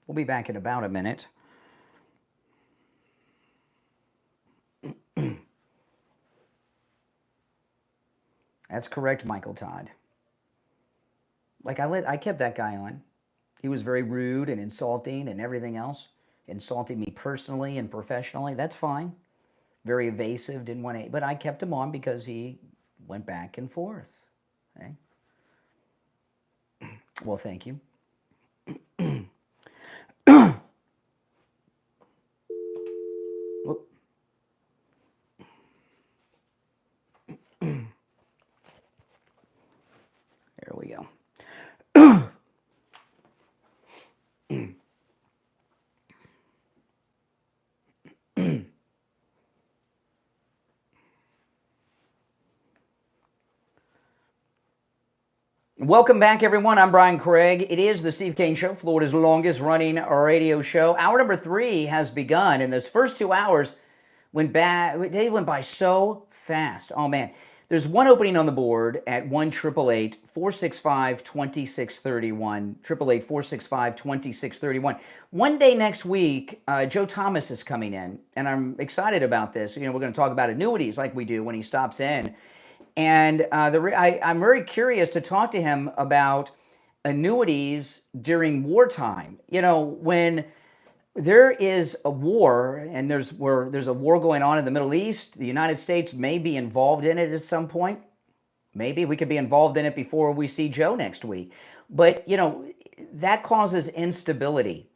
We'll be back in about a minute. That's correct, Michael Todd. Like I kept that guy on. He was very rude and insulting and everything else. Insulting me personally and professionally. That's fine. Very evasive, didn't want to, but I kept him on because he went back and forth. Okay? Well, thank you. There we go. Welcome back, everyone. I'm Brian Craig. It is the Steve Kane Show, Florida's longest running radio show. Hour number 3 has begun, and those first 2 hours went by so fast. Oh, man. There's one opening on the board at 1-888-465-2631, 888-465-2631. One day next week, Joe Thomas is coming in, and I'm excited about this. You know, we're going to talk about annuities like we do when he stops in. And I'm very curious to talk to him about annuities during wartime. You know, when there is a war and there's a war going on in the Middle East, the United States may be involved in it at some point. Maybe we could be involved in it before we see Joe next week. But, you know, that causes instability.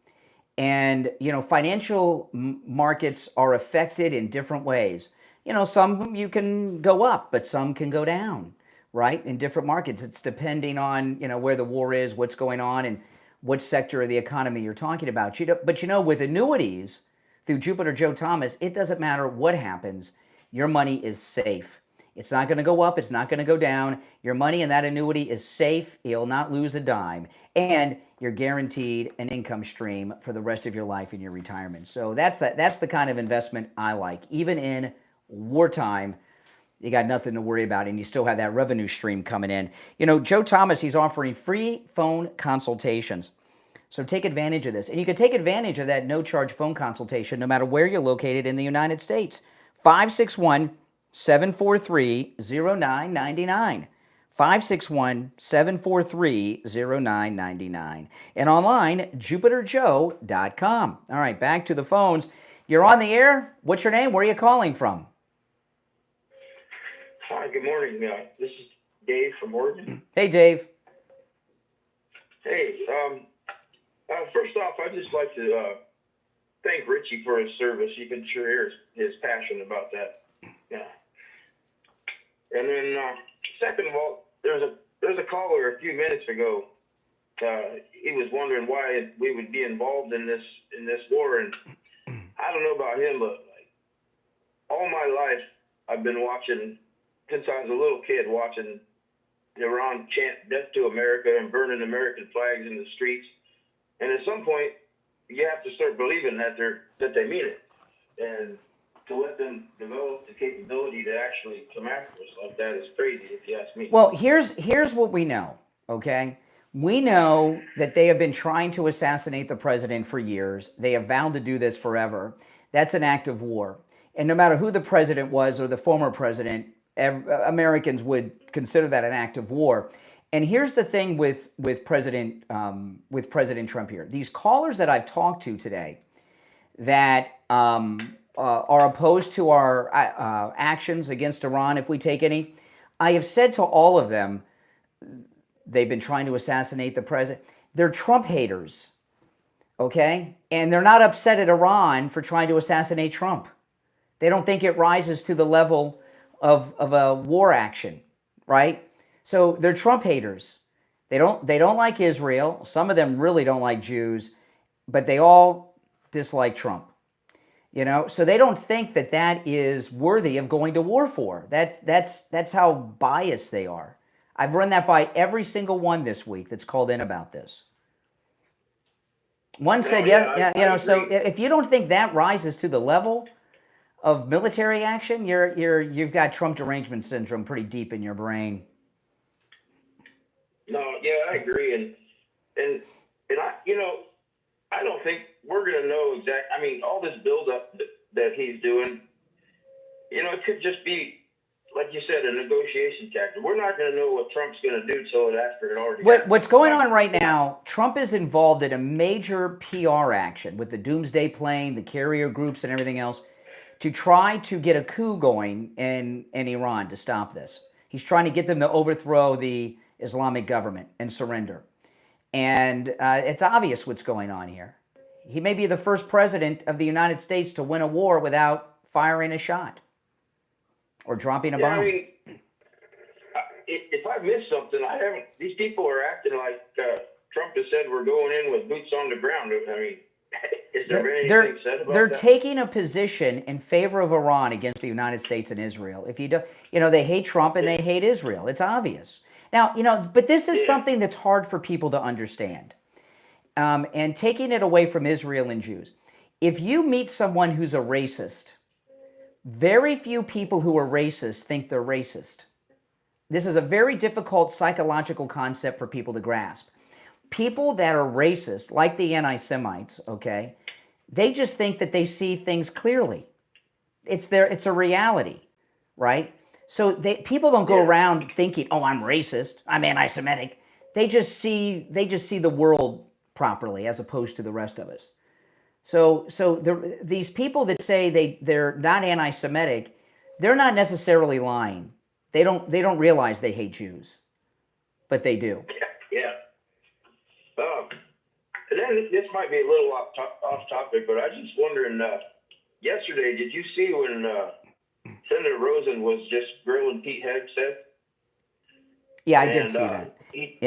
And, you know, financial markets are affected in different ways. You know, some you can go up, but some can go down. right? In different markets. It's depending on, where the war is, what's going on, and what sector of the economy you're talking about. But with annuities through Jupiter Joe Thomas, it doesn't matter what happens. Your money is safe. It's not going to go up. It's not going to go down. Your money in that annuity is safe. You'll not lose a dime. And you're guaranteed an income stream for the rest of your life in your retirement. So that's the kind of investment I like. Even in wartime, you got nothing to worry about, and you still have that revenue stream coming in. Joe Thomas, he's offering free phone consultations. So take advantage of this. And you can take advantage of that no-charge phone consultation no matter where you're located in the United States. 561-743-0999. 561-743-0999. And online, jupiterjoe.com. All right, back to the phones. You're on the air. What's your name? Where are you calling from? Hi, good morning. This is Dave from Oregon. Hey, Dave. Hey, first off, I'd just like to thank Richie for his service. You can sure hear his passion about that. Yeah. And then, second of all, there's a caller a few minutes ago. He was wondering why we would be involved in this war, and I don't know about him, but all my life I've been watching, since I was a little kid, watching Iran chant "Death to America" and burning American flags in the streets. And at some point, you have to start believing that they mean it, and to let them develop the capability to actually come after us like that is crazy, if you ask me. Well, here's what we know, okay? We know that they have been trying to assassinate the president for years. They have vowed to do this forever. That's an act of war. And no matter who the president was or the former president, Americans would consider that an act of war. And here's the thing with President Trump here. These callers that I've talked to today that are opposed to our actions against Iran, if we take any, I have said to all of them, they've been trying to assassinate the president. They're Trump haters, okay? And they're not upset at Iran for trying to assassinate Trump. They don't think it rises to the level of a war action, right? So they're Trump haters. They don't like Israel. Some of them really don't like Jews, but they all dislike Trump. So they don't think that is worthy of going to war for. That's how biased they are. I've run that by every single one this week that's called in about this. One said, so if you don't think that rises to the level of military action, you've got Trump derangement syndrome pretty deep in your brain. No, yeah, I agree, and I don't think we're going to know exactly. I mean, all this buildup that he's doing, it could just be, like you said, a negotiation tactic. We're not going to know what Trump's going to do till after it already happens. What's going on right now, Trump is involved in a major PR action with the doomsday plane, the carrier groups, and everything else to try to get a coup going in Iran to stop this. He's trying to get them to overthrow the Islamic government and surrender. And it's obvious what's going on here. He may be the first president of the United States to win a war without firing a shot or dropping a bomb. I mean, if I missed something, I haven't. These people are acting like Trump has said we're going in with boots on the ground. I mean, is there anything said about they're that? taking a position in favor of Iran against the United States and Israel. If you do, they hate Trump and they hate Israel. It's obvious. Now, but this is something that's hard for people to understand. And taking it away from Israel and Jews. If you meet someone who's a racist, very few people who are racist think they're racist. This is a very difficult psychological concept for people to grasp. People that are racist, like the anti-Semites, okay, they just think that they see things clearly. It's a reality, right? So people don't go around thinking, "Oh, I'm racist, I'm anti-Semitic." They just see the world properly as opposed to the rest of us. So these people that say they're not anti-Semitic, they're not necessarily lying. They don't realize they hate Jews, but they do. Yeah. And then this might be a little off topic, but I was just wondering, yesterday, did you see when Senator Rosen was just grilling Pete Hegseth? Yeah, I did And, see that. He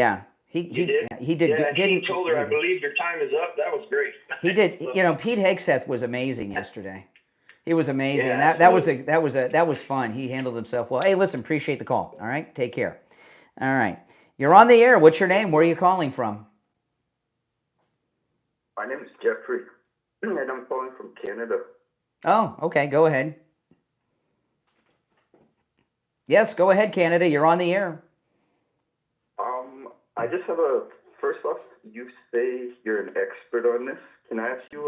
He did? did. Yeah, Didn't he told her, I believe your time is up. That was great. he did? You know, Pete Hegseth was amazing yesterday. He was amazing. Yeah, And that was fun. He handled himself well. Hey, listen, appreciate the call. All right, take care. All right, you're on the air. What's your name? Where are you calling from? My name is Jeffrey, and I'm calling from Canada. Oh, okay. Go ahead. Yes, go ahead, Canada. You're on the air. I just have first off, you say you're an expert on this. Can I ask you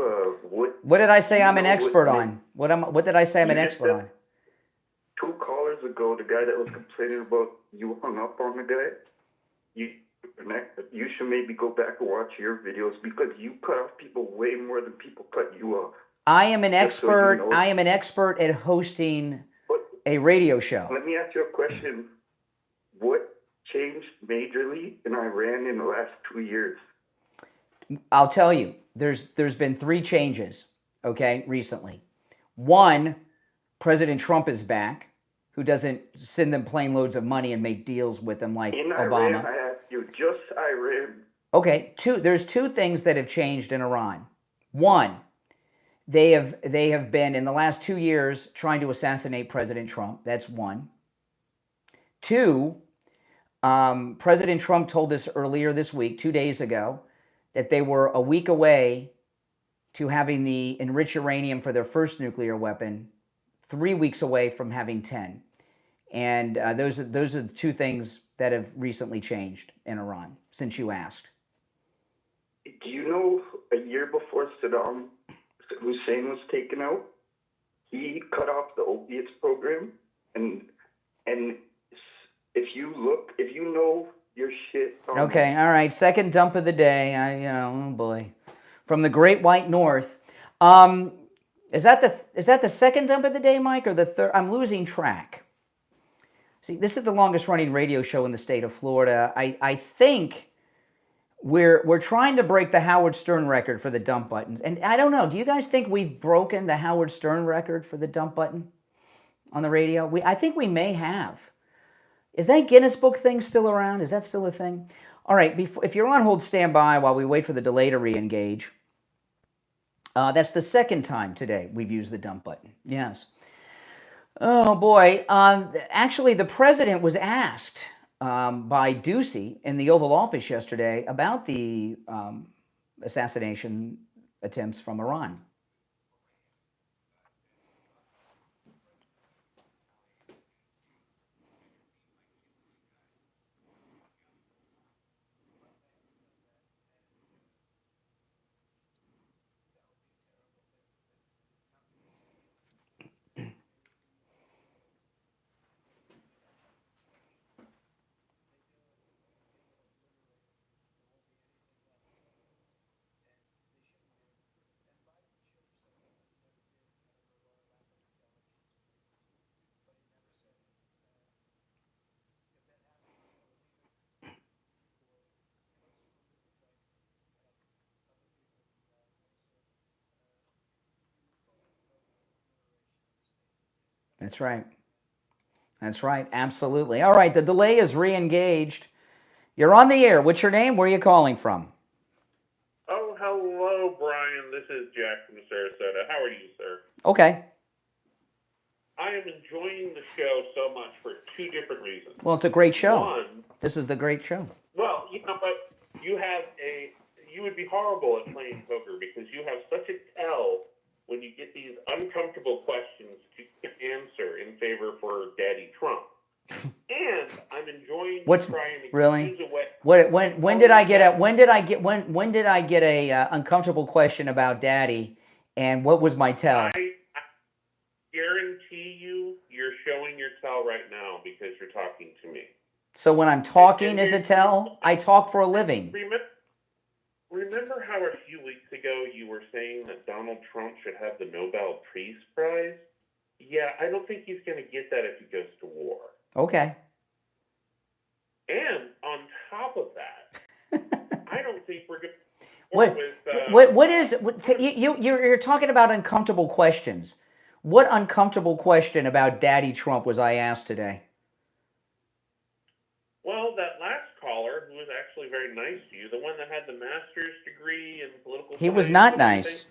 What did I say I'm an expert on? What did I say I'm an expert on? 2 callers ago, the guy that was complaining about you hung up on the guy. You should maybe go back and watch your videos because you cut off people way more than people cut you off. I am an expert. So you know. I am an expert at hosting a radio show. Let me ask you a question. What changed majorly in Iran in the last 2 years? I'll tell you. There's been 3 changes, okay, recently. 1, President Trump is back, who doesn't send them plane loads of money and make deals with them like In Obama. Iran, I asked you, just Iran. Okay, there's 2 things that have changed in Iran. 1, they have been in the last 2 years trying to assassinate President Trump. That's 1. 2, President Trump told us earlier this week, 2 days ago, that they were a week away to having the enriched uranium for their first nuclear weapon, 3 weeks away from having 10. And those are the 2 things that have recently changed in Iran since you asked. Do you know a year before Saddam Hussein was taken out, he cut off the opiates program, and if you know your shit. Okay, all right. Second dump of the day. Oh boy, from the Great White North. Is that the second dump of the day, Mike, or the third? I'm losing track. See, this is the longest running radio show in the state of Florida. I think we're trying to break the Howard Stern record for the dump button. And I don't know. Do you guys think we've broken the Howard Stern record for the dump button on the radio? I think we may have. Is that Guinness Book thing still around? Is that still a thing? All right, if you're on hold, stand by while we wait for the delay to re-engage. That's the second time today we've used the dump button. Yes. Oh, boy. Actually, the president was asked by Ducey in the Oval Office yesterday about the assassination attempts from Iran. That's right. That's right. Absolutely. All right. The delay is re-engaged. You're on the air. What's your name? Where are you calling from? Oh, hello, Brian. This is Jack from Sarasota. How are you, sir? Okay. I am enjoying the show so much for 2 different reasons. Well, it's a great show. One, this is the great show. well, but you would be horrible at playing poker because you have such a tell when you get these uncomfortable questions to answer in favor for Daddy Trump. And I'm enjoying trying to really? use a way. When did I get a uncomfortable question about Daddy, and what was my tell? I guarantee you're showing your tell right now because you're talking to me. So when I'm talking is a tell? I talk for a living. Remember how a few weeks ago you were saying that Donald Trump should have the Nobel Peace Prize? Yeah, I don't think he's going to get that if he goes to war. Okay. And on top of that, I don't think we're going to... You're talking about uncomfortable questions. What uncomfortable question about Daddy Trump was I asked today? Well, that very nice to you. The one that had the master's degree in political He was science not and nice.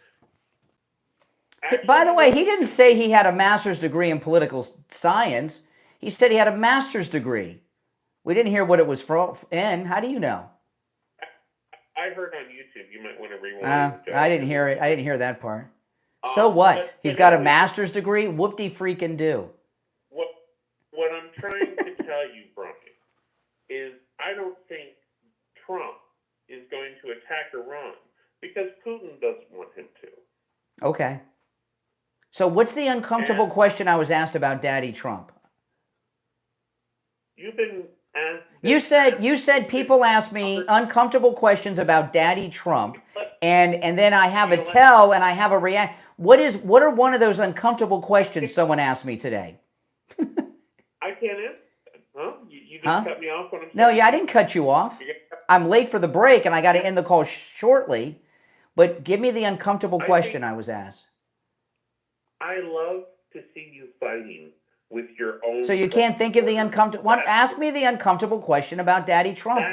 everything. By the way, he didn't say he had a master's degree in political science. He said he had a master's degree. We didn't hear what it was in. How do you know? I heard on YouTube. You might want to rewind. I didn't hear it. I didn't hear that part. So what? He's got a master's degree? Whoop-de-freaking do. What I'm trying to tell you, Brian, is I don't think Trump is going to attack Iran because Putin doesn't want him to. Okay. So what's the uncomfortable question I was asked about Daddy Trump? You've been asked... You said people ask me uncomfortable questions about Daddy Trump, and then I have a tell and I have a react. What are one of those uncomfortable questions someone asked me today? I can't answer. Huh? You just cut me off when I'm... No, I didn't cut you off. I'm late for the break and I got to end the call shortly. But give me the uncomfortable question I was asked. I love to see you fighting with your own... So you can't think of the uncomfortable... Ask me the uncomfortable question about Daddy Trump.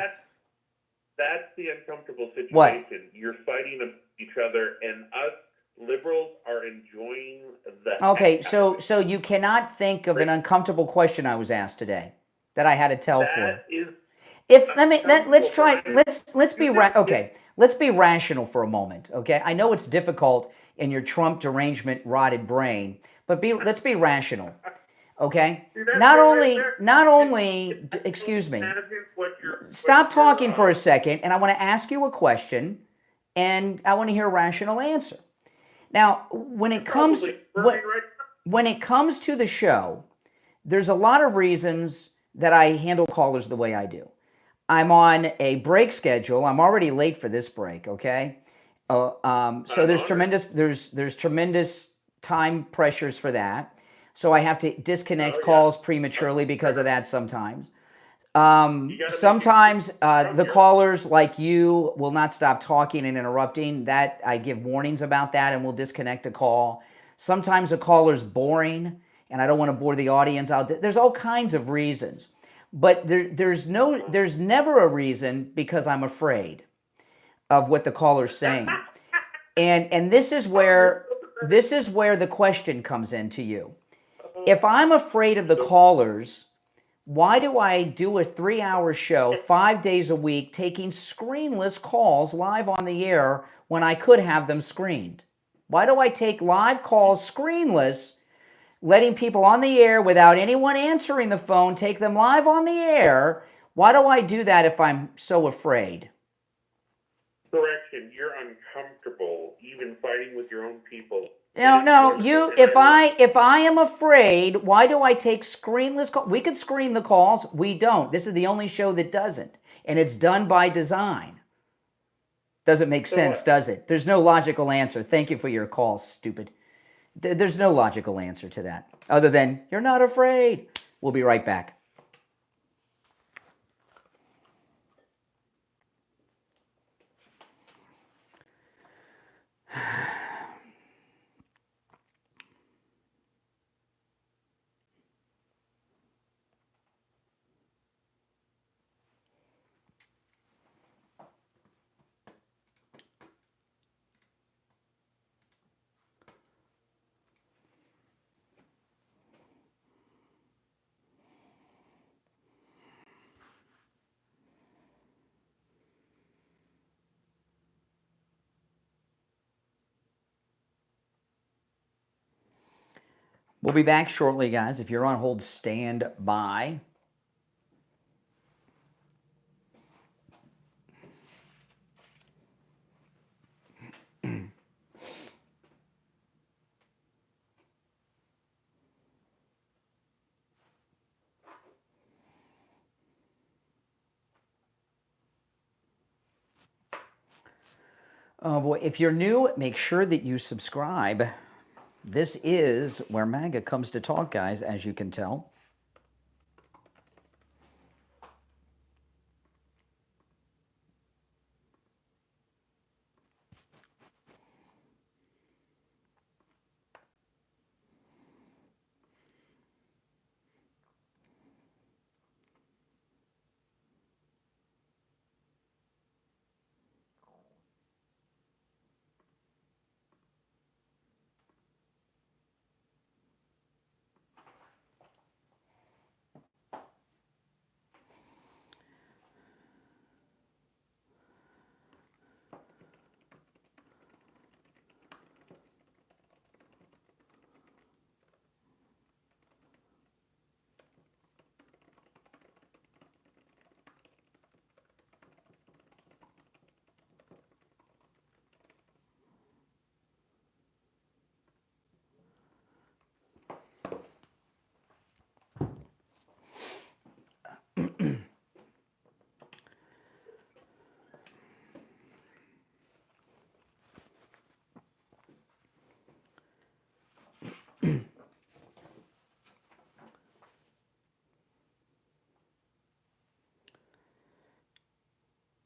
That's the uncomfortable situation. What? You're fighting each other, and us liberals are enjoying that. Okay, so you cannot think of an uncomfortable question I was asked today that I had to tell for. Let's be rational for a moment. Okay, I know it's difficult in your Trump derangement rotted brain, but let's be rational. Okay, not only. Excuse me. Stop talking for a second, and I want to ask you a question, and I want to hear a rational answer. Now, when it comes to the show, there's a lot of reasons that I handle callers the way I do. I'm on a break schedule. I'm already late for this break. Okay, so there's tremendous time pressures for that. So I have to disconnect calls prematurely because of that sometimes. Sometimes the callers like you will not stop talking and interrupting. That I give warnings about that and we'll disconnect a call. Sometimes a caller's boring and I don't want to bore the audience out. There's all kinds of reasons. But there's never a reason because I'm afraid of what the caller's saying. And this is where the question comes into you. If I'm afraid of the callers, why do I do a 3-hour show 5 days a week taking screenless calls live on the air when I could have them screened? Why do I take live calls screenless, letting people on the air without anyone answering the phone, take them live on the air? Why do I do that if I'm so afraid? Correction, you're uncomfortable even fighting with your own people. No, if I am afraid, why do I take screenless calls? We could screen the calls. We don't. This is the only show that doesn't. And it's done by design. Doesn't make sense, does it? There's no logical answer. Thank you for your call, stupid. There's no logical answer to that. Other than, you're not afraid. We'll be right back. We'll be back shortly, guys. If you're on hold, stand by. Oh boy, if you're new, make sure that you subscribe. This is where MAGA comes to talk, guys, as you can tell.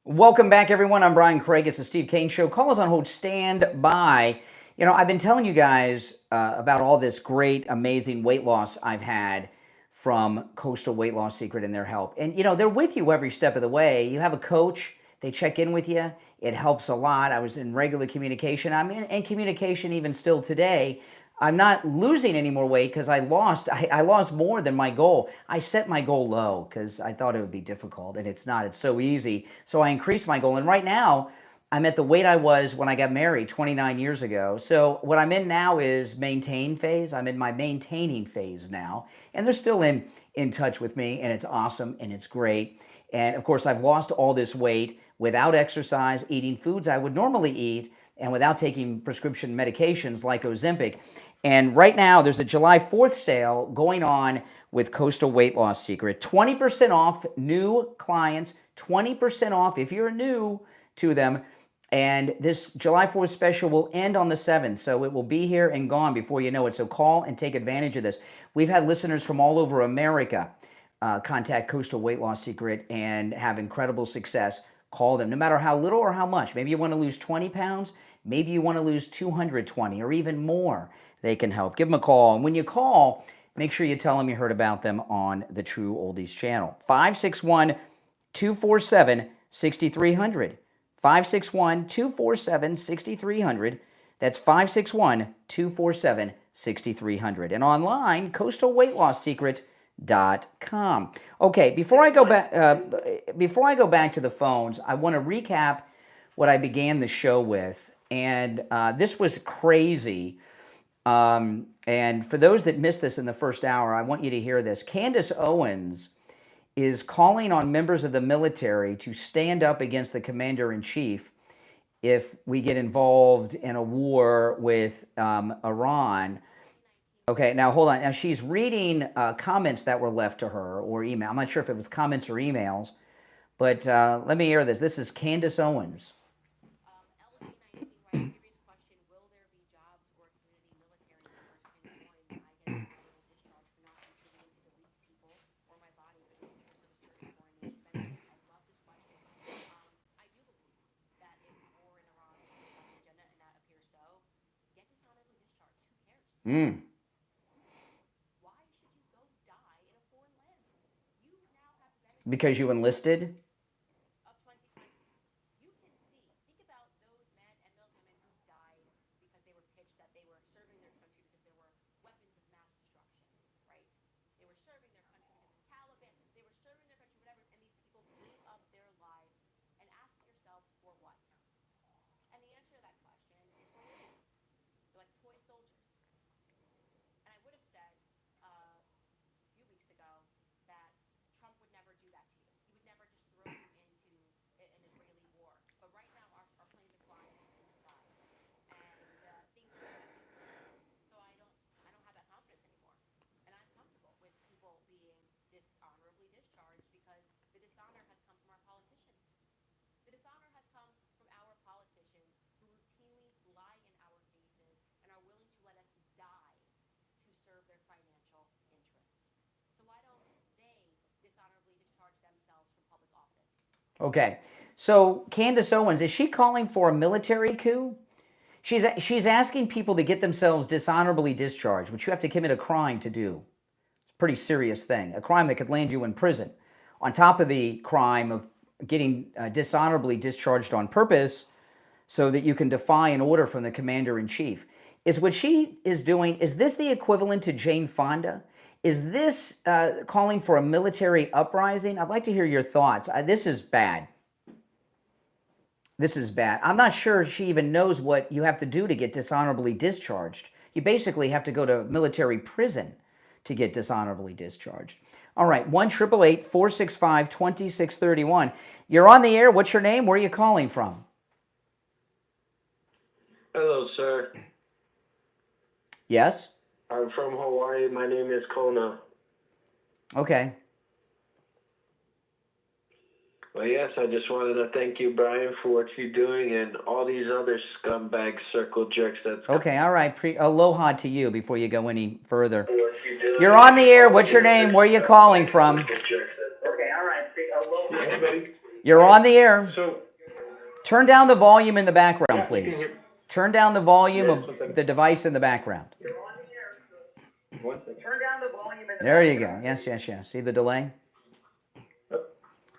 Welcome back, everyone. I'm Brian Craig. It's the Steve Kane Show. Call us on hold. Stand by. You know, I've been telling you guys about all this great, amazing weight loss I've had from Coastal Weight Loss Secret and their help. And, you know, they're with you every step of the way. You have a coach. They check in with you. It helps a lot. I was in regular communication. I'm in communication even still today. I'm not losing any more weight because I lost more than my goal. I set my goal low because I thought it would be difficult, and it's not. It's so easy. So I increased my goal, and right now I'm at the weight I was when I got married 29 years ago. So what I'm in now is maintain phase. I'm in my maintaining phase now, and they're still in touch with me, and it's awesome, and it's great. And of course, I've lost all this weight without exercise, eating foods I would normally eat, and without taking prescription medications like Ozempic. And right now, there's a July 4th sale going on with Coastal Weight Loss Secret. 20% off new clients, 20% off if you're new to them. And this July 4th special will end on the 7th, so it will be here and gone before you know it. So call and take advantage of this. We've had listeners from all over America contact Coastal Weight Loss Secret and have incredible success. Call them, no matter how little or how much. Maybe you want to lose 20 pounds. Maybe you want to lose 220 or even more. They can help. Give them a call. And when you call, make sure you tell them you heard about them on the True Oldies channel. 561-247-6300. 561-247-6300. That's 561-247-6300. And online, coastalweightlossSecret.com. Okay, before I go back to the phones, I want to recap what I began the show with. And this was crazy. And for those that missed this in the first hour, I want you to hear this. Candace Owens is calling on members of the military to stand up against the commander-in-chief if we get involved in a war with Iran. Okay, now hold on. Now she's reading comments that were left to her or email. I'm not sure if it was comments or emails, but let me hear this. This is Candace Owens. Because you enlisted? Okay, so Candace Owens, is she calling for a military coup? She's asking people to get themselves dishonorably discharged, which you have to commit a crime to do. It's a pretty serious thing, a crime that could land you in prison. On top of the crime of getting dishonorably discharged on purpose so that you can defy an order from the commander-in-chief. Is what she is doing, is this the equivalent to Jane Fonda? Is this calling for a military uprising? I'd like to hear your thoughts. This is bad. This is bad. I'm not sure she even knows what you have to do to get dishonorably discharged. You basically have to go to military prison to get dishonorably discharged. All right, 1-888-465-2631. You're on the air. What's your name? Where are you calling from? Hello, sir. Yes? I'm from Hawaii. My name is Kona. Okay. Well, yes, I just wanted to thank you, Brian, for what you're doing and all these other scumbag circle jerks that's Okay, all right. Aloha to you before you go any further. You're on the air. What's your name? Where are you calling from? Okay, all right. Aloha. You're on the air. So, Turn down the volume in the background, yeah, you please. can hear. Turn down the volume Yes, of one second. the device in the background. One second. Turn down the volume. There you go. Yes, yes, yes. See the delay?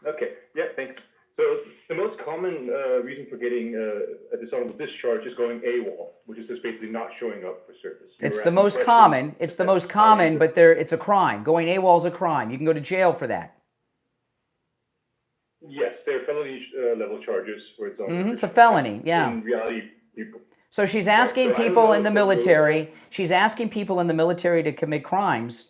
Okay. Yeah, thanks. So the most common reason for getting a dishonorable discharge is going AWOL, which is just basically not showing up for service. It's the most common. It's the most common, but it's a crime. Going AWOL is a crime. You can go to jail for that. Yes, they're felony level charges where it's on. It's a felony, yeah. In reality, people. So she's asking So I don't people know in the if those- military. She's asking people in the military to commit crimes.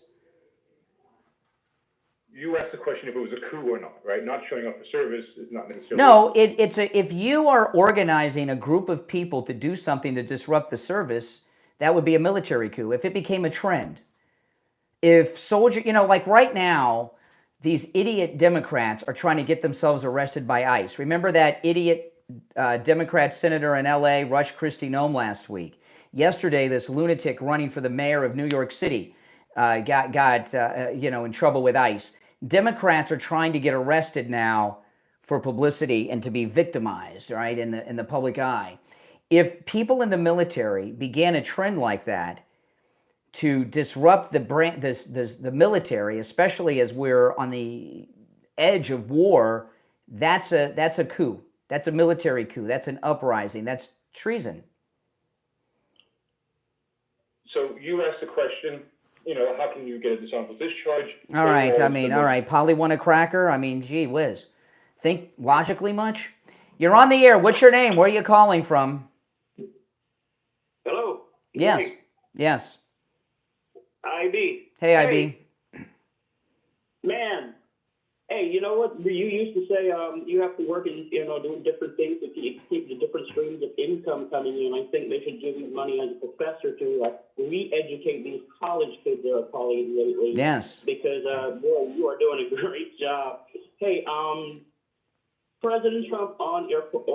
You asked the question if it was a coup or not, right? Not showing up for service is not necessarily. No, if you are organizing a group of people to do something to disrupt the service, that would be a military coup. If it became a trend, if soldier, like right now, these idiot Democrats are trying to get themselves arrested by ICE. Remember that idiot Democrat senator in LA, Rush Kristi Noem, last week. Yesterday, this lunatic running for the mayor of New York City got in trouble with ICE. Democrats are trying to get arrested now for publicity and to be victimized, right, in the public eye. If people in the military began a trend like that to disrupt the military, especially as we're on the edge of war, that's a coup. That's a military coup. That's an uprising. That's treason. So you asked the question, how can you get a dishonorable discharge? All right, all right. Polly want a cracker? Gee whiz. Think logically much? You're on the air. What's your name? Where are you calling from? Hello. Yes. Yes. IB. Hey, IB. Man, hey, you know what? You used to say you have to work and doing different things to keep the different streams of income coming in. I think they should give you money as a professor to re-educate these college kids that are calling in lately. Yes. Because boy, you are doing a great job. Hey, President Trump on Air Force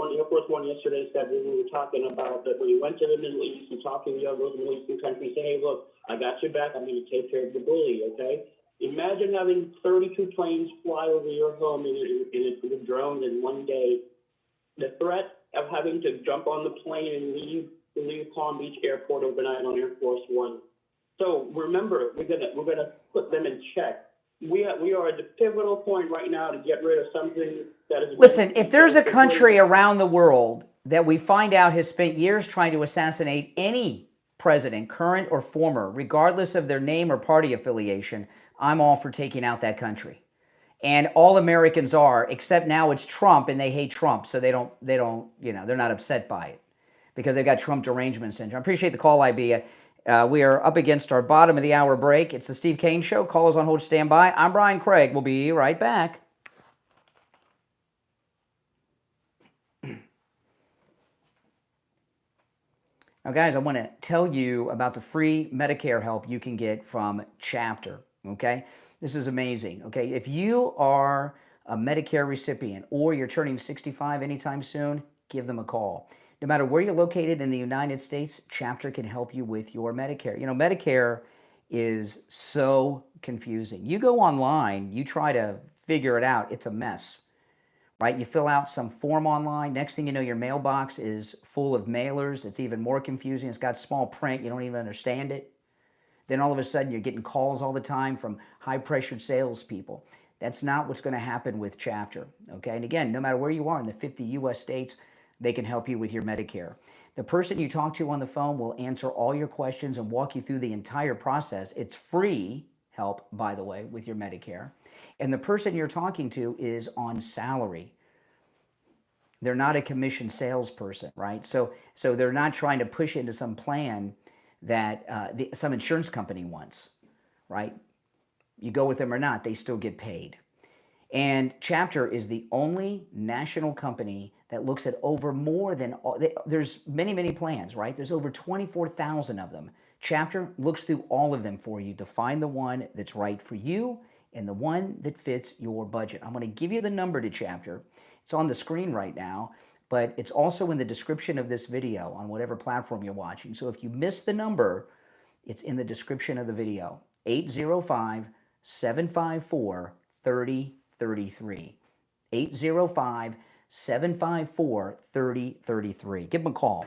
One yesterday said we were talking about that when he went to the Middle East and talking to those Middle Eastern countries, saying, hey, look, I got your back. I'm going to take care of the bully, okay? Imagine having 32 planes fly over your home in drones in one day. The threat of having to jump on the plane and leave Palm Beach Airport overnight on Air Force One. So remember, we're gonna put them in check. We are at the pivotal point right now to get rid of something that is. Listen, if there's a country around the world that we find out has spent years trying to assassinate any president, current or former, regardless of their name or party affiliation, I'm all for taking out that country. And all Americans are, except now it's Trump and they hate Trump, so they don't, they're not upset by it because they've got Trump derangement syndrome. I appreciate the call, IB. We are up against our bottom of the hour break. It's the Steve Kane Show. Call us on hold, stand by. I'm Brian Craig. We'll be right back. Now, guys, I want to tell you about the free Medicare help you can get from Chapter, okay? This is amazing, okay? If you are a Medicare recipient or you're turning 65 anytime soon, give them a call. No matter where you're located in the United States, Chapter can help you with your Medicare. Medicare is so confusing. You go online, you try to figure it out, it's a mess, right? You fill out some form online. Next thing you know, your mailbox is full of mailers. It's even more confusing. It's got small print. You don't even understand it. Then all of a sudden, you're getting calls all the time from high-pressured salespeople. That's not what's going to happen with Chapter, okay? And again, no matter where you are in the 50 U.S. states, they can help you with your Medicare. The person you talk to on the phone will answer all your questions and walk you through the entire process. It's free help, by the way, with your Medicare. And the person you're talking to is on salary. They're not a commissioned salesperson, right? So they're not trying to push into some plan that some insurance company wants, right? You go with them or not, they still get paid. And Chapter is the only national company that looks at over more than, there's many, many plans, right? There's over 24,000 of them. Chapter looks through all of them for you to find the one that's right for you and the one that fits your budget. I'm going to give you the number to chapter. It's on the screen right now, but it's also in the description of this video on whatever platform you're watching. So if you missed the number, it's in the description of the video. 805-754-3033. 805-754-3033. Give them a call.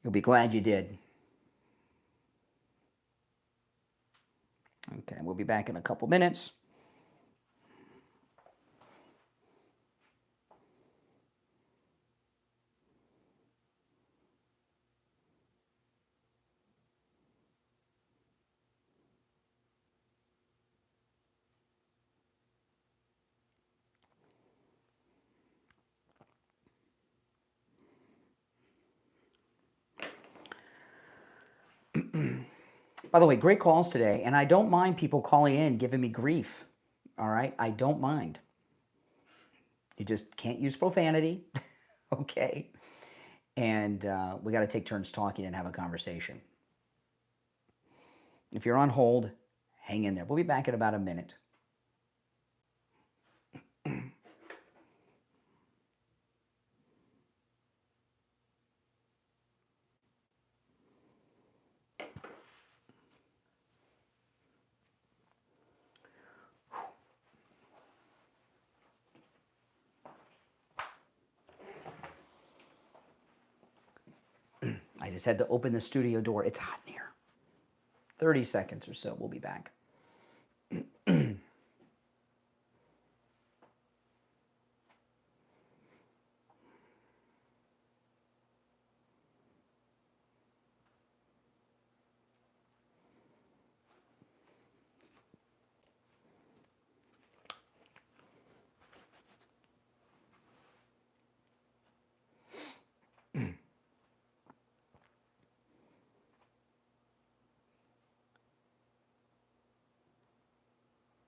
You'll be glad you did. Okay, we'll be back in a couple minutes. By the way, great calls today, and I don't mind people calling in giving me grief, all right? I don't mind. You just can't use profanity, okay? And we got to take turns talking and have a conversation. If you're on hold, hang in there. We'll be back in about a minute. I just had to open the studio door. It's hot in here. 30 seconds or so. We'll be back.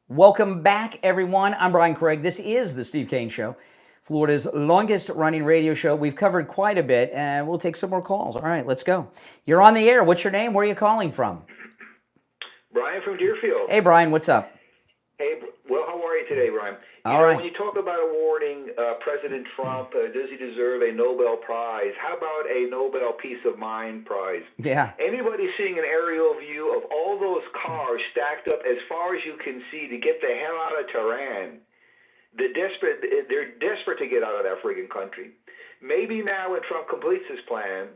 Welcome back, everyone. I'm Brian Craig. This is the Steve Kane Show, Florida's longest running radio show. We've covered quite a bit, and we'll take some more calls. All right, let's go. You're on the air. What's your name? Where are you calling from? Brian from Deerfield. Hey, Brian, what's up? Hey, well, how are you today, Brian? All right. When you talk about awarding President Trump, does he deserve a Nobel Prize? How about a Nobel Peace of Mind Prize? Yeah. Anybody seeing an aerial view of all those cars stacked up as far as you can see to get the hell out of Tehran? They're desperate to get out of that friggin' country. Maybe now when Trump completes his plan,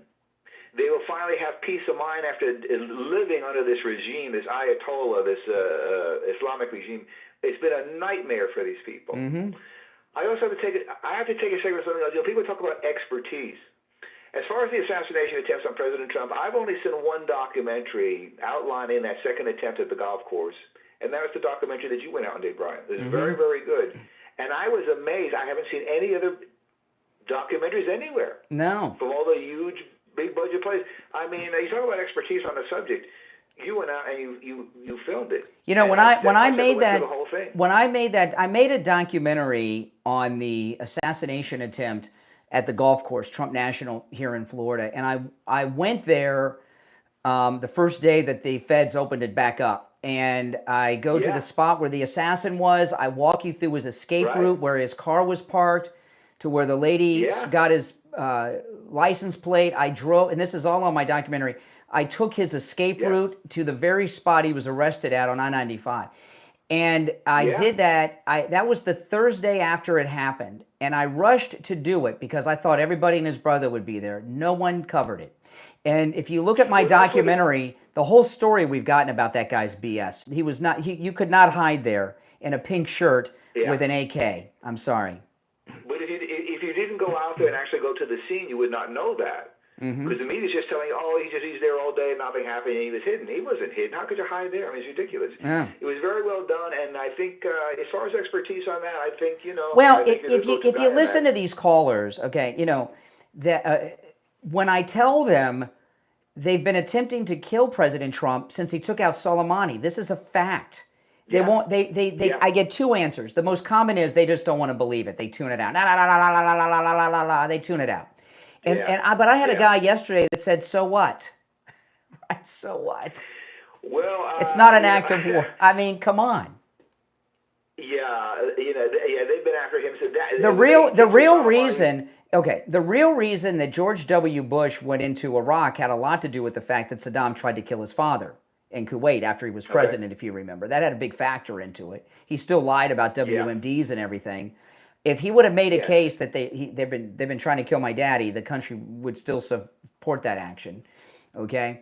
they will finally have peace of mind after living under this regime, this Ayatollah, this Islamic regime. It's been a nightmare for these people. Mm-hmm. I also have to take a second on something else. People talk about expertise. As far as the assassination attempts on President Trump, I've only seen one documentary outlining that second attempt at the golf course, and that was the documentary that you went out and did, Brian. It was very, very good. And I was amazed. I haven't seen any other documentaries anywhere. No. From all the huge, big budget plays. I mean, you talk about expertise on the subject. You went out and you filmed it. You know, and I made a documentary on the assassination attempt at the golf course, Trump National here in Florida, and I went there the first day that the feds opened it back up, and I go to the spot where the assassin was. I walk you through his escape route, where his car was parked, to where the lady got his license plate. I drove, and this is all on my documentary. I took his escape route to the very spot he was arrested at on I-95. And I did that. That was the Thursday after it happened. And I rushed to do it because I thought everybody and his brother would be there. No one covered it. And if you look at my documentary, the whole story we've gotten about that guy's BS. He was not, you could not hide there in a pink shirt with an AK. I'm sorry. But if you didn't go out there and actually go to the scene, you would not know that. Because the media's just telling you, oh, he's there all day, nothing happened, and he was hidden. He wasn't hidden. How could you hide there? I mean, it's ridiculous. Yeah. It was very well done, and I think as far as expertise on that, I think, Well, if you listen to these callers, okay, that when I tell them they've been attempting to kill President Trump since he took out Soleimani, this is a fact. They won't. I get two answers. The most common is they just don't want to believe it. They tune it out. They tune it out. But I had a guy yesterday that said, "So what?" So what? Well, it's not an act of war. I mean, come on. they've been after him. So the real reason that George W. Bush went into Iraq had a lot to do with the fact that Saddam tried to kill his father in Kuwait after he was president, if you remember. That had a big factor into it. He still lied about WMDs and everything. If he would have made a case that they've been trying to kill my daddy, the country would still support that action. Okay.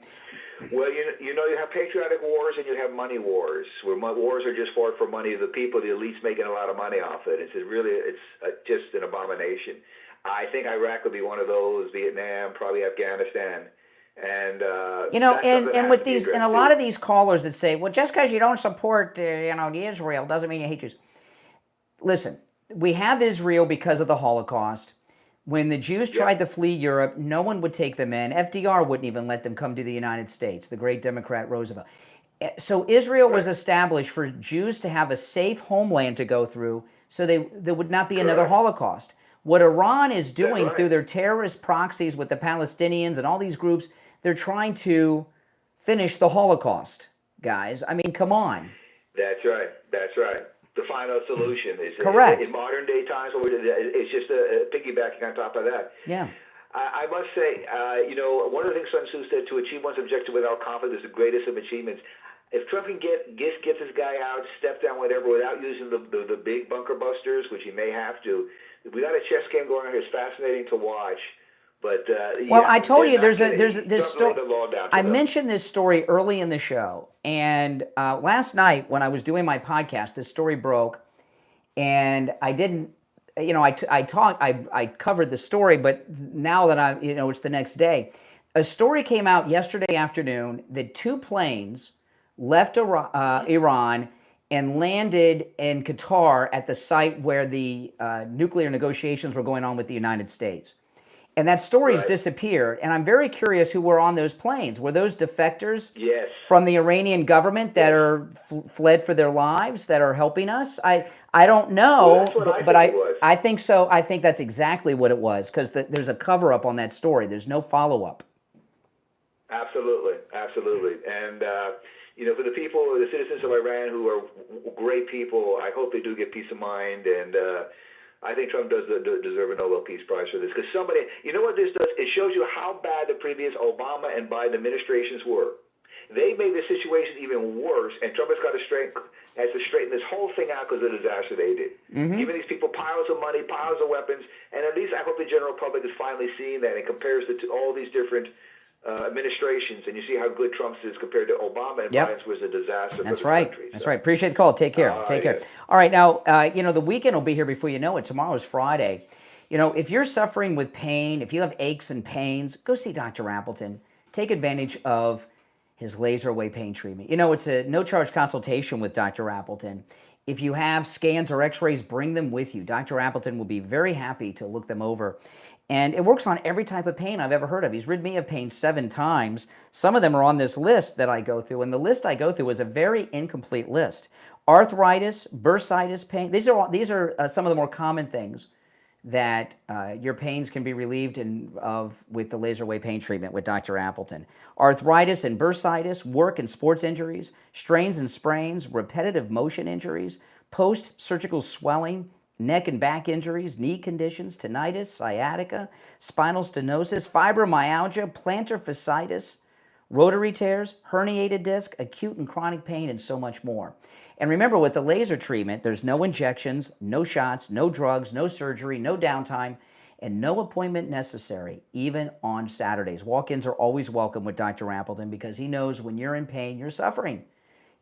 Well, you have patriotic wars and you have money wars, where wars are just fought for money of the people. The elite's making a lot of money off it. It's just an abomination. I think Iraq would be one of those. Vietnam, probably Afghanistan. And and with these, and a lot of these callers that say, well, just because you don't support the Israel doesn't mean you hate Jews. Listen, we have Israel because of the Holocaust. When the Jews tried to flee Europe, no one would take them in. FDR wouldn't even let them come to the United States, the great Democrat Roosevelt. So Israel was established for Jews to have a safe homeland to go through, so there would not be another Holocaust. What Iran is doing through their terrorist proxies with the Palestinians and all these groups, they're trying to finish the Holocaust, guys. I mean, come on. That's right. The final solution is correct. In modern day times, it's just a piggybacking on top of that. Yeah. I must say, one of the things Sun Tzu said, to achieve one's objective without conflict is the greatest of achievements. If Trump can get this guy out, step down, whatever, without using the big bunker busters, which he may have to, we got a chess game going on here. It's fascinating to watch. But I told you there's this story. I mentioned this story early in the show, and last night when I was doing my podcast, this story broke, and I didn't. I covered the story, but now that it's the next day. A story came out yesterday afternoon that 2 planes left Iran and landed in Qatar at the site where the nuclear negotiations were going on with the United States. And that story's disappeared. And I'm very curious who were on those planes. Were those defectors from the Iranian government that are fled for their lives, that are helping us? I don't know, but I think so. I think that's exactly what it was, because there's a cover-up on that story. There's no follow-up. Absolutely. And, for the people, the citizens of Iran who are great people, I hope they do get peace of mind. And I think Trump does deserve a Nobel Peace Prize for this. Because somebody, you know what this does? It shows you how bad the previous Obama and Biden administrations were. They made the situation even worse, and Trump has to straighten this whole thing out because of the disaster they did. Giving these people piles of money, piles of weapons, and at least I hope the general public is finally seeing that and compares it to all these different administrations, and you see how good Trump's is compared to Obama, and Biden's was a disaster. That's for the right. country. That's right. Appreciate the call. Take care. Take care. All right. Now, the weekend will be here before you know it. Tomorrow's Friday. If you're suffering with pain, if you have aches and pains, go see Dr. Appleton. Take advantage of his laser away pain treatment. It's a no-charge consultation with Dr. Appleton. If you have scans or x-rays, bring them with you. Dr. Appleton will be very happy to look them over. And it works on every type of pain I've ever heard of. He's rid me of pain 7 times. Some of them are on this list that I go through, and the list I go through is a very incomplete list. Arthritis, bursitis pain, these are some of the more common things that your pains can be relieved of with the laser away pain treatment with Dr. Appleton. Arthritis and bursitis, work and sports injuries, strains and sprains, repetitive motion injuries, post-surgical swelling, neck and back injuries, knee conditions, tinnitus, sciatica, spinal stenosis, fibromyalgia, plantar fasciitis, rotary tears, herniated disc, acute and chronic pain, and so much more. And remember, with the laser treatment, there's no injections, no shots, no drugs, no surgery, no downtime, and no appointment necessary, even on Saturdays. Walk-ins are always welcome with Dr. Appleton because he knows when you're in pain, you're suffering.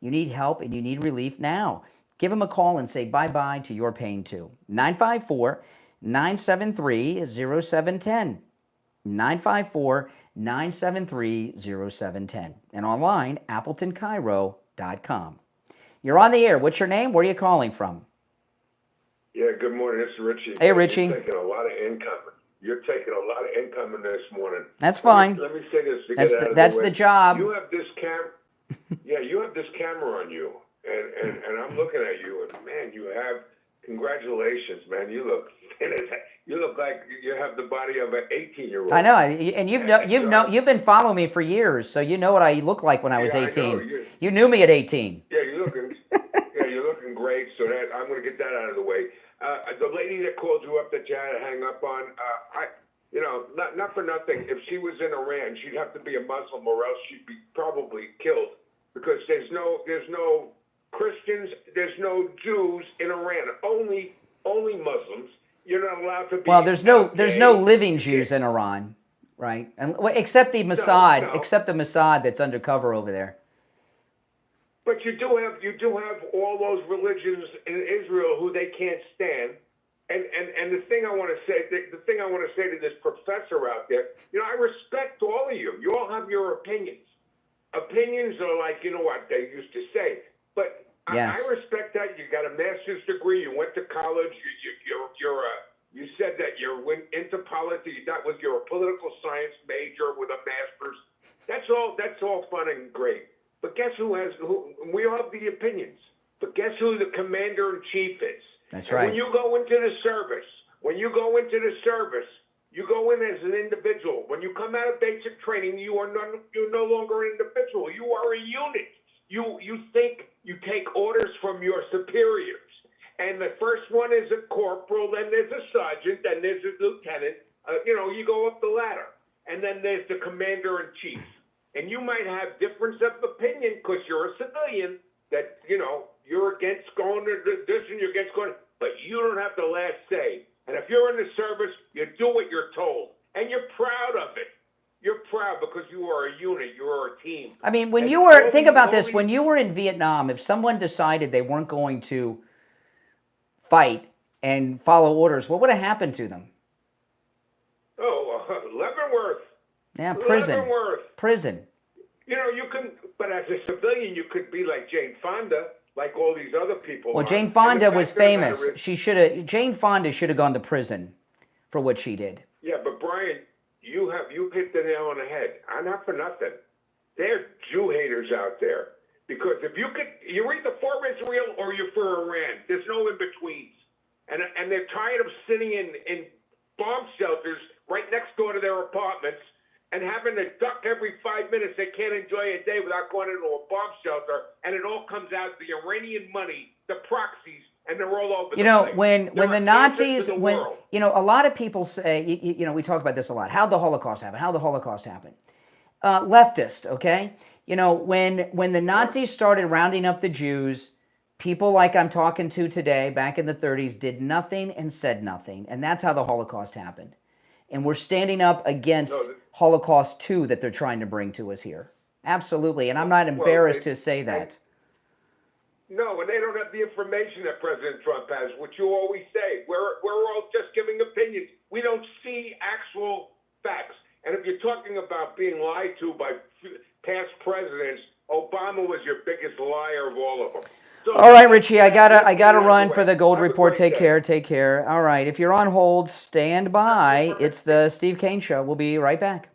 You need help and you need relief now. Give him a call and say bye-bye to your pain too. 954-973-0710. 954-973-0710. And online, AppletonCairo.com. You're on the air. What's your name? Where are you calling from? Yeah, good morning. This is Richie. Hey, Richie. You're taking a lot of incoming. You're taking a lot of incoming this morning. That's fine. Let me say this to That's get out of that's the way. the job. You have this you have this camera on you, and I'm looking at you, and man, you have congratulations, man. You look like you have the body of an 18-year-old. I know, and you've been following me for years, so you know what I look like when I was 18. You knew me at 18. Yeah, you're looking great. break, so that I'm going to get that out of the way. The lady that called you up that you had to hang up on, not for nothing. If she was in Iran, she'd have to be a Muslim, or else she'd be probably killed, because there's no Christians, there's no Jews in Iran. Only Muslims. You're not allowed to be. Well, there's no living Jews in Iran, right? And except the Mossad, except the Mossad that's undercover over there. But you do have all those religions in Israel who they can't stand. And the thing I want to say to this professor out there, I respect all of you. You all have your opinions. Opinions are like, what they used to say. But yes. I respect that. You got a master's degree. You went to college. You said that you went into politics. That was your political science major with a master's. That's all fun and great. But guess who? We all have the opinions. But guess who the commander in chief is? That's and right. When you go into the service, you go in as an individual. When you come out of basic training, you're no longer an individual. You are a unit. You think you take orders from your superiors. And the first one is a corporal, then there's a sergeant, then there's a lieutenant. You go up the ladder. And then there's the commander in chief. And you might have difference of opinion because you're a civilian that, you're against going to this and you're against going, but you don't have the last say. And if you're in the service, you do what you're told. And you're proud of it. You're proud because you are a unit. You are a team. I mean, when you were in Vietnam, if someone decided they weren't going to fight and follow orders, what would have happened to them? Leavenworth. Yeah, prison. Leavenworth. Prison. You can, but as a civilian, you could be like Jane Fonda, like all these other people. Well, Jane Fonda was famous. Jane Fonda should have gone to prison for what she did. Yeah, but Brian, you hit the nail on the head. Not for nothing. There are Jew haters out there. Because if you're either for Israel or you're for Iran. There's no in-betweens. And they're tired of sitting in bomb shelters right next door to their apartments and having to duck every 5 minutes. They can't enjoy a day without going into a bomb shelter. And it all comes out the Iranian money, the proxies, and they're all over the place. When the Nazis, a lot of people say, we talk about this a lot. How'd the Holocaust happen? Leftist, okay? When the Nazis started rounding up the Jews, people like I'm talking to today, back in the 30s, did nothing and said nothing. And that's how the Holocaust happened. And we're standing up against Holocaust 2 that they're trying to bring to us here. Absolutely. And I'm not embarrassed to say that. No, and they don't have the information that President Trump has, which you always say. We're all just giving opinions. We don't see actual facts. And if you're talking about being lied to by past presidents, Obama was your biggest liar of all of them. So, all right, Richie, I gotta run for the Gold Report. Take care. All right, if you're on hold, stand by. It's the Steve Kane Show. We'll be right back.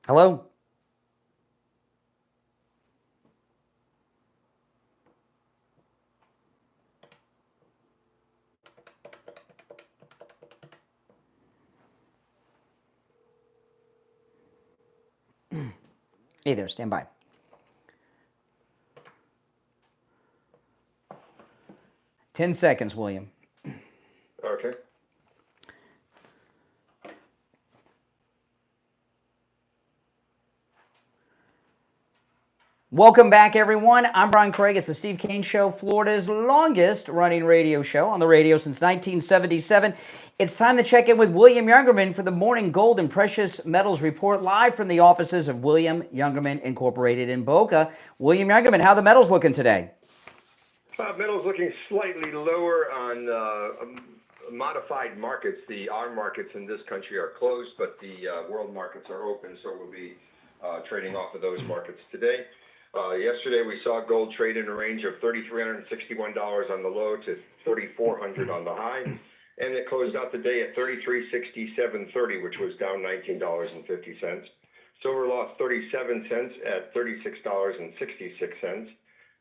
Hello? Hey there, stand by. Ten seconds, William. Okay. Welcome back, everyone. I'm Brian Craig. It's the Steve Kane Show, Florida's longest-running radio show on the radio since 1977. It's time to check in with William Youngerman for the Morning Gold and Precious Metals Report, live from the offices of William Youngerman Incorporated in Boca. William Youngerman, how are the metals looking today? Metals looking slightly lower on modified markets. The R markets in this country are closed, but the world markets are open, so we'll be trading off of those markets today. Yesterday we saw gold trade in a range of $3,361 on the low to $3,400 on the high, and it closed out the day at $33.6730, which was down $19.50. Silver lost 37 cents at $36.66.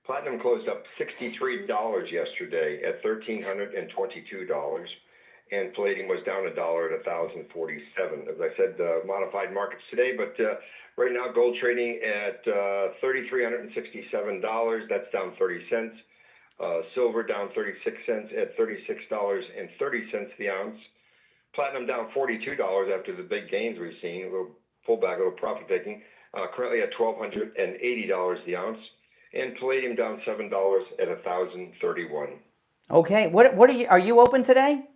Platinum closed up $63 yesterday at $1,322, and palladium was down $1 at $1,047. As I said, modified markets today, but right now gold trading at $3,367. That's down 30 cents. Silver down 36 cents at $36.30 the ounce. Platinum down $42 after the big gains we've seen, a little pullback, a little profit taking. Currently at $1,280 the ounce. And palladium down $7 at $1,031. Okay, what are you open today?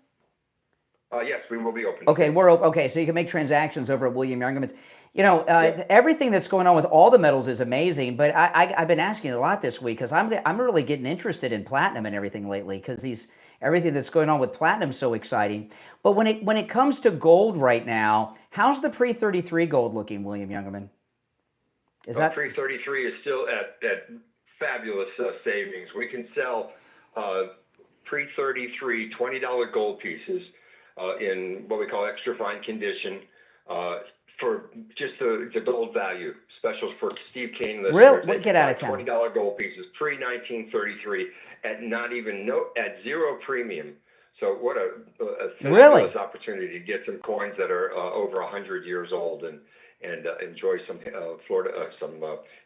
Yes, we will be open. Okay, we're open. Okay, so you can make transactions over at William Youngerman's. You know, everything that's going on with all the metals is amazing, but I've been asking a lot this week because I'm really getting interested in platinum and everything lately because everything that's going on with platinum is so exciting. But when it comes to gold right now, how's the pre-33 gold looking, William Youngerman? Is that pre-33 is still at fabulous savings. We can sell pre-33 $20 gold pieces in what we call extra fine condition for just the gold value. Specials for Steve Kane listeners. Really? Get out of town. $20 gold pieces pre-1933 at at zero premium. So what a fabulous opportunity to get some coins that are over 100 years old and enjoy some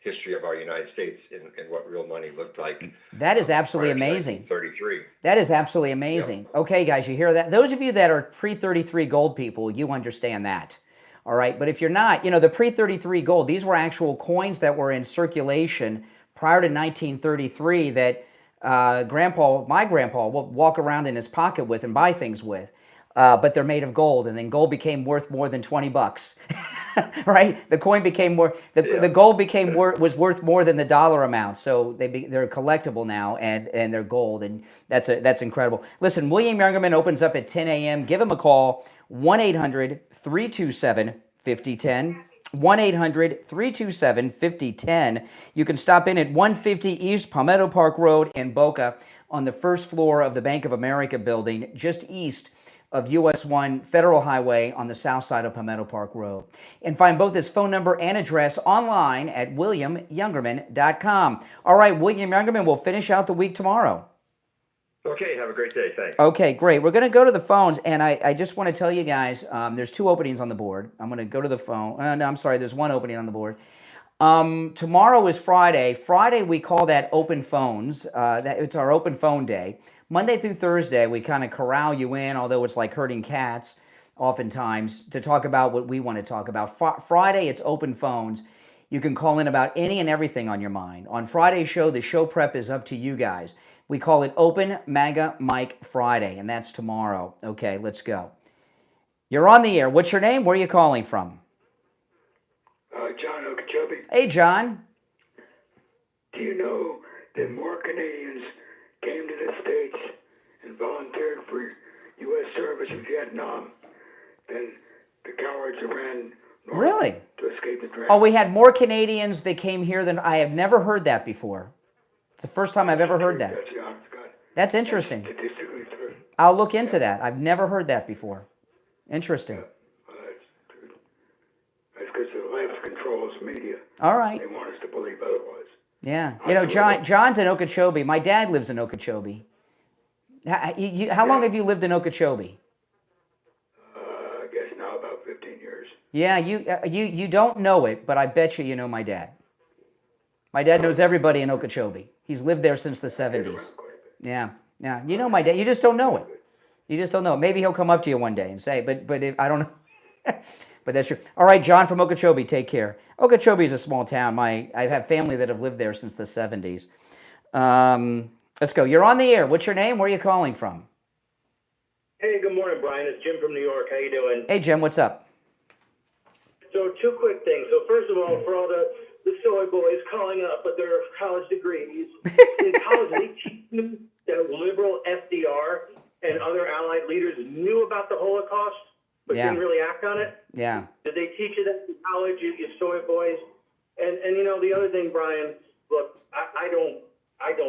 history of our United States and what real money looked like. That is absolutely amazing. 33. That is absolutely amazing. Yep. Okay, guys, you hear that? Those of you that are pre-33 gold people, you understand that. All right, but if you're not, you know, the pre-33 gold, these were actual coins that were in circulation prior to 1933 that my grandpa would walk around in his pocket with and buy things with. But they're made of gold, and then gold became worth more than $20, right? The coin became more. The gold was worth more than the dollar amount. So they're collectible now, and they're gold, and that's incredible. Listen, William Youngerman opens up at 10 a.m. Give him a call, 1-800-327-5010. 1-800-327-5010. You can stop in at 150 East Palmetto Park Road in Boca on the first floor of the Bank of America building, just east of US 1 Federal Highway on the south side of Palmetto Park Road. And find both his phone number and address online at williamyoungerman.com. All right, William Youngerman will finish out the week tomorrow. Okay, have a great day. Thanks. Okay, great. We're going to go to the phones, and I just want to tell you guys, there's 2 openings on the board. I'm going to go to the phone. No, I'm sorry, there's 1 opening on the board. Tomorrow is Friday. Friday, we call that open phones. It's our open phone day. Monday through Thursday, we kind of corral you in, although it's like herding cats oftentimes, to talk about what we want to talk about. Friday, it's open phones. You can call in about any and everything on your mind. On Friday's show, the show prep is up to you guys. We call it Open MAGA Mike Friday, and that's tomorrow. Okay, let's go. You're on the air. What's your name? Where are you calling from? John Okeechobee. Hey, John. Do you know that more Canadians came to the States and volunteered for U.S. service in Vietnam than the cowards who ran north Really? to escape the dragon? Oh, we had more Canadians that came here than I have never heard that before. It's the first time I've ever heard that. That's the honest God. That's interesting. Statistically true. I'll look into that. I've never heard that before. Interesting. That's because the left controls media. All right. They want us to believe otherwise. Yeah. You know, John's in Okeechobee. My dad lives in Okeechobee. How long have you lived in Okeechobee? I guess now about 15 years. Yeah, you don't know it, but I bet you know my dad. My dad knows everybody in Okeechobee. He's lived there since the 70s. Yeah. You know my dad. You just don't know it. You just don't know it. Maybe he'll come up to you one day and say, but I don't know. But that's true. All right, John from Okeechobee, take care. Okeechobee is a small town. I have family that have lived there since the 70s. Let's go. You're on the air. What's your name? Where are you calling from? Hey, good morning, Brian. It's Jim from New York. How you doing? Hey, Jim, what's up? So, two quick things. So, first of all, for all the soy boys calling up with their college degrees, in college they teach them that liberal FDR and other allied leaders knew about the Holocaust, but didn't really act on it. Yeah. Did they teach you that in college, you soy boys? And you know, the other thing, Brian, look, I don't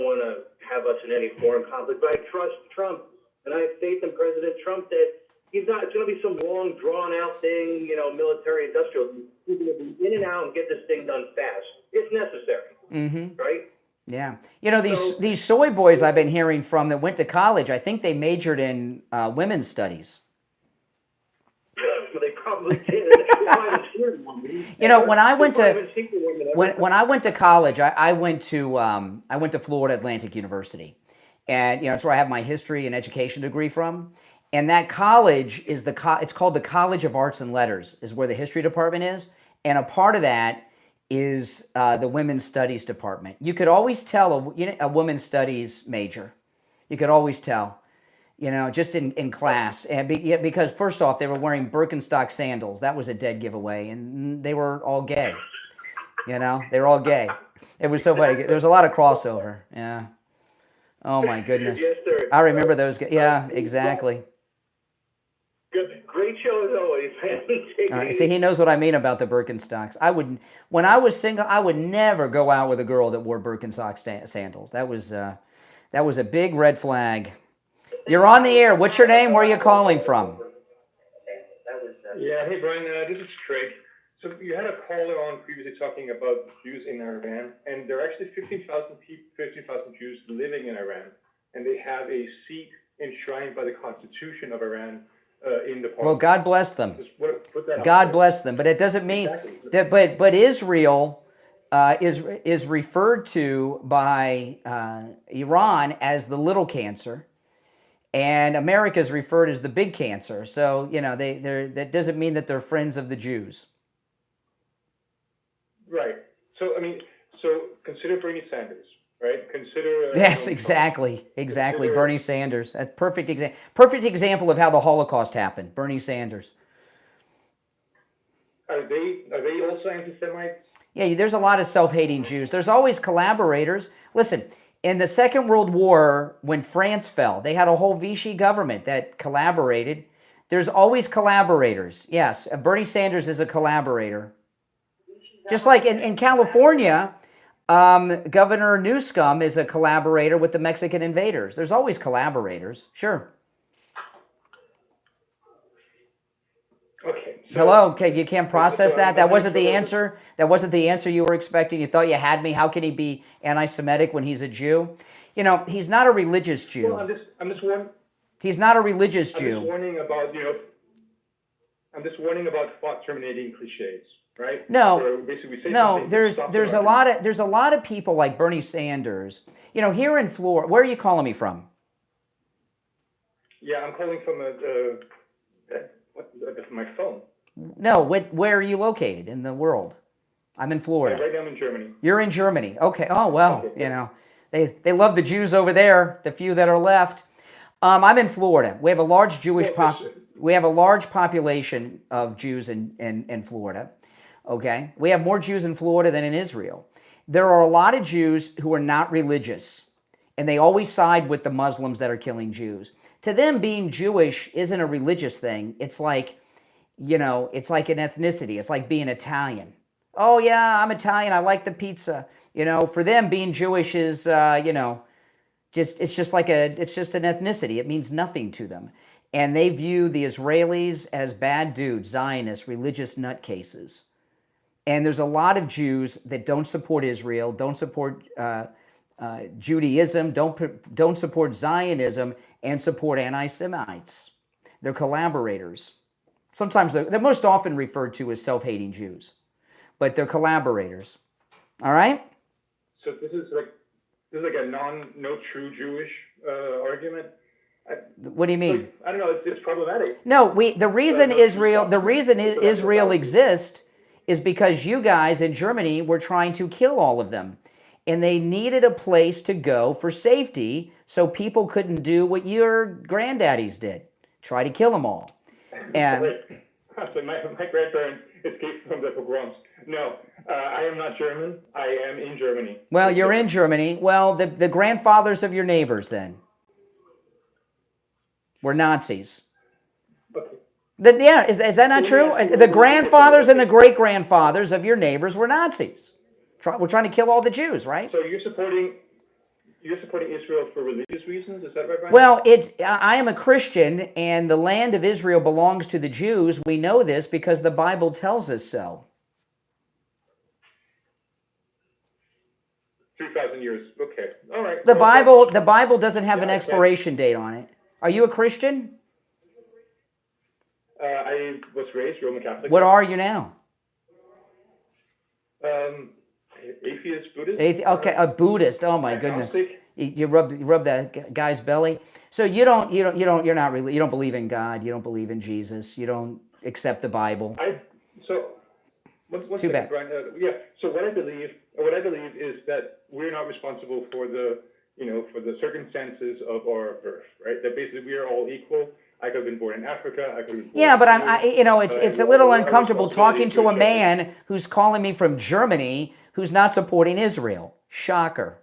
want to have us in any foreign conflict, but I trust Trump, and I have faith in President Trump that he's not, it's going to be some long, drawn-out thing, you know, military-industrial. He's going to be in and out and get this thing done fast. It's necessary, right? Yeah. You know, these soy boys I've been hearing from that went to college, I think they majored in women's studies. They probably did. You know, when I went to college, I went to Florida Atlantic University, and you know, it's where I have my history and education degree from. And that college is it's called the College of Arts and Letters, is where the history department is, and a part of that is the women's studies department. You could always tell a women's studies major. You could always tell, you know, just in class, and because first off, they were wearing Birkenstock sandals. That was a dead giveaway, and they were all gay. You know, they were all gay. It was so funny. There was a lot of crossover. Yeah. Oh my goodness. Yes, sir. I remember those guys. Yeah, exactly. Good, great show as always, man. All right. See, he knows what I mean about the Birkenstocks. When I was single, I would never go out with a girl that wore Birkenstock sandals. That was a big red flag. You're on the air. What's your name? Where are you calling from? Yeah, hey Brian, this is Craig. So you had a caller on previously talking about Jews in Iran, and there are actually 15,000 Jews living in Iran, and they have a seat enshrined by the Constitution of Iran in the parliament. Well, God bless them. Put that out God there. bless them. But it doesn't mean that. But Israel is referred to by Iran as the little cancer, and America is referred as the big cancer. So you know, that doesn't mean that they're friends of the Jews. Right. So I mean, so consider Bernie Sanders, right? Consider. Yes, exactly. Bernie Sanders. That's perfect example of how the Holocaust happened. Bernie Sanders. Are they also anti-Semites? Yeah, there's a lot of self-hating Jews. There's always collaborators. Listen, in the Second World War, when France fell, they had a whole Vichy government that collaborated. There's always collaborators. Yes, Bernie Sanders is a collaborator. Just like in California, Governor Newsom is a collaborator with the Mexican invaders. There's always collaborators. Sure. Okay. Hello. Okay, you can't process that. That wasn't the answer. That wasn't the answer you were expecting. You thought you had me. How can he be anti-Semitic when he's a Jew? You know, he's not a religious Jew. Well, I'm just warning. He's not a religious Jew. I'm just warning about thought terminating cliches. Right? No, so basically we say there's a lot of people like Bernie Sanders. You know, here in Florida, where are you calling me from? Yeah, I'm calling from my phone. No, where are you located in the world? I'm in Florida. Right now I'm in Germany. You're in Germany. Okay. Oh well, okay. You know, they love the Jews over there, the few that are left. I'm in Florida. We have a large we have a large population of Jews in Florida. Okay, we have more Jews in Florida than in Israel. There are a lot of Jews who are not religious, and they always side with the Muslims that are killing Jews. To them, being Jewish isn't a religious thing. It's like, you know, it's like an ethnicity. It's like being Italian. Oh yeah, I'm Italian. I like the pizza. You know, for them, being Jewish is, you know, it's just an ethnicity. It means nothing to them, and they view the Israelis as bad dudes, Zionists, religious nutcases. And there's a lot of Jews that don't support Israel, don't support Judaism, don't support Zionism, and support anti-Semites. They're collaborators. Sometimes they're most often referred to as self-hating Jews, but they're collaborators. All right? So this is like a no true Jewish argument. What do you mean? I don't know. It's problematic. No, the reason Israel exists is because you guys in Germany were trying to kill all of them, and they needed a place to go for safety, so people couldn't do what your granddaddies did, try to kill them all. And So my grandparents escaped from the pogroms. No, I am not German. I am in Germany. well, you're in Germany. Well, the grandfathers of your neighbors then were Nazis. Is that not true? The grandfathers and the great-grandfathers of your neighbors were Nazis. We're trying to kill all the Jews, right? So you're supporting Israel for religious reasons? Is that right, Brian? Well, I am a Christian, and the land of Israel belongs to the Jews. We know this because the Bible tells us so. 3,000 years. Okay. All right. The Bible doesn't have an expiration date on it. Are you a Christian? I was raised Roman Catholic. What are you now? Atheist, Buddhist. Okay, a Buddhist. Oh my goodness! You rub that guy's belly. So you don't believe in God. You don't believe in Jesus. You don't accept the Bible. Too bad. Brian, So what I believe is that we're not responsible for the circumstances of our birth, right? That basically we are all equal. I could have been born in Africa. I could have been born but it's a little uncomfortable talking to a man who's calling me from Germany who's not supporting Israel. Shocker.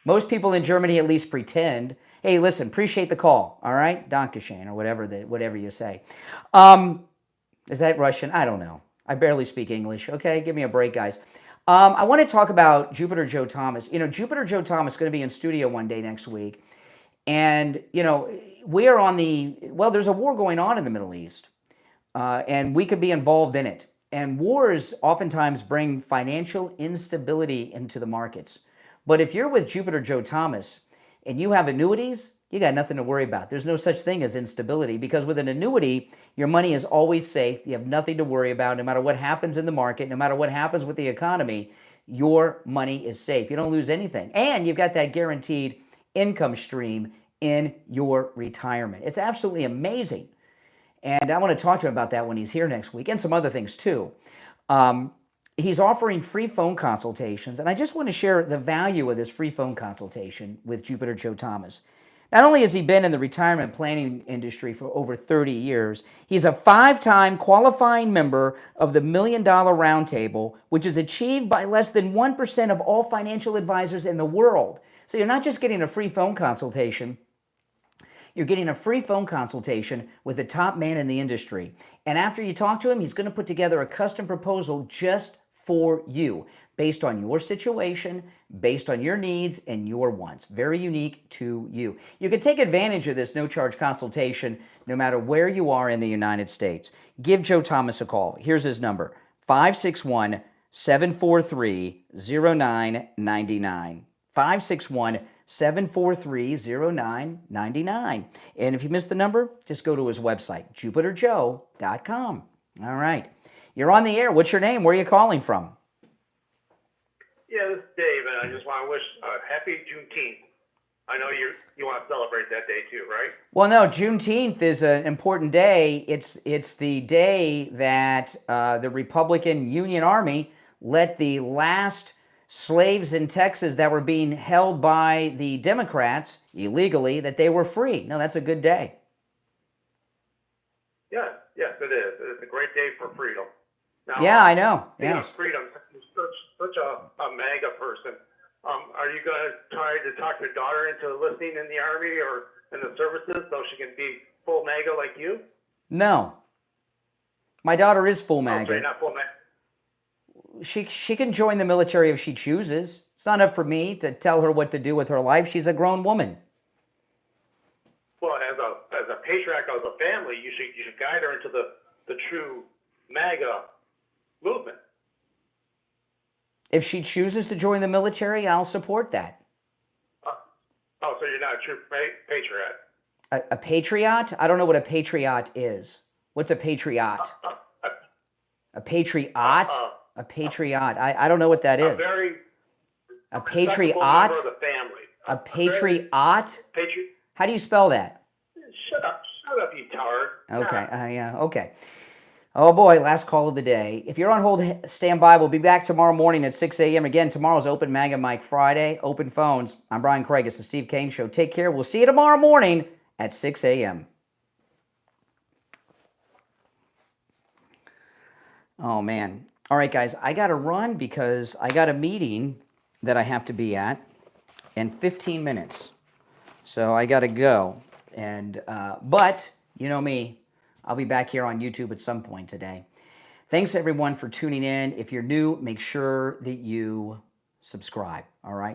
Most people in Germany at least pretend. Hey, listen, appreciate the call. All right, Dankeschön, or whatever you say. Is that Russian? I don't know. I barely speak English. Okay, give me a break, guys. I want to talk about Jupiter Joe Thomas. Jupiter Joe Thomas is going to be in studio one day next week. And, we are on there's a war going on in the Middle East, and we could be involved in it. And wars oftentimes bring financial instability into the markets. But if you're with Jupiter Joe Thomas and you have annuities, you got nothing to worry about. There's no such thing as instability, because with an annuity, your money is always safe. You have nothing to worry about. No matter what happens in the market, no matter what happens with the economy, your money is safe. You don't lose anything. And you've got that guaranteed income stream in your retirement. It's absolutely amazing. And I want to talk to him about that when he's here next week, and some other things too. He's offering free phone consultations, and I just want to share the value of this free phone consultation with Jupiter Joe Thomas. Not only has he been in the retirement planning industry for over 30 years, he's a 5-time qualifying member of the $1 Million Roundtable, which is achieved by less than 1% of all financial advisors in the world. So you're not just getting a free phone consultation, you're getting a free phone consultation with the top man in the industry. And after you talk to him, he's going to put together a custom proposal just for you, based on your situation, based on your needs and your wants. Very unique to you. You can take advantage of this no-charge consultation no matter where you are in the United States. Give Joe Thomas a call. Here's his number, 561-743-0999. 561-743-0999. And if you missed the number, just go to his website, jupiterjoe.com. All right. You're on the air. What's your name? Where are you calling from? Yeah, this is Dave, and I just want to wish happy Juneteenth. I know you want to celebrate that day too, right? Well, no, Juneteenth is an important day. It's the day that the Republican Union Army let the last slaves in Texas that were being held by the Democrats illegally, that they were free. No, that's a good day. Yes, it is. It's a great day for freedom. Now, Yeah, I know. Speaking Yes. of freedom, you're such a MAGA person. Are you going to try to talk your daughter into enlisting in the Army or in the services so she can be full MAGA like you? No. My daughter is full Oh, so MAGA. you're not full MAGA. She can join the military if she chooses. It's not up for me to tell her what to do with her life. She's a grown woman. Well, as a patriarch of the family, you should guide her into the true MAGA movement. If she chooses to join the military, I'll support that. Oh, so you're not a true patriot. A patriot? I don't know what a patriot is. What's a patriot? A patriot? A patriot. I don't know what that A is. very A respectable patriot? member of the family. A patriot? Patriot. How do you spell that? Okay. Yeah. Okay. Oh boy, last call of the day. If you're on hold, stand by. We'll be back tomorrow morning at 6 a.m. Again, tomorrow's Open MAGA Mike Friday. Open phones. I'm Brian Craig. It's the Steve Kane Show. Take care. We'll see you tomorrow morning at 6 a.m. Oh, man. All right, guys. I got to run because I got a meeting that I have to be at in 15 minutes. So I got to go. But, you know me, I'll be back here on YouTube at some point today. Thanks, everyone, for tuning in. If you're new, make sure that you subscribe, all right?